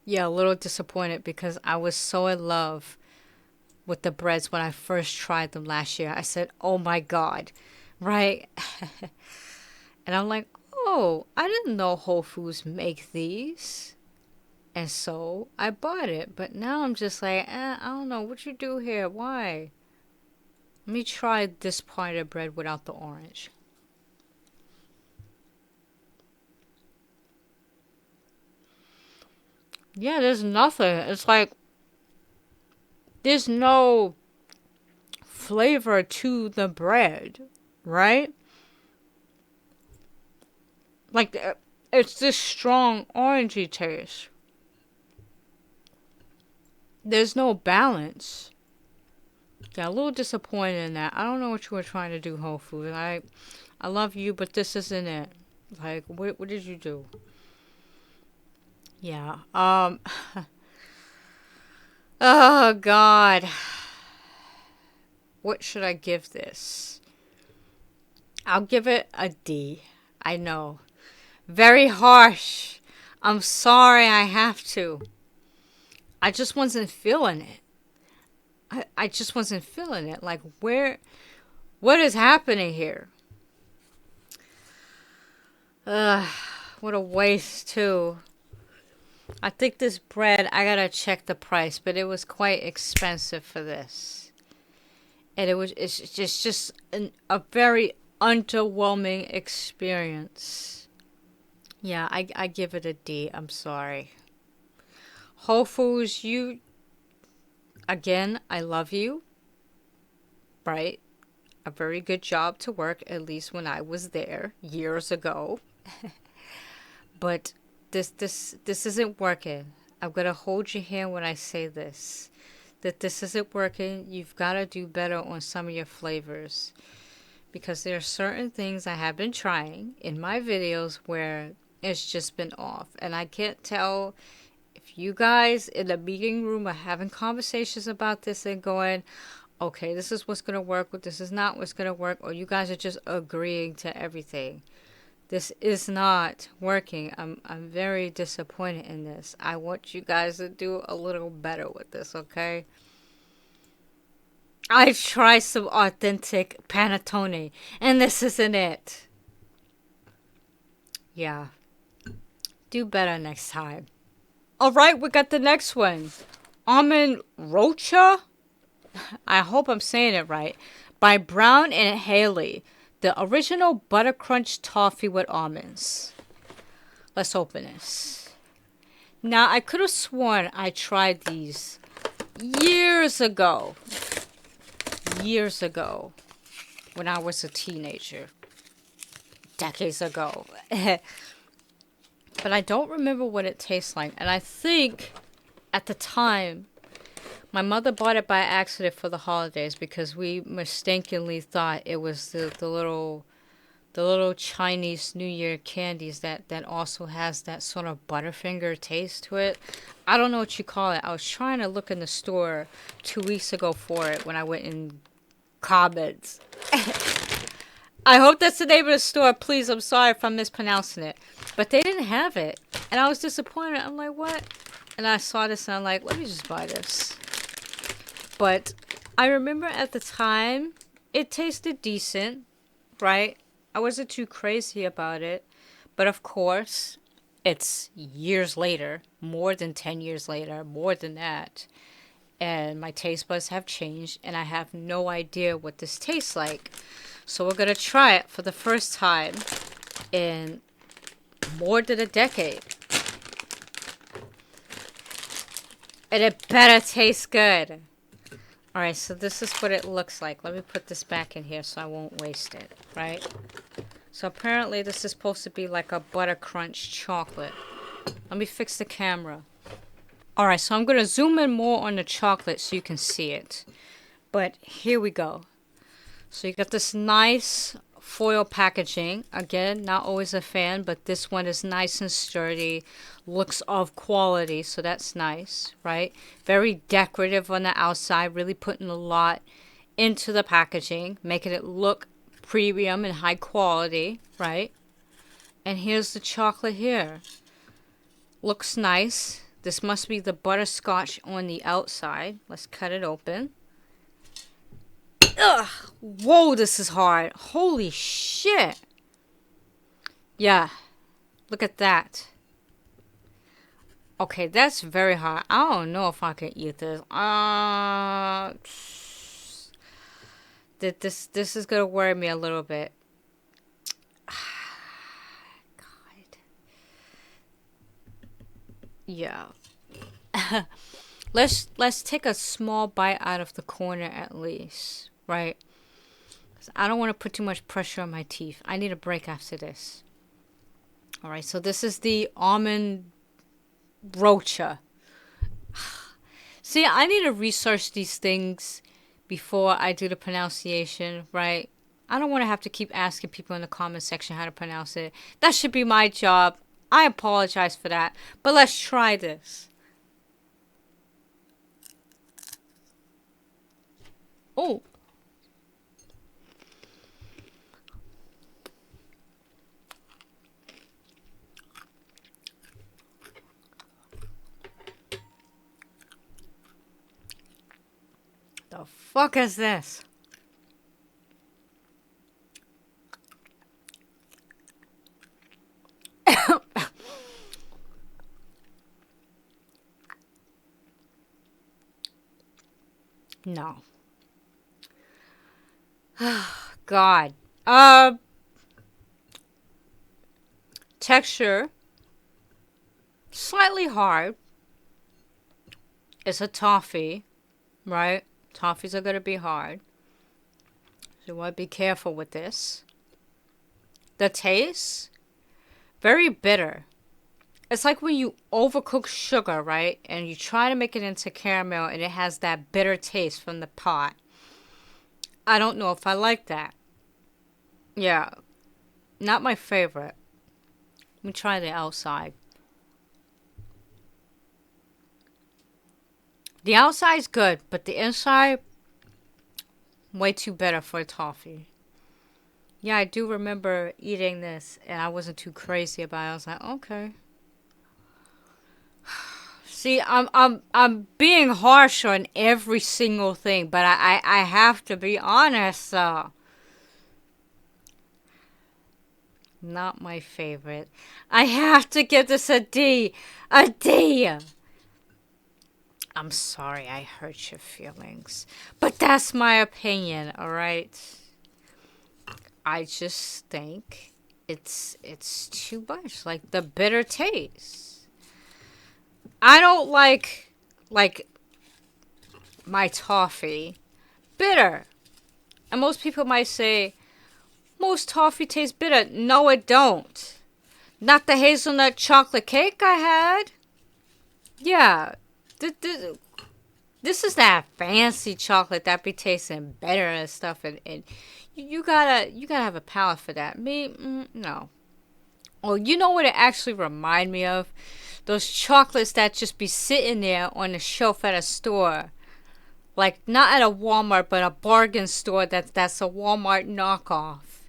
Yeah, a little disappointed because I was so in love with the breads when I first tried them last year. I said, oh my God, right? And I'm like, oh, I didn't know Whole Foods make these. And so I bought it. But now I'm just like, I don't know. What you do here? Why? Let me try this part of bread without the orange. Yeah, there's nothing. It's like there's no flavor to the bread, right? Like, it's this strong orangey taste. There's no balance. Yeah, a little disappointed in that. I don't know what you were trying to do, Whole Foods. I love you, but this isn't it. Like, what did you do? Yeah. Oh, God. What should I give this? I'll give it a D. I know. Very harsh. I'm sorry I have to. I just wasn't feeling it. I just wasn't feeling it. Like, what is happening here? Ugh, what a waste, too. I think this bread, I gotta check the price, but it was quite expensive for this. And it's just a very underwhelming experience. Yeah, I give it a D. I'm sorry. Whole Foods, again, I love you. Right? A very good job to work, at least when I was there years ago. But this isn't working. I'm gonna hold your hand when I say this. That this isn't working. You've got to do better on some of your flavors. Because there are certain things I have been trying in my videos where it's just been off. And I can't tell if you guys in the meeting room are having conversations about this and going, okay, this is what's going to work, but this is not what's going to work, or you guys are just agreeing to everything. This is not working. I'm very disappointed in this. I want you guys to do a little better with this, okay? I tried some authentic panettone, and this isn't it. Yeah. Do better next time. Alright, we got the next one. Almond Rocha? I hope I'm saying it right. By Brown and Haley. The original butter crunch toffee with almonds. Let's open this. Now, I could have sworn I tried these years ago. Years ago. When I was a teenager. Decades ago. But I don't remember what it tastes like. And I think at the time, my mother bought it by accident for the holidays because we mistakenly thought it was the little Chinese New Year candies that also has that sort of Butterfinger taste to it. I don't know what you call it. I was trying to look in the store 2 weeks ago for it when I went in comments. I hope that's the name of the store. Please, I'm sorry if I'm mispronouncing it. But they didn't have it. And I was disappointed. I'm like, what? And I saw this and I'm like, let me just buy this. But I remember at the time, it tasted decent, right? I wasn't too crazy about it. But of course, it's years later, more than 10 years later, more than that. And my taste buds have changed, and I have no idea what this tastes like. So we're going to try it for the first time in more than a decade. And it better taste good. Alright, so this is what it looks like. Let me put this back in here so I won't waste it, right? So apparently this is supposed to be like a butter crunch chocolate. Let me fix the camera. Alright, so I'm going to zoom in more on the chocolate so you can see it. But here we go. So you got this nice foil packaging. Again, not always a fan, but this one is nice and sturdy. Looks of quality, so that's nice, right? Very decorative on the outside, really putting a lot into the packaging, making it look premium and high quality, right? And here's the chocolate here. Looks nice. This must be the butterscotch on the outside. Let's cut it open. Ugh! Whoa, this is hard. Holy shit. Yeah. Look at that. Okay, that's very hard. I don't know if I can eat this. This is gonna worry me a little bit. God. Yeah. Let's take a small bite out of the corner at least, right? 'Cause I don't want to put too much pressure on my teeth. I need a break after this. All right, so this is the almond Rocha. See, I need to research these things before I do the pronunciation, right? I don't want to have to keep asking people in the comment section how to pronounce it. That should be my job. I apologize for that. But let's try this. Oh. The fuck is this? No. God. Texture. Slightly hard. It's a toffee, right? Toffees are going to be hard. So you want to be careful with this. The taste, very bitter. It's like when you overcook sugar, right? And you try to make it into caramel and it has that bitter taste from the pot. I don't know if I like that. Yeah, not my favorite. Let me try the outside. The outside's good, but the inside, way too bitter for a toffee. Yeah, I do remember eating this, and I wasn't too crazy about it. I was like, okay. See, I'm being harsh on every single thing, but I have to be honest. Not my favorite. I have to give this a D. A D. I'm sorry I hurt your feelings, but that's my opinion, all right? I just think it's too much, like the bitter taste. I don't like my toffee bitter. And most people might say most toffee tastes bitter. No, it don't. Not the hazelnut chocolate cake I had. Yeah. This is that fancy chocolate that be tasting better and stuff, and you gotta have a palate for that. Me, no. Oh, you know what it actually remind me of? Those chocolates that just be sitting there on the shelf at a store, like not at a Walmart, but a bargain store that's a Walmart knockoff.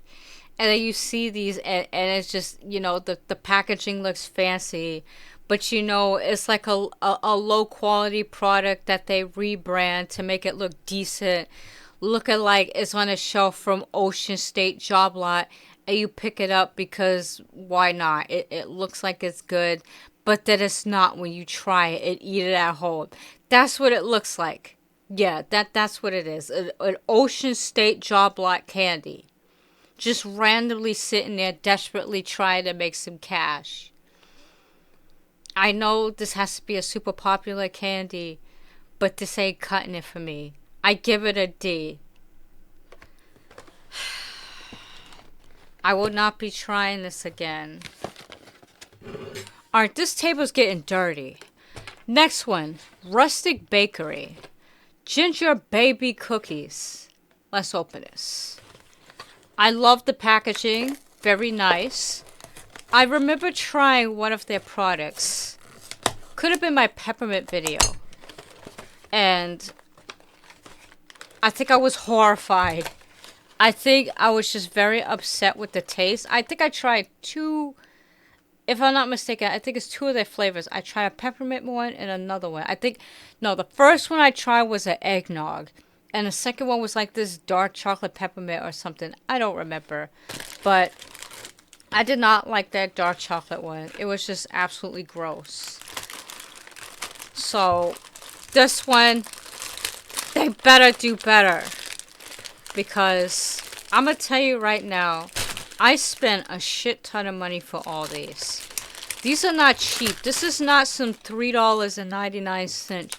And then you see these, and it's just, the packaging looks fancy. But, it's like a low-quality product that they rebrand to make it look decent. Looking like it's on a shelf from Ocean State Job Lot. And you pick it up because why not? It looks like it's good. But that it's not when you try it and eat it at home. That's what it looks like. Yeah, that's what it is. An Ocean State Job Lot candy. Just randomly sitting there desperately trying to make some cash. I know this has to be a super popular candy, but this ain't cutting it for me. I give it a D. I will not be trying this again. Alright, this table's getting dirty. Next one, Rustic Bakery. Ginger baby cookies. Let's open this. I love the packaging. Very nice. I remember trying one of their products. Could have been my Peppermint video. And I think I was horrified. I think I was just very upset with the taste. I think I tried two, if I'm not mistaken, I think it's two of their flavors. I tried a peppermint one and another one. The first one I tried was an eggnog. And the second one was like this dark chocolate peppermint or something. I don't remember. But I did not like that dark chocolate one. It was just absolutely gross. So, this one, they better do better. Because, I'm going to tell you right now, I spent a shit ton of money for all these. These are not cheap. This is not some $3.99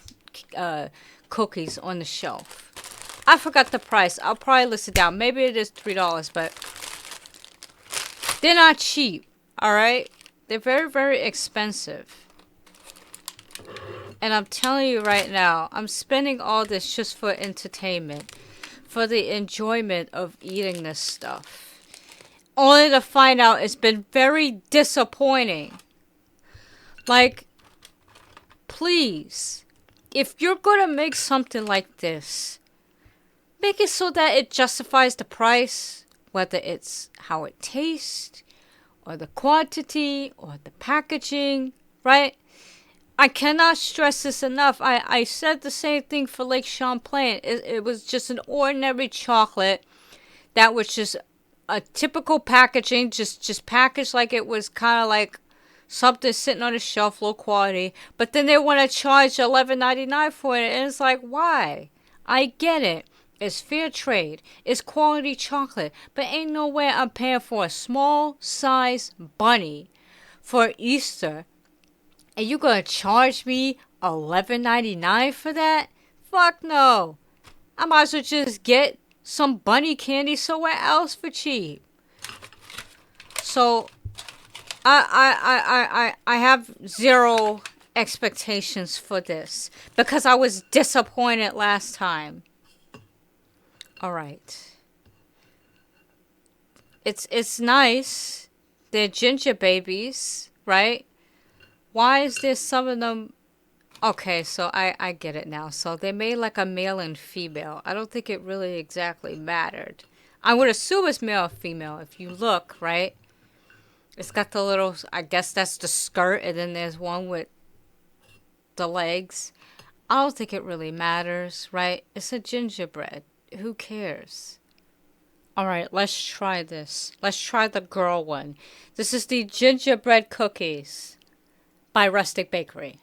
cookies on the shelf. I forgot the price. I'll probably list it down. Maybe it is $3, but they're not cheap. All right, they're very, very expensive. And I'm telling you right now, I'm spending all this just for entertainment, for the enjoyment of eating this stuff. Only to find out it's been very disappointing. Like, please, if you're gonna make something like this, make it so that it justifies the price, whether it's how it tastes, or the quantity, or the packaging, right? I cannot stress this enough. I said the same thing for Lake Champlain. It was just an ordinary chocolate that was just a typical packaging, just packaged like it was kind of like something sitting on a shelf, low quality. But then they want to charge $11.99 for it, and it's like, why? I get it. It's fair trade. It's quality chocolate. But ain't no way I'm paying for a small size bunny for Easter. And you gonna charge me $11.99 for that? Fuck no. I might as well just get some bunny candy somewhere else for cheap. So I have zero expectations for this because I was disappointed last time. All right. It's nice. They're ginger babies, right? Why is there some of them? Okay, so I get it now. So they made like a male and female. I don't think it really exactly mattered. I would assume it's male or female. If you look, right? It's got the little, I guess that's the skirt. And then there's one with the legs. I don't think it really matters, right? It's a gingerbread. Who cares? All right, let's try this. Let's try the girl one. This is the gingerbread cookies by Rustic Bakery.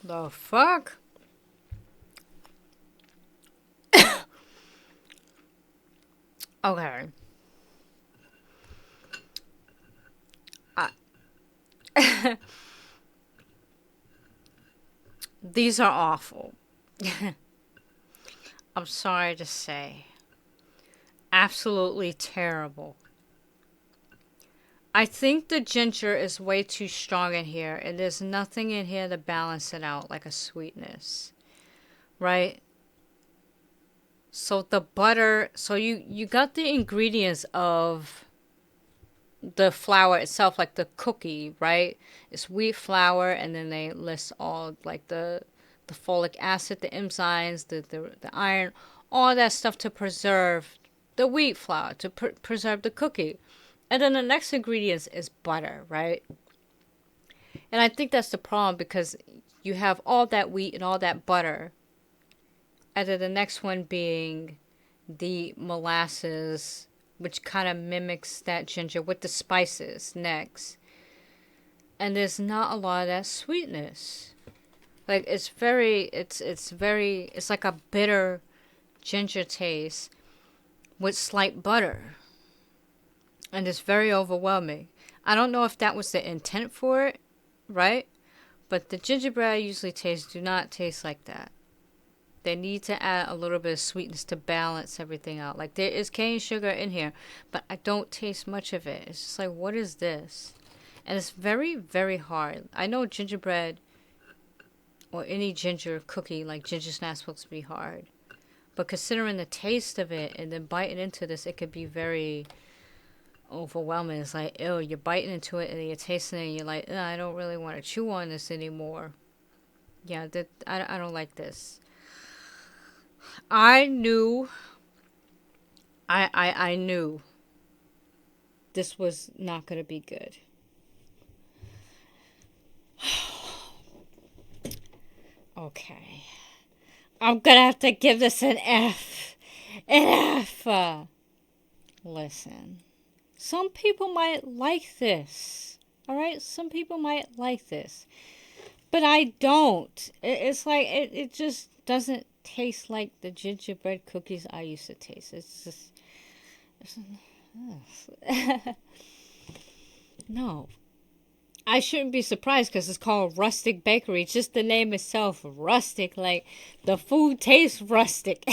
The fuck? Okay. These are awful. I'm sorry to say. Absolutely terrible. I think the ginger is way too strong in here, and there's nothing in here to balance it out like a sweetness. Right? So the butter, so you got the ingredients of the flour itself, like the cookie, right? It's wheat flour, and then they list all like the folic acid, the enzymes, the iron, all that stuff to preserve the wheat flour, to preserve the cookie. And then the next ingredients is butter, right? And I think that's the problem because you have all that wheat and all that butter. And then the next one being the molasses, which kind of mimics that ginger with the spices next. And there's not a lot of that sweetness. Like it's like a bitter ginger taste with slight butter. And it's very overwhelming. I don't know if that was the intent for it, right? But the gingerbread I usually do not taste like that. They need to add a little bit of sweetness to balance everything out. Like there is cane sugar in here, but I don't taste much of it. It's just like, what is this? And it's very, very hard. I know gingerbread or any ginger cookie, like ginger snaps, supposed to be hard. But considering the taste of it and then biting into this, it could be very overwhelming. It's like, ew, you're biting into it and then you're tasting it and you're like, I don't really want to chew on this anymore. Yeah, I don't like this. I knew this was not going to be good. Okay. I'm gonna have to give this an F. An F. Listen. Some people might like this. Alright? Some people might like this. But I don't. It's like, it just doesn't taste like the gingerbread cookies I used to taste. It's just... No. I shouldn't be surprised because it's called Rustic Bakery. Just the name itself, rustic. Like, the food tastes rustic.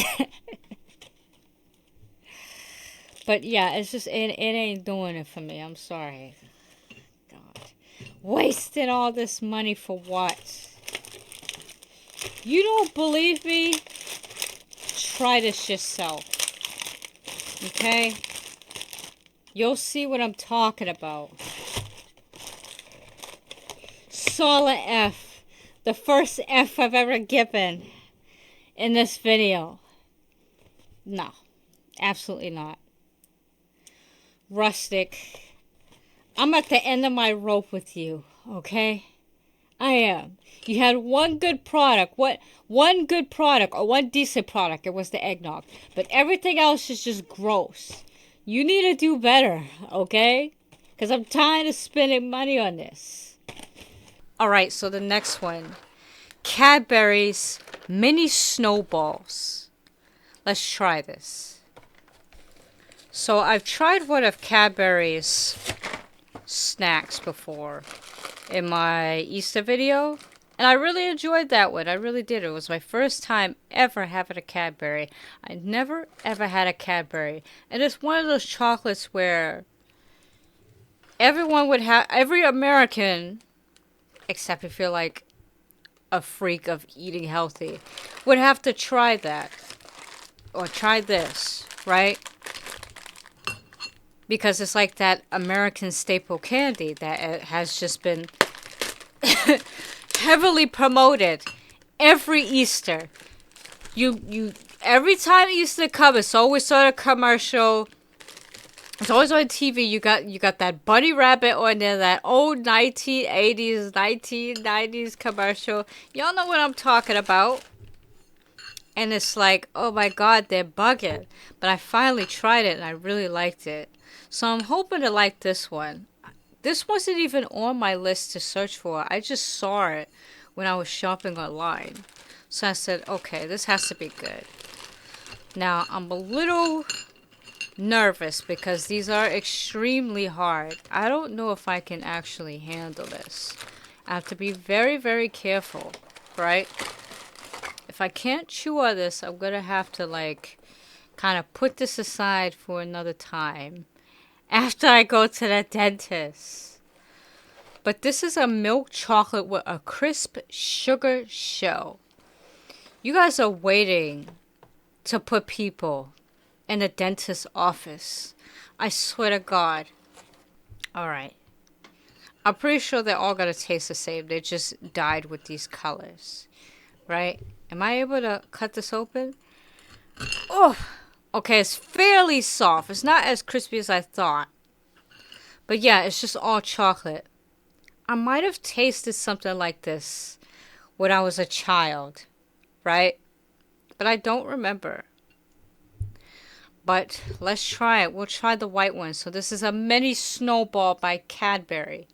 But yeah, it's just, it ain't doing it for me. I'm sorry. God. Wasting all this money for what? You don't believe me? Try this yourself. Okay? You'll see what I'm talking about. Solid F. The first F I've ever given in this video. No. Absolutely not. Rustic. I'm at the end of my rope with you. Okay? I am. You had one good product. One good product or one decent product. It was the eggnog. But everything else is just gross. You need to do better, okay? Because I'm tired of spending money on this. Alright, so the next one. Cadbury's mini snowballs. Let's try this. So I've tried one of Cadbury's snacks before in my Easter video. And I really enjoyed that one. I really did. It was my first time ever having a Cadbury. I never ever had a Cadbury. And it's one of those chocolates where everyone would have, every American, except if you're like a freak of eating healthy, would have to try that. Or try this, right? Because it's like that American staple candy that has just been heavily promoted every Easter. You every time Easter comes, it's always on a commercial. It's always on TV. You got that bunny rabbit on there, that old 1980s, 1990s commercial. Y'all know what I'm talking about. And it's like, oh my God, they're bugging. But I finally tried it and I really liked it. So I'm hoping to like this one. This wasn't even on my list to search for. I just saw it when I was shopping online. So I said, okay, this has to be good. Now, I'm a little nervous because these are extremely hard. I don't know if I can actually handle this. I have to be very, very careful, right? If I can't chew on this, I'm going to have to, like, kind of put this aside for another time. After I go to the dentist. But this is a milk chocolate with a crisp sugar shell. You guys are waiting to put people in a dentist's office. I swear to God. Alright. I'm pretty sure they're all going to taste the same. They just dyed with these colors. Right? Am I able to cut this open? Oh! Okay, it's fairly soft. It's not as crispy as I thought. But yeah, it's just all chocolate. I might have tasted something like this when I was a child. Right? But I don't remember. But let's try it. We'll try the white one. So this is a mini snowball by Cadbury.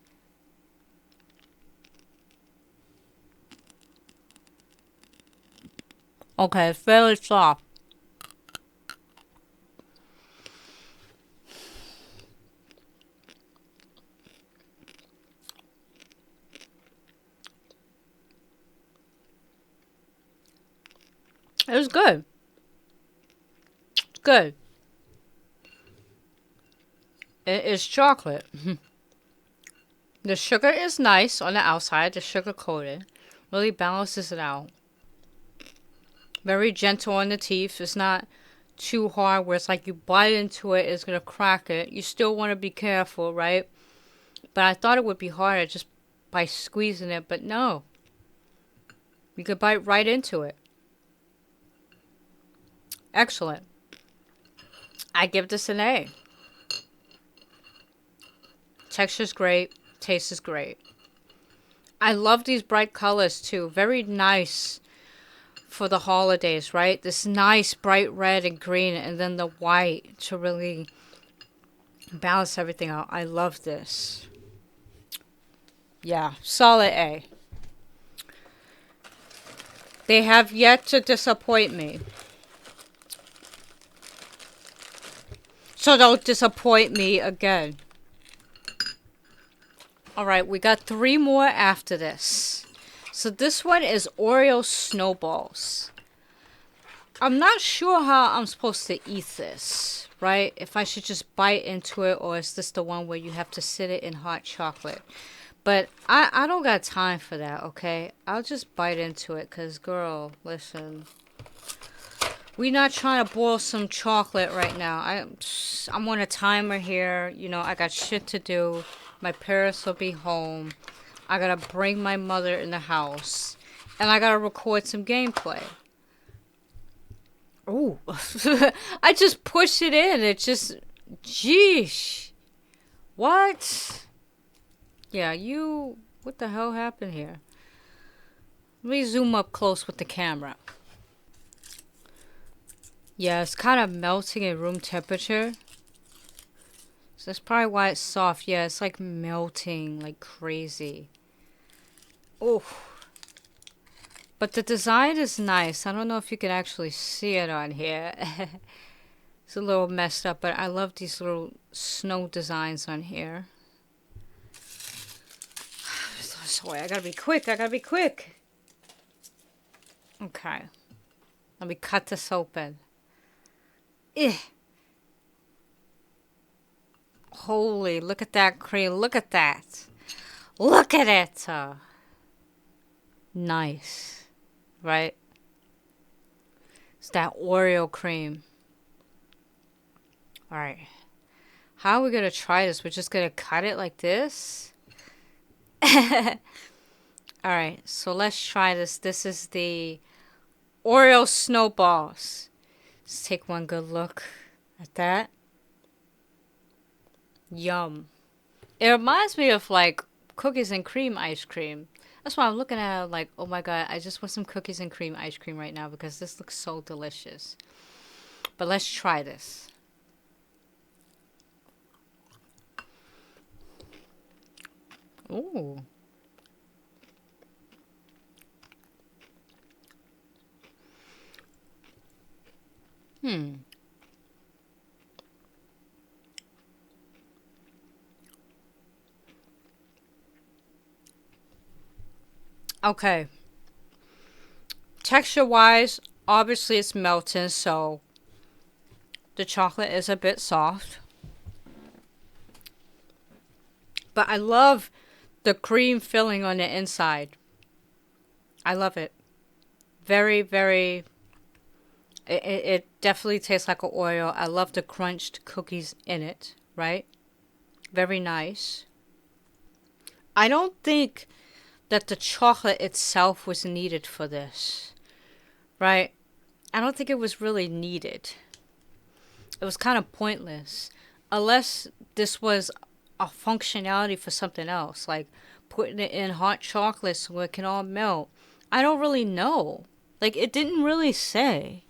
Okay, it's fairly soft. It was good. It's good. It is chocolate. The sugar is nice on the outside. The sugar coated really balances it out. Very gentle on the teeth. It's not too hard where it's like you bite into it, it's going to crack it. You still want to be careful, right? But I thought it would be harder just by squeezing it, but no. You could bite right into it. Excellent. I give this an A. Texture's great. Taste is great. I love these bright colors too. Very nice for the holidays, right? This nice bright red and green, and then the white to really balance everything out. I love this. Yeah, solid A. They have yet to disappoint me. So don't disappoint me again. Alright, we got 3 more after this. So this one is Oreo snowballs. I'm not sure how I'm supposed to eat this, right? If I should just bite into it, or is this the one where you have to sit it in hot chocolate? But I don't got time for that, okay? I'll just bite into it, because, girl, listen. We not trying to boil some chocolate right now. I'm on a timer here. You know, I got shit to do. My parents will be home. I gotta bring my mother in the house. And I gotta record some gameplay. Ooh. I just pushed it in. It just... Jeesh. What? Yeah, you... What the hell happened here? Let me zoom up close with the camera. Yeah, it's kind of melting at room temperature. So that's probably why it's soft. Yeah, it's like melting like crazy. Oh. But the design is nice. I don't know if you can actually see it on here. It's a little messed up, but I love these little snow designs on here. Sorry, I gotta be quick. I gotta be quick. Okay. Let me cut this open. Holy, look at that cream. Look at that. Look at it. Nice. Right? It's that Oreo cream. Alright. How are we going to try this? We're just going to cut it like this? Alright, so let's try this. This is the Oreo snowballs. Let's take one good look at that. Yum. It reminds me of like cookies and cream ice cream. That's why I'm looking at it like, oh my god, I just want some cookies and cream ice cream right now because this looks so delicious. But let's try this. Ooh. Okay. Texture-wise, obviously it's melting, so the chocolate is a bit soft. But I love the cream filling on the inside. I love it. Very, very... It definitely tastes like an Oreo. I love the crunched cookies in it, right? Very nice. I don't think that the chocolate itself was needed for this, right? I don't think it was really needed. It was kind of pointless. Unless this was a functionality for something else, like putting it in hot chocolate so it can all melt. I don't really know. Like, it didn't really say.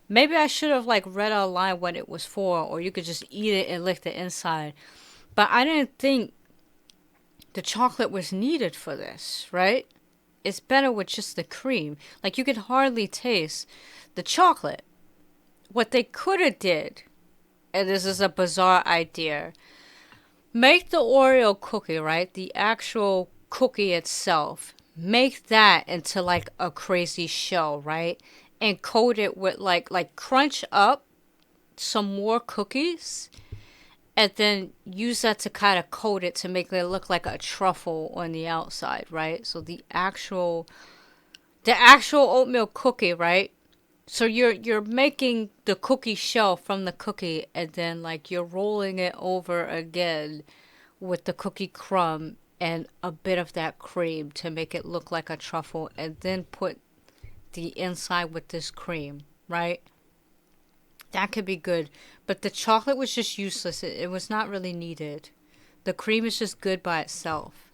Maybe I should have, like, read online what it was for, or you could just eat it and lick the inside. But I didn't think the chocolate was needed for this, right? It's better with just the cream. Like, you could hardly taste the chocolate. What they could have did, and this is a bizarre idea, make the Oreo cookie, right? The actual cookie itself. Make that into like a crazy shell, right? And coat it with like crunch up some more cookies. And then use that to kind of coat it to make it look like a truffle on the outside, right? So the actual oatmeal cookie, right? So you're making the cookie shell from the cookie, and then like you're rolling it over again with the cookie crumb and a bit of that cream to make it look like a truffle, and then put the inside with this cream, right? That could be good. But the chocolate was just useless. It was not really needed. The cream is just good by itself.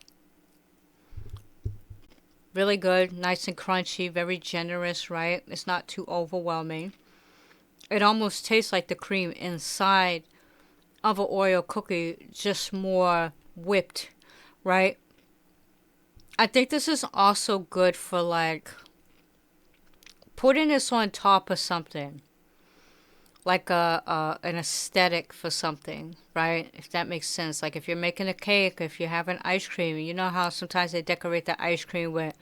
Really good, nice and crunchy, very generous, right? It's not too overwhelming. It almost tastes like the cream inside of an Oreo cookie, just more whipped, right? I think this is also good for like putting this on top of something, like an aesthetic for something, right? If that makes sense. Like if you're making a cake, if you're having ice cream, you know how sometimes they decorate the ice cream with,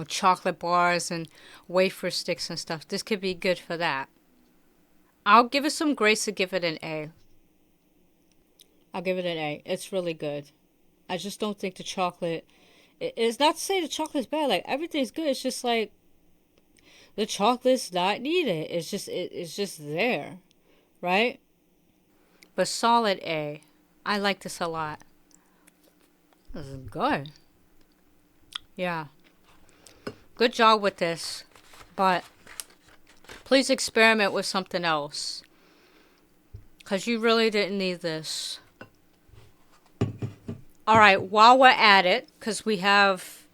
chocolate bars and wafer sticks and stuff. This could be good for that. I'll give it some grace to give it an A. I'll give it an A. It's really good. I just don't think the chocolate. It's not to say the chocolate's bad. Like everything's good. It's just like the chocolate's not needed. It's just there, right? But solid A. I like this a lot. This is good. Yeah. Good job with this. But please experiment with something else. Because you really didn't need this. Alright, while we're at it, because we have,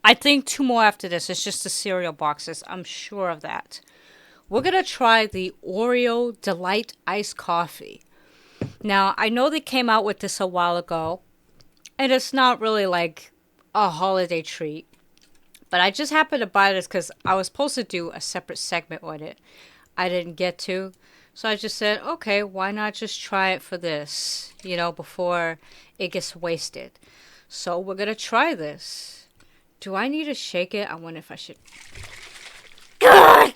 I think, 2 more after this. It's just the cereal boxes. I'm sure of that. We're going to try the Oreo Delight Iced Coffee. Now, I know they came out with this a while ago. And it's not really like a holiday treat. But I just happened to buy this because I was supposed to do a separate segment on it. I didn't get to. So I just said, okay, why not just try it for this, before it gets wasted. So we're going to try this. Do I need to shake it? I wonder if I should. God!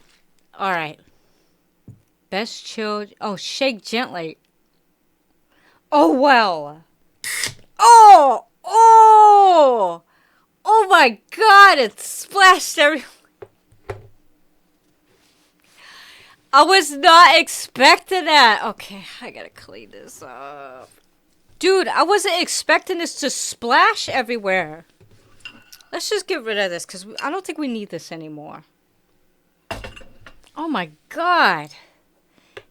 All right. Best chilled. Oh, shake gently. Oh, well. Oh! Oh! Oh my God, it splashed everywhere. I was not expecting that. Okay, I gotta clean this up. Dude, I wasn't expecting this to splash everywhere. Let's just get rid of this because I don't think we need this anymore. Oh my God.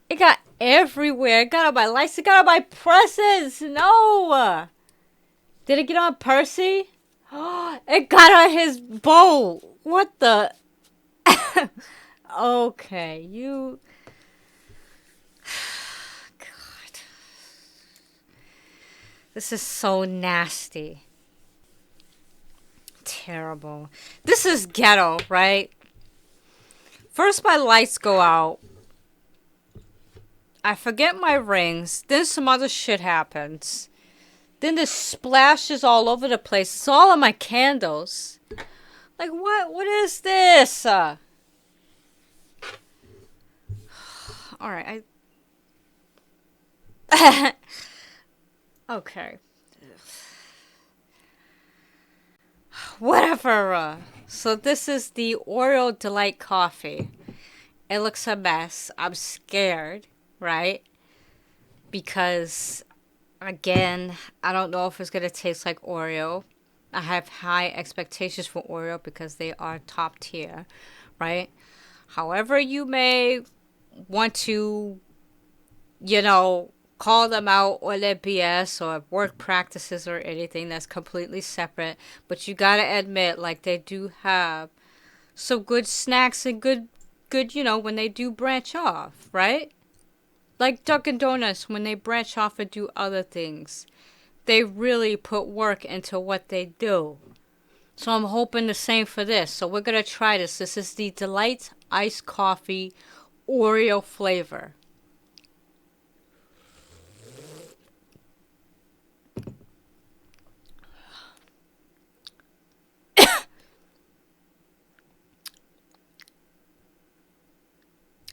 It got everywhere. It got on my lights. It got on my presents. No. Did it get on Percy? It got on his bowl. What the? Okay, you. God. This is so nasty. Terrible. This is ghetto, right? First, my lights go out. I forget my rings. Then some other shit happens. Then the splashes all over the place. It's all on my candles. Like, what? What is this? Alright, okay. Whatever. So this is the Oreo Delight Coffee. It looks a mess. I'm scared, right? Because, again, I don't know if it's going to taste like Oreo. I have high expectations for Oreo because they are top tier, right? However you may want to, call them out or their BS or work practices or anything, that's completely separate. But you gotta admit, like, they do have some good snacks and good, when they do branch off, right? Like Dunkin' Donuts, when they branch off and do other things, they really put work into what they do. So I'm hoping the same for this. So we're gonna try this. This is the Delight Iced Coffee Oreo flavor.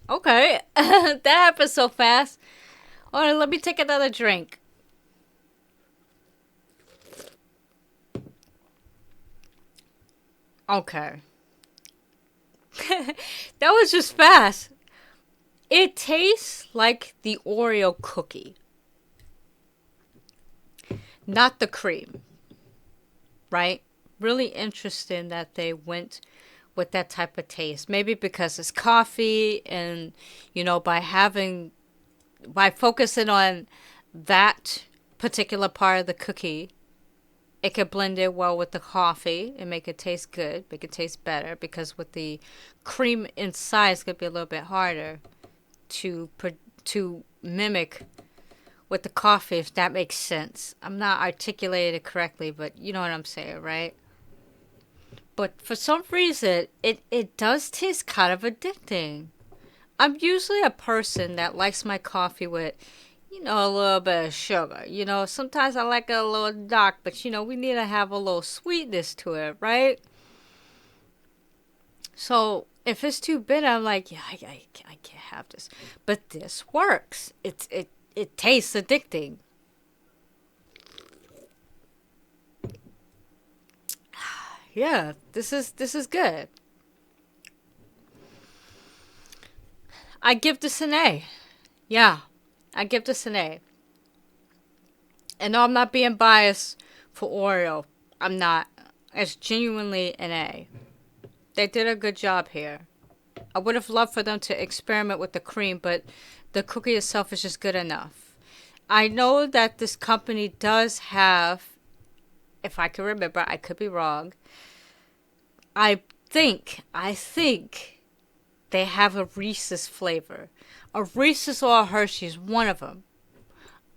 Okay, that happened so fast. All right, let me take another drink. Okay. That was just fast. It tastes like the Oreo cookie, not the cream, right? Really interesting that they went with that type of taste. Maybe because it's coffee and, by focusing on that particular part of the cookie, It could blend in well with the coffee and make it taste good, make it taste better, because with the cream inside, it's going to be a little bit harder to mimic with the coffee, if that makes sense. I'm not articulating it correctly, but you know what I'm saying, right? But for some reason, it does taste kind of addicting. I'm usually a person that likes my coffee with, a little bit of sugar. Sometimes I like it a little dark, but, we need to have a little sweetness to it, right? So if it's too bitter, I'm like, yeah, I can't have this. But this works. It tastes addicting. Yeah, this is good. I give this an A. Yeah, I give this an A. And no, I'm not being biased for Oreo. I'm not. It's genuinely an A. They did a good job here. I would have loved for them to experiment with the cream, but the cookie itself is just good enough. I know that this company does have, if I can remember, I could be wrong. I think they have a Reese's flavor. A Reese's or a Hershey's, one of them.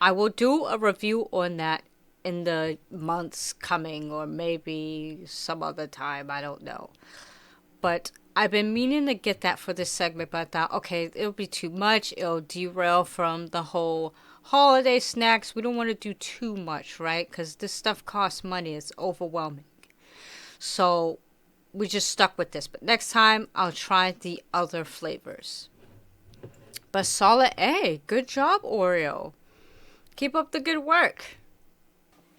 I will do a review on that in the months coming, or maybe some other time. I don't know. But I've been meaning to get that for this segment, but I thought, okay, it'll be too much. It'll derail from the whole holiday snacks. We don't want to do too much, right? Because this stuff costs money. It's overwhelming. So we just stuck with this. But next time, I'll try the other flavors. But solid A. Good job, Oreo. Keep up the good work.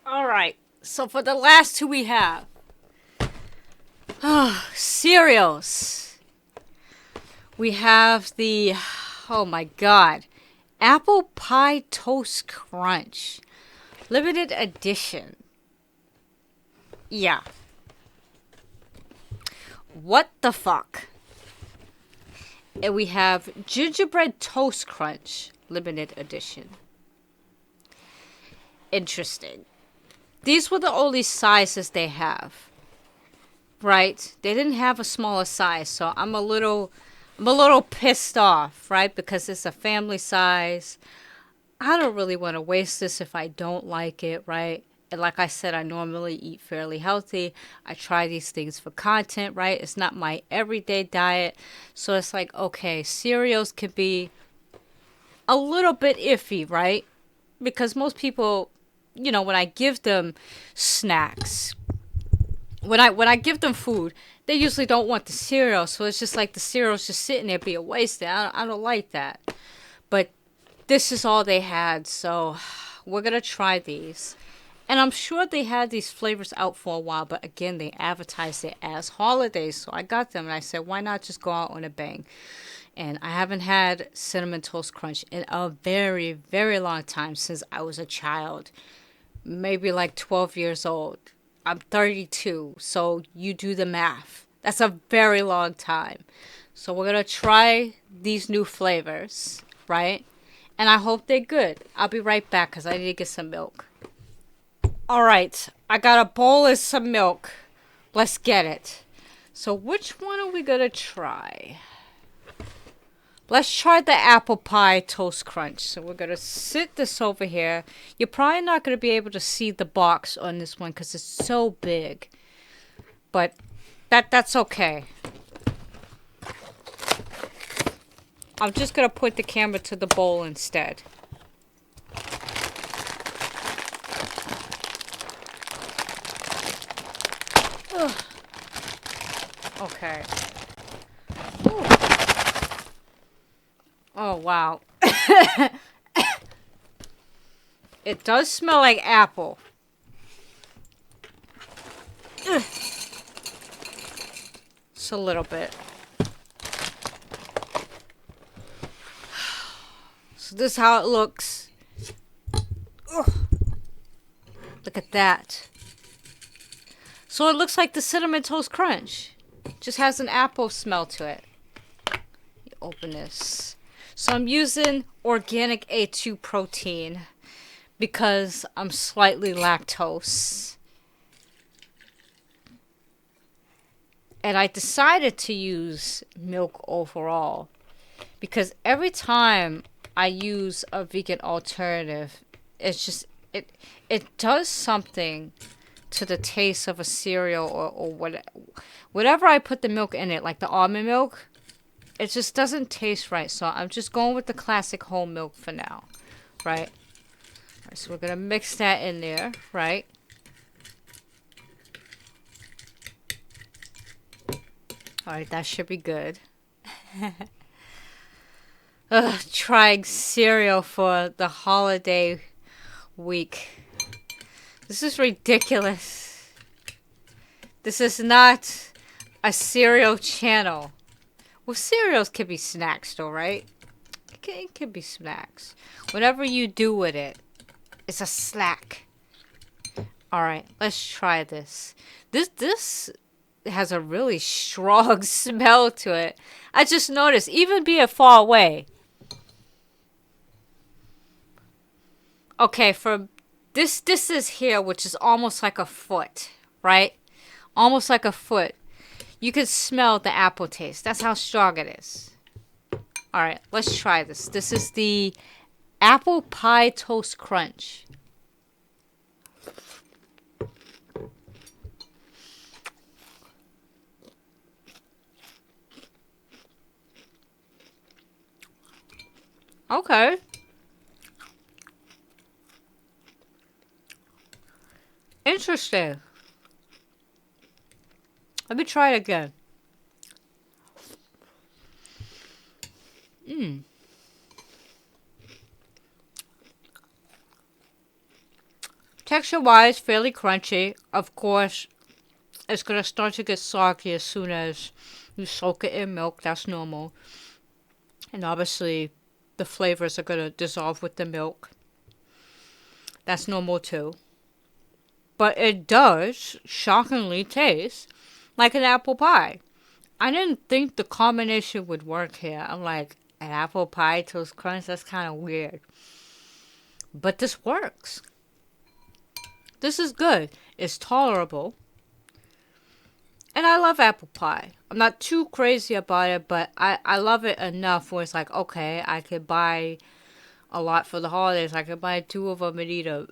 All right. So for the last two we have. Cereals. We have the, oh my God, Apple Pie Toast Crunch. Limited edition. Yeah. What the fuck? And we have Gingerbread Toast Crunch. Limited edition. Interesting. These were the only sizes they have. Right? They didn't have a smaller size, so I'm a little pissed off, right? Because it's a family size. I don't really want to waste this if I don't like it, right? And like I said, I normally eat fairly healthy. I try these things for content, right? It's not my everyday diet. So it's like, okay, cereals can be a little bit iffy, right? Because most people, when I give them snacks, when I give them food, they usually don't want the cereal. So it's just like the cereal's just sitting there being wasted. I don't like that. But this is all they had. So we're going to try these. And I'm sure they had these flavors out for a while. But again, they advertised it as holidays. So I got them and I said, why not just go out on a bang? And I haven't had Cinnamon Toast Crunch in a very, very long time, since I was a child. Maybe like 12 years old. I'm 32, so you do the math. That's a very long time. So we're going to try these new flavors, right? And I hope they're good. I'll be right back because I need to get some milk. All right, I got a bowl and some milk. Let's get it. So which one are we going to try? Let's try the Apple Pie Toast Crunch. So we're going to sit this over here. You're probably not going to be able to see the box on this one because it's so big. But that's okay. I'm just going to put the camera to the bowl instead. Ugh. Okay. Ooh. Oh, wow. It does smell like apple. Ugh. Just a little bit. So this is how it looks. Ugh. Look at that. So it looks like the Cinnamon Toast Crunch. Just has an apple smell to it. You open this. So I'm using organic A2 protein because I'm slightly lactose. And I decided to use milk overall because every time I use a vegan alternative, it's just it does something to the taste of a cereal or whatever I put the milk in it, like the almond milk. It just doesn't taste right. So I'm just going with the classic whole milk for now, right? All right, so we're gonna mix that in there, right? All right, that should be good. Trying cereal for the holiday week. This is ridiculous. This is not a cereal channel. Well, cereals can be snacks though, right? It can be snacks. Whatever you do with it, it's a snack. Alright, let's try this. This has a really strong smell to it. I just noticed, even being far away. Okay, for this is here, which is almost like a foot, right? Almost like a foot. You can smell the apple taste. That's how strong it is. Alright, let's try this. This is the apple pie toast crunch. Okay. Interesting. Let me try it again. Texture-wise, fairly crunchy. Of course, it's going to start to get soggy as soon as you soak it in milk. That's normal. And obviously, the flavors are going to dissolve with the milk. That's normal too. But it does, shockingly, taste like an apple pie. I didn't think the combination would work here. I'm like, an apple pie toast crunch? That's kind of weird. But this works. This is good. It's tolerable. And I love apple pie. I'm not too crazy about it, but I love it enough where it's like, okay, I could buy a lot for the holidays. I could buy 2 of them and eat them.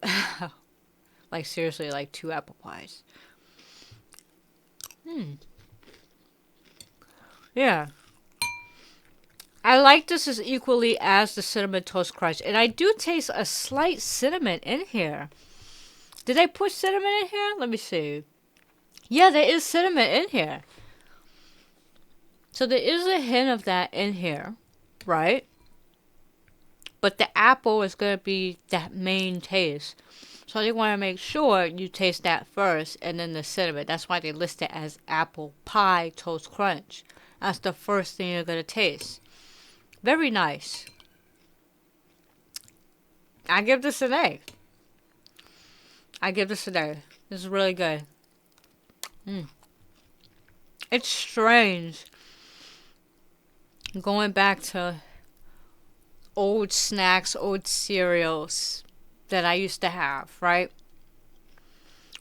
Like, seriously, like 2 apple pies. Yeah. I like this as equally as the Cinnamon Toast Crunch. And I do taste a slight cinnamon in here. Did I put cinnamon in here? Let me see. Yeah, there is cinnamon in here. So there is a hint of that in here, right? But the apple is going to be that main taste. So they want to make sure you taste that first and then the cinnamon. That's why they list it as apple pie toast crunch. That's the first thing you're going to taste. Very nice. I give this an A. I give this an A. This is really good. It's strange. Going back to old snacks, old cereals that I used to have, right?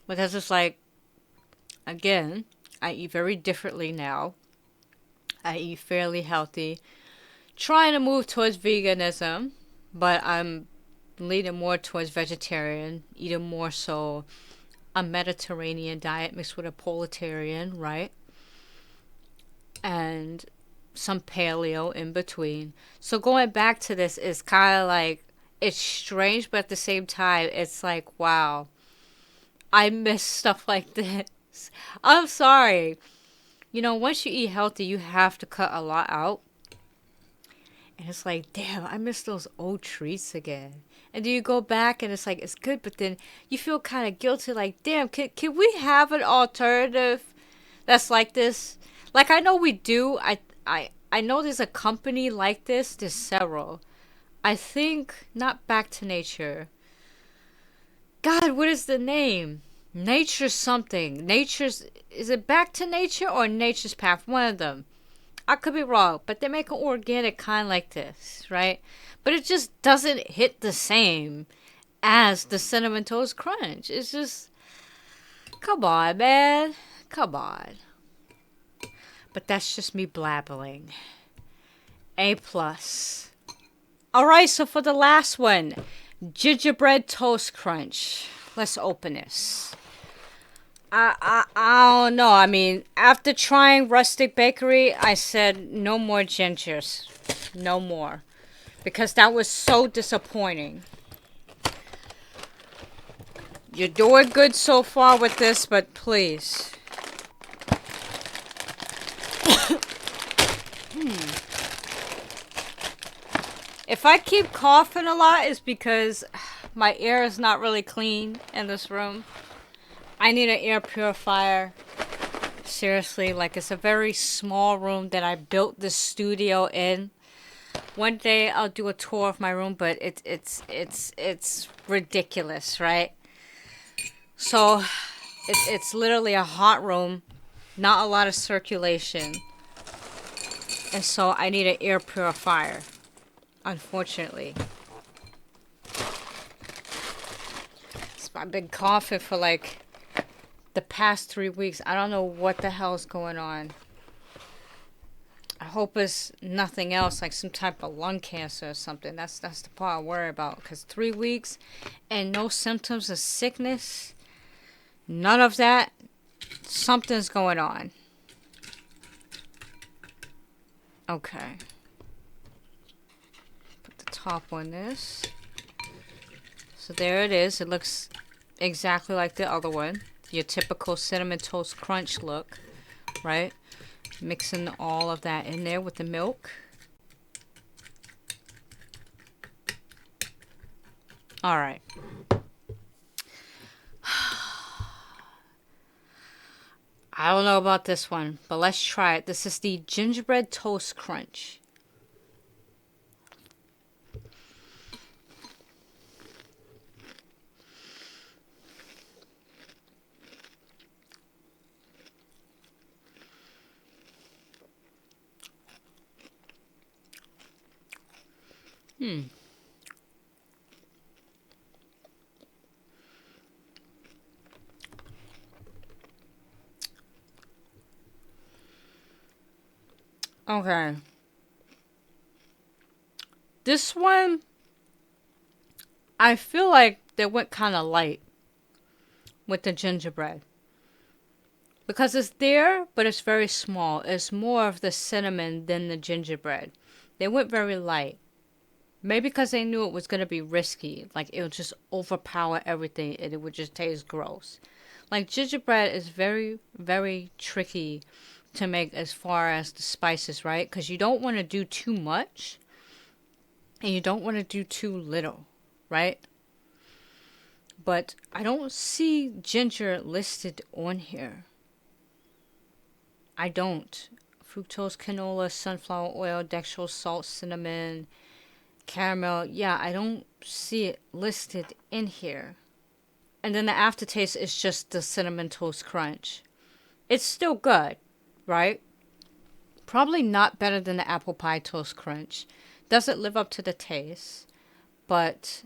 Because it's like, again, I eat very differently now. I eat fairly healthy. Trying to move towards veganism, but I'm leaning more towards vegetarian, eating more so a Mediterranean diet mixed with a Proletarian, right? And some paleo in between. So going back to this is kind of like, it's strange, but at the same time, it's like, wow, I miss stuff like this. I'm sorry. You know, once you eat healthy, you have to cut a lot out. And it's like, damn, I miss those old treats again. And then you go back and it's like, it's good, but then you feel kind of guilty, like, damn, can we have an alternative that's like this? Like, I know we do. I know there's a company like this. There's several. I think, not Back to Nature. God, what is the name? Nature something. Is it Back to Nature or Nature's Path? One of them. I could be wrong, but they make an organic kind like this, right? But it just doesn't hit the same as the Cinnamon Toast Crunch. It's just, come on, man. Come on. But that's just me blabbling. A plus. Alright, so for the last one, Gingerbread Toast Crunch. Let's open this. I don't know. I mean, after trying Rustic Bakery, I said no more gingers. No more. Because that was so disappointing. You're doing good so far with this, but please. If I keep coughing a lot, it's because my air is not really clean in this room. I need an air purifier. Seriously, like it's a very small room that I built this studio in. One day I'll do a tour of my room, but it's ridiculous, right? So it's literally a hot room, not a lot of circulation, and so I need an air purifier. Unfortunately, so I've been coughing for like the past 3 weeks. I don't know what the hell is going on. I hope it's nothing else, like some type of lung cancer or something. That's the part I worry about. Because 3 weeks and no symptoms of sickness, none of that. Something's going on. Okay. Put the top on this. So there it is. It looks exactly like the other one. Your typical Cinnamon Toast Crunch look, right? Mixing all of that in there with the milk. All right. I don't know about this one, but let's try it. This is the Gingerbread Toast Crunch. Okay. This one, I feel like they went kind of light with the gingerbread. Because it's there, but it's very small. It's more of the cinnamon than the gingerbread. They went very light. Maybe because they knew it was going to be risky. Like, it would just overpower everything and it would just taste gross. Like, gingerbread is very, very tricky to make as far as the spices, right? Because you don't want to do too much and you don't want to do too little, right? But I don't see ginger listed on here. I don't. Fructose, canola, sunflower oil, dextrose, salt, cinnamon, caramel. Yeah, I don't see it listed in here. And then the aftertaste is just the Cinnamon Toast Crunch. It's still good, right? Probably not better than the Apple Pie Toast Crunch. Doesn't live up to the taste. But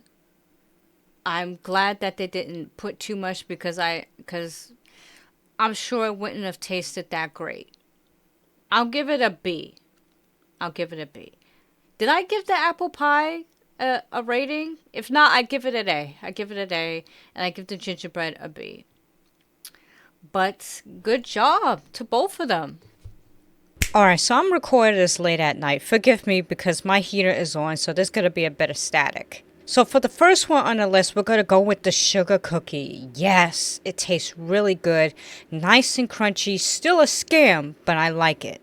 I'm glad that they didn't put too much because I'm sure it wouldn't have tasted that great. I'll give it a B. I'll give it a B. Did I give the apple pie a rating? If not, I give it an A. I give it an A, and I give the gingerbread a B. But good job to both of them. Alright, so I'm recording this late at night. Forgive me because my heater is on, so there's going to be a bit of static. So for the first one on the list, we're going to go with the sugar cookie. Yes, it tastes really good. Nice and crunchy. Still a scam, but I like it.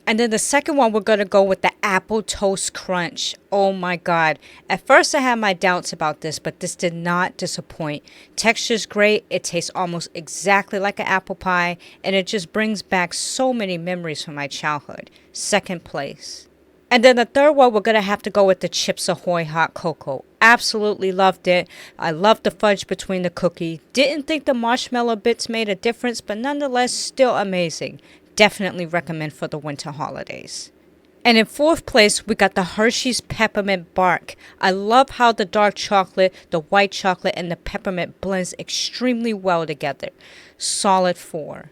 And then the second one, we're going to go with the Apple Toast Crunch. Oh my God. At first I had my doubts about this, but this did not disappoint. Texture's great. It tastes almost exactly like an apple pie. And it just brings back so many memories from my childhood. Second place. And then the third one, we're going to have to go with the Chips Ahoy Hot Cocoa. Absolutely loved it. I loved the fudge between the cookie. Didn't think the marshmallow bits made a difference, but nonetheless, still amazing. Definitely recommend for the winter holidays. And in fourth place, we got the Hershey's Peppermint Bark. I love how the dark chocolate, the white chocolate, and the peppermint blends extremely well together. Solid 4.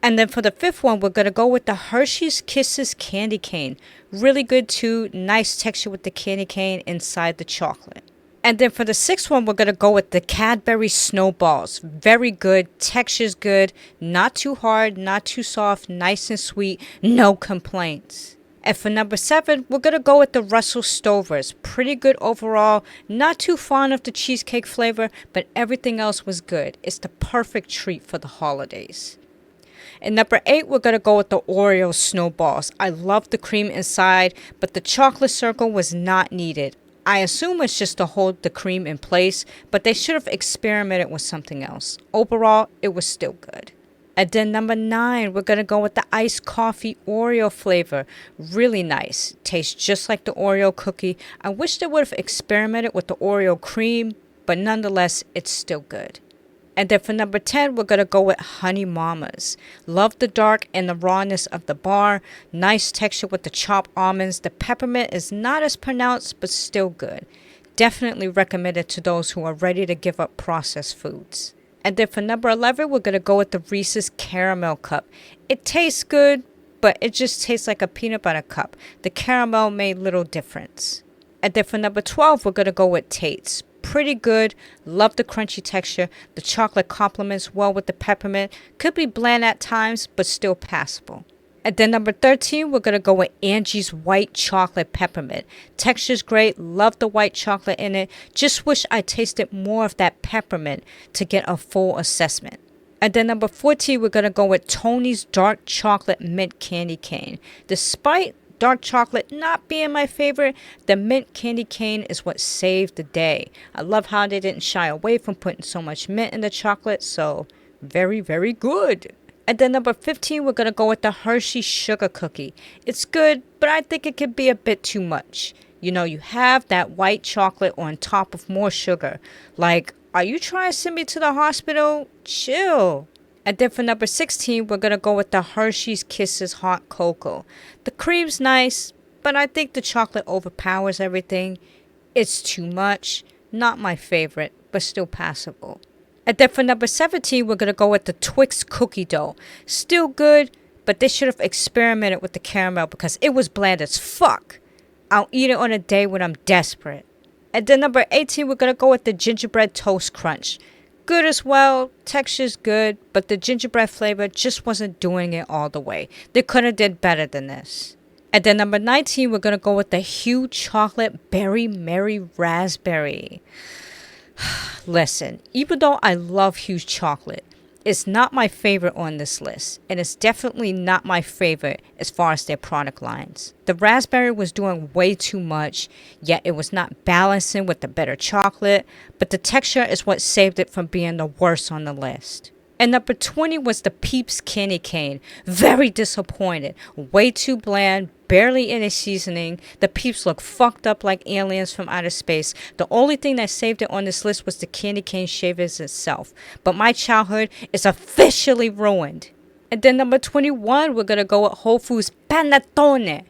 And then for the fifth one, we're going to go with the Hershey's Kisses candy cane. Really good too. Nice texture with the candy cane inside the chocolate. And then for the sixth one, we're going to go with the Cadbury Snowballs. Very good. Texture's good. Not too hard, not too soft. Nice and sweet. No complaints. And for number 7, we're going to go with the Russell Stovers. Pretty good overall. Not too fond of the cheesecake flavor, but everything else was good. It's the perfect treat for the holidays. And number 8, we're going to go with the Oreo Snowballs. I love the cream inside, but the chocolate circle was not needed. I assume it's just to hold the cream in place, but they should have experimented with something else. Overall, it was still good. And then number 9, we're going to go with the iced coffee Oreo flavor. Really nice. Tastes just like the Oreo cookie. I wish they would have experimented with the Oreo cream, but nonetheless, it's still good. And then for number 10, we're going to go with Honey Mamas. Love the dark and the rawness of the bar. Nice texture with the chopped almonds. The peppermint is not as pronounced, but still good. Definitely recommended to those who are ready to give up processed foods. And then for number 11, we're going to go with the Reese's Caramel Cup. It tastes good, but it just tastes like a peanut butter cup. The caramel made little difference. And then for number 12, we're going to go with Tate's. Pretty good. Love the crunchy texture. The chocolate complements well with the peppermint. Could be bland at times, but still passable. And then number 13, we're going to go with Angie's White Chocolate Peppermint. Texture's great. Love the white chocolate in it. Just wish I tasted more of that peppermint to get a full assessment. And then number 14, we're going to go with Tony's Dark Chocolate Mint Candy Cane. Despite dark chocolate not being my favorite, the mint candy cane is what saved the day. I love how they didn't shy away from putting so much mint in the chocolate, so very, very good. And then number 15, we're going to go with the Hershey Sugar Cookie. It's good, but I think it could be a bit too much. You know, you have that white chocolate on top of more sugar. Like, are you trying to send me to the hospital? Chill. And then for number 16, we're going to go with the Hershey's Kisses Hot Cocoa. The cream's nice, but I think the chocolate overpowers everything. It's too much. Not my favorite, but still passable. And then for number 17, we're going to go with the Twix cookie dough. Still good, but they should have experimented with the caramel because it was bland as fuck. I'll eat it on a day when I'm desperate. And then number 18, we're going to go with the Gingerbread Toast Crunch. Good as well, texture's good, but the gingerbread flavor just wasn't doing it all the way. They could have did better than this. And then number 19, we're going to go with the Hue Chocolate Berry Mary Raspberry. Listen, even though I love Hue's chocolate, it's not my favorite on this list, and it's definitely not my favorite as far as their product lines. The raspberry was doing way too much, yet it was not balancing with the better chocolate, but the texture is what saved it from being the worst on the list. And number 20 was the Peeps candy cane. Very disappointed. Way too bland, barely any seasoning. The Peeps look fucked up like aliens from outer space. The only thing that saved it on this list was the candy cane shavings itself. But my childhood is officially ruined. And then number 21, we're going to go with Whole Foods Panettone.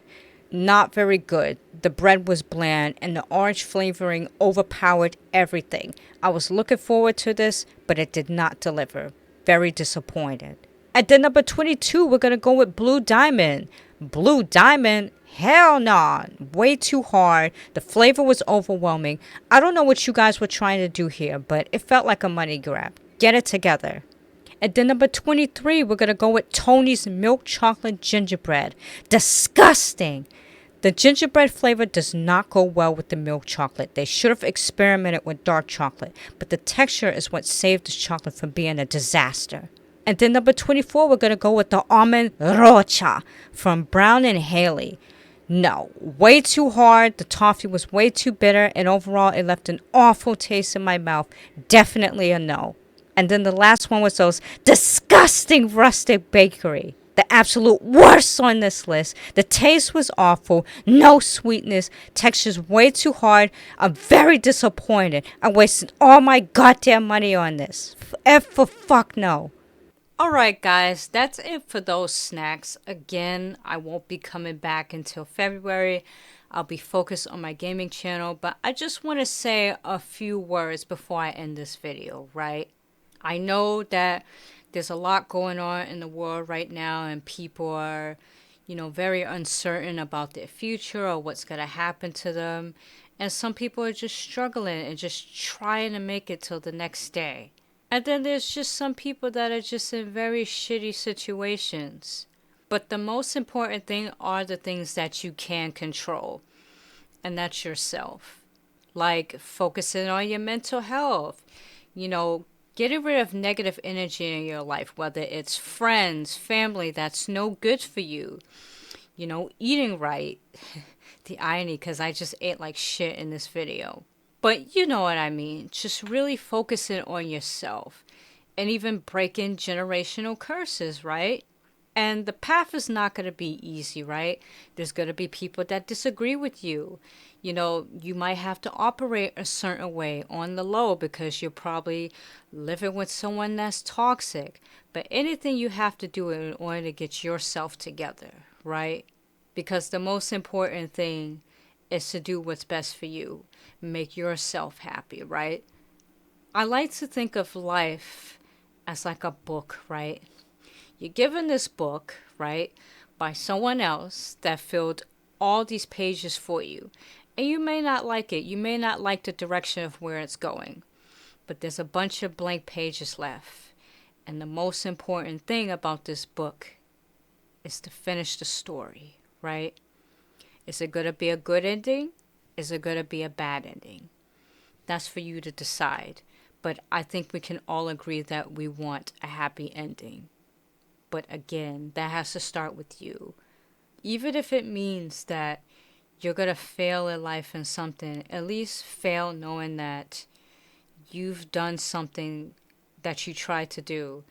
Not very good. The bread was bland and the orange flavoring overpowered everything. I was looking forward to this, but it did not deliver. Very disappointed. At then number 22, we're going to go with Blue Diamond. Blue Diamond? Hell nah. Way too hard. The flavor was overwhelming. I don't know what you guys were trying to do here, but it felt like a money grab. Get it together. At then number 23, we're going to go with Tony's Milk Chocolate Gingerbread. Disgusting. The gingerbread flavor does not go well with the milk chocolate. They should have experimented with dark chocolate, but the texture is what saved this chocolate from being a disaster. And then number 24, we're going to go with the Almond Rocha from Brown and Haley. No, way too hard. The toffee was way too bitter, and overall it left an awful taste in my mouth. Definitely a no. And then the last one was those disgusting Rustic Bakery. The absolute worst on this list. The taste was awful. No sweetness. Texture's way too hard. I'm very disappointed. I wasted all my goddamn money on this. F for fuck no. Alright guys, that's it for those snacks. Again, I won't be coming back until February. I'll be focused on my gaming channel. But I just want to say a few words before I end this video, right? I know that there's a lot going on in the world right now, and people are, very uncertain about their future or what's going to happen to them. And some people are just struggling and just trying to make it till the next day. And then there's just some people that are just in very shitty situations. But the most important thing are the things that you can control, and that's yourself. Like focusing on your mental health, you know, getting rid of negative energy in your life, whether it's friends, family that's no good for you, eating right. The irony, because I just ate like shit in this video. But you know what I mean. Just really focusing on yourself and even breaking generational curses, right? And the path is not going to be easy, right? There's going to be people that disagree with you. You might have to operate a certain way on the low because you're probably living with someone that's toxic. But anything you have to do in order to get yourself together, right? Because the most important thing is to do what's best for you. Make yourself happy, right? I like to think of life as like a book, right? You're given this book, right, by someone else that filled all these pages for you. And you may not like it. You may not like the direction of where it's going. But there's a bunch of blank pages left. And the most important thing about this book is to finish the story, right? Is it going to be a good ending? Is it going to be a bad ending? That's for you to decide. But I think we can all agree that we want a happy ending. But again, that has to start with you. Even if it means that you're going to fail in life in something, at least fail knowing that you've done something that you tried to do,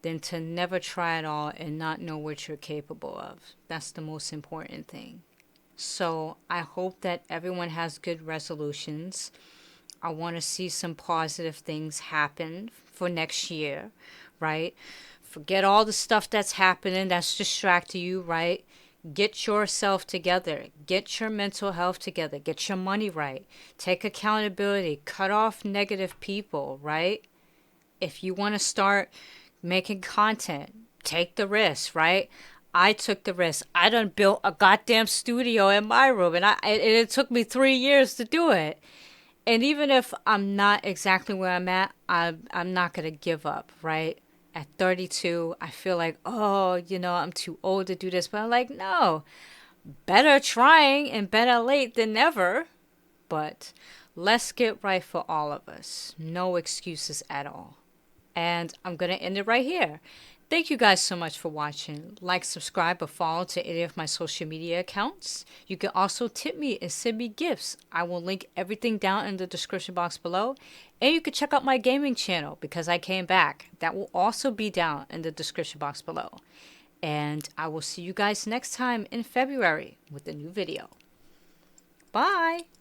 than to never try at all and not know what you're capable of. That's the most important thing. So I hope that everyone has good resolutions. I want to see some positive things happen for next year, right? Forget all the stuff that's happening that's distracting you, right? Get yourself together. Get your mental health together. Get your money right. Take accountability. Cut off negative people, right? If you want to start making content, take the risk, right? I took the risk. I done built a goddamn studio in my room, and it took me 3 years to do it. And even if I'm not exactly where I'm at, I'm not going to give up, right? At 32, I feel like, I'm too old to do this. But I'm like, no, better trying and better late than never. But let's get right for all of us. No excuses at all. And I'm going to end it right here. Thank you guys so much for watching. Like, subscribe, or follow to any of my social media accounts. You can also tip me and send me gifts. I will link everything down in the description box below. And you can check out my gaming channel because I came back. That will also be down in the description box below. And I will see you guys next time in February with a new video. Bye!